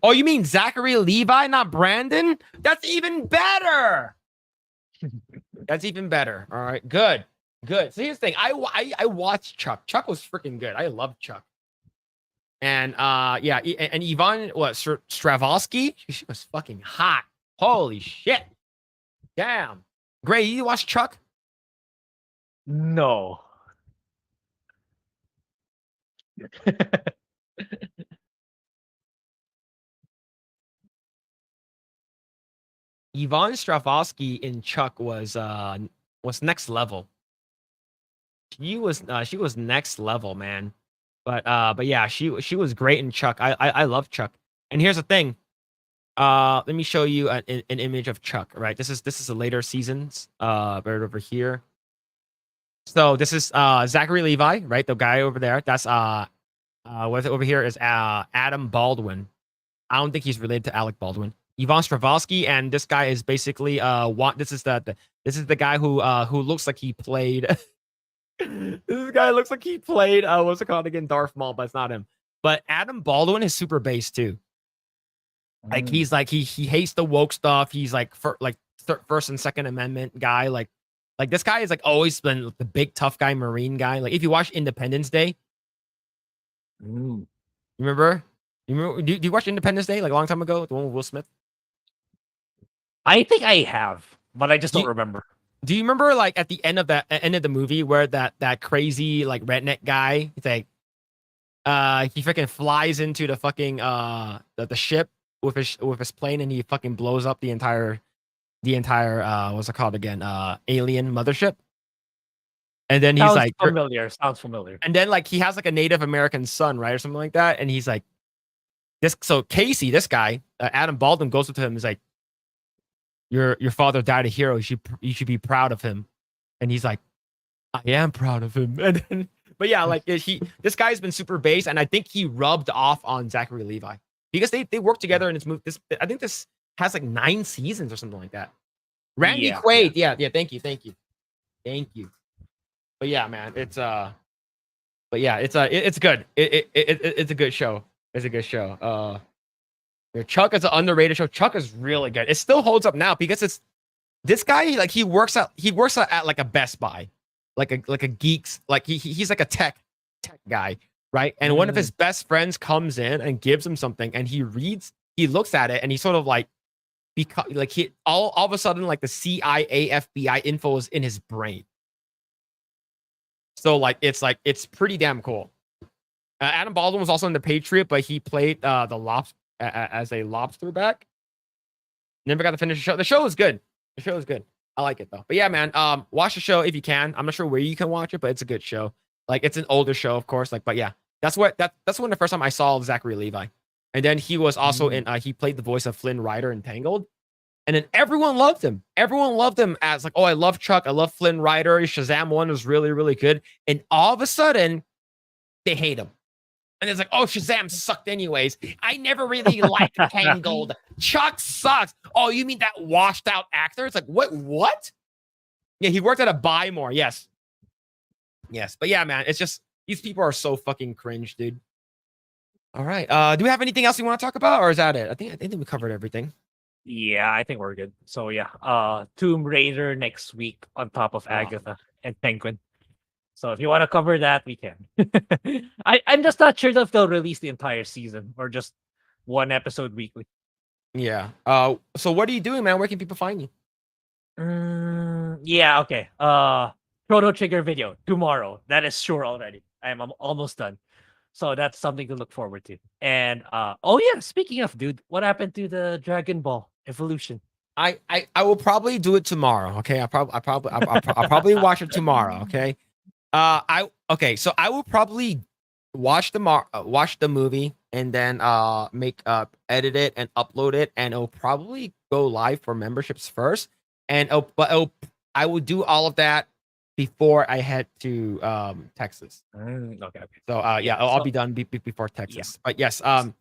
A: Oh, you mean Zachary Levi, not Brandon? That's even better. That's even better. All right, good. So here's the thing. I watched Chuck. Chuck was freaking good. I love Chuck. And yeah, and Yvonne Stravosky, she was fucking hot. Holy shit. Damn. Grae, you watch Chuck?
B: No.
A: Yvonne Stravosky in Chuck was next level. She was next level, man. But yeah, she was great in Chuck. I love Chuck. And here's the thing. Let me show you an image of Chuck. Right, this is the later seasons. Right over here. So this is Zachary Levi, right? The guy over there. That's what's over here is Adam Baldwin. I don't think he's related to Alec Baldwin. Yvonne Stravosky, and this guy is basically this is the guy who looks like he played. This guy looks like he played what's it called again? Darth Maul, but it's not him. But Adam Baldwin is super base too. Like he's like he hates the woke stuff. He's like First and Second Amendment guy. Like this guy is like always been the big tough guy, Marine guy. Like if you watch Independence Day, remember? Do you watch Independence Day like a long time ago? The one with Will Smith.
B: I think I have, but I just don't remember.
A: Do you remember like at the end of the movie where that crazy like redneck guy, it's like he freaking flies into the fucking the ship with his plane, and he fucking blows up the entire what's it called again? Alien mothership. And then he's like
B: sounds familiar.
A: And then like he has like a Native American son, right, or something like that, and he's like this. So Casey, this guy, Adam Baldwin, goes up to him. He's like, Your father died a hero. You should be proud of him. And he's like, I am proud of him. And then, but yeah, like this guy's been super base, and I think he rubbed off on Zachary Levi because they worked together in this movie. I think this has like 9 seasons or something like that. Randy Quaid, yeah. Thank you. But yeah, man, it's good. It's a good show. It's a good show. Chuck is an underrated show. Chuck is really good. It still holds up now because it's this guy. Like he works at like a Best Buy, like a geeks. Like he's like a tech guy, right? And one of his best friends comes in and gives him something, and he looks at it, and he sort of like he all of a sudden like the CIA FBI info is in his brain. So it's pretty damn cool. Adam Baldwin was also in The Patriot, but he played the lobster. As a lobster back. Never got to finish the show. The show is good. I like it though. But yeah, man, watch the show if you can. I'm not sure where you can watch it, but it's a good show. Like it's an older show, of course. Like, but yeah, that's when the first time I saw Zachary Levi. And then he was also in he played the voice of Flynn Rider in Tangled. And then everyone loved him. Everyone loved him as like, oh, I love Chuck. I love Flynn Rider. Shazam 1 was really, really good. And all of a sudden, they hate him. And it's like, oh, Shazam sucked anyways. I never really liked Tangled. Chuck sucks. Oh, you mean that washed out actor? It's like, what? Yeah, he worked at a Buy More. Yes. But yeah, man, it's just, these people are so fucking cringe, dude. All right. Do we have anything else you want to talk about, or is that it? I think we covered everything.
B: Yeah, I think we're good. So yeah, Tomb Raider next week on top of Agatha and Penguin. So if you want to cover that, we can. I'm just not sure if they'll release the entire season or just one episode weekly.
A: Yeah. So what are you doing, man? Where can people find you?
B: Yeah, okay. Chrono Trigger video tomorrow. That is sure already. I'm almost done. So that's something to look forward to. And oh yeah, speaking of, dude, what happened to the Dragon Ball Evolution?
A: I will probably do it tomorrow. Okay. I'll probably watch it tomorrow. Okay. So I will probably watch the movie and then edit it and upload it, and it'll probably go live for memberships first. And I will do all of that before I head to Texas.
B: Okay.
A: So I'll be done before Texas.
B: Yeah.
A: But yes, I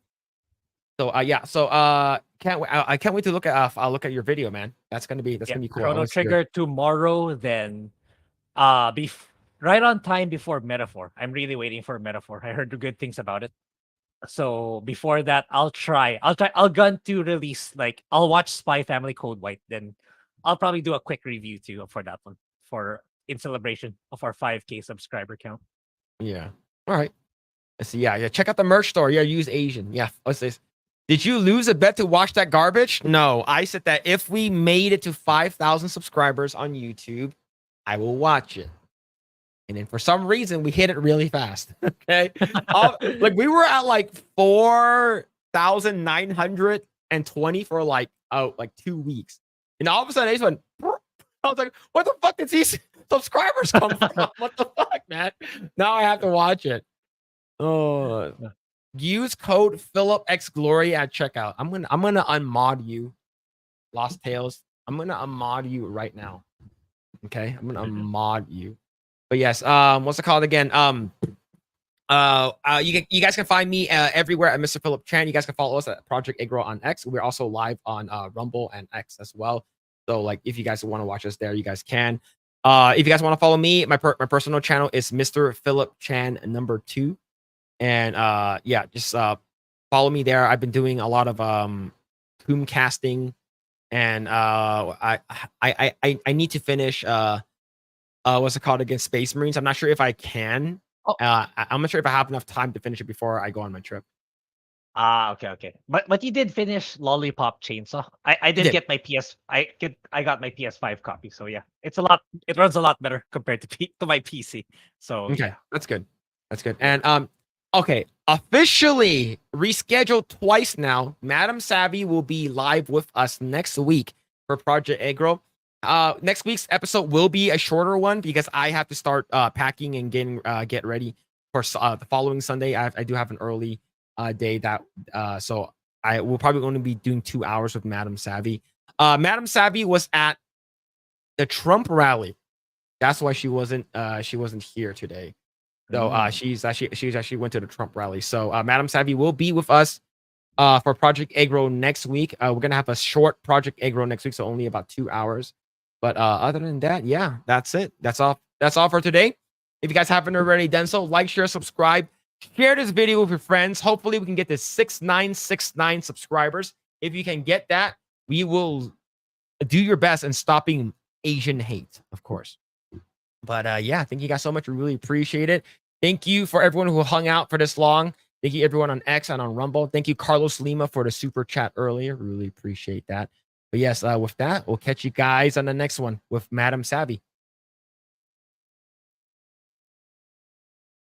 A: can't wait to look at your video, man. That's gonna be cool.
B: Chrono Trigger tomorrow, then right on time before Metaphor. I'm really waiting for Metaphor. I heard good things about it. So before that, I'll gun to release, like I'll watch Spy Family Code White, then I'll probably do a quick review too for that one in celebration of our 5K subscriber count.
A: Yeah. All right. Let's see. Yeah. Check out the merch store. Yeah, use Asian. Yeah. What's this? Did you lose a bet to watch that garbage? No. I said that if we made it to 5,000 subscribers on YouTube, I will watch it. And then for some reason, we hit it really fast. Okay. Like we were at like 4,920 for like 2 weeks. And all of a sudden, I just went, I was like, what the fuck did these subscribers come from? What the fuck, man? Now I have to watch it. Oh, use code Phillip X Glory at checkout. I'm gonna unmod you, Lost Tales. I'm gonna unmod you right now. Okay, I'm gonna unmod you. But yes, what's it called again? You guys can find me everywhere at Mr. Phillip Chan. You guys can follow us at Project Eggroll on X. We're also live on Rumble and X as well. So like, if you guys want to watch us there, you guys can. If you guys want to follow me, my personal channel is Mr. Phillip Chan #2. And yeah, just follow me there. I've been doing a lot of tomb casting, and I need to finish what's it called again? Space Marines. I'm not sure if I can. I'm not sure if I have enough time to finish it before I go on my trip.
B: Okay. But you did finish Lollipop Chainsaw. I did get my I got my PS5 copy. So yeah, it runs a lot better compared to my PC. So
A: okay,
B: yeah.
A: That's good. And okay, officially rescheduled twice now. Madam Savvy will be live with us next week for Project Eggroll. Next week's episode will be a shorter one because I have to start packing and get ready for the following Sunday. I do have an early day that so I will probably only be doing 2 hours with Madam Savvy. Madam Savvy was at the Trump rally. That's why she wasn't here today. So she actually went to the Trump rally. So Madam Savvy will be with us for Project Eggroll next week. We're gonna have a short Project Eggroll next week, so only about 2 hours. But other than that, yeah, that's it. That's all for today. If you guys haven't already done so, like, share, subscribe, share this video with your friends. Hopefully, we can get to 6969 subscribers. If you can get that, we will do your best in stopping Asian hate, of course. But yeah, thank you guys so much. We really appreciate it. Thank you for everyone who hung out for this long. Thank you everyone on X and on Rumble. Thank you Carlos Lima for the super chat earlier. Really appreciate that. But yes, with that, we'll catch you guys on the next one with Madam Savvy.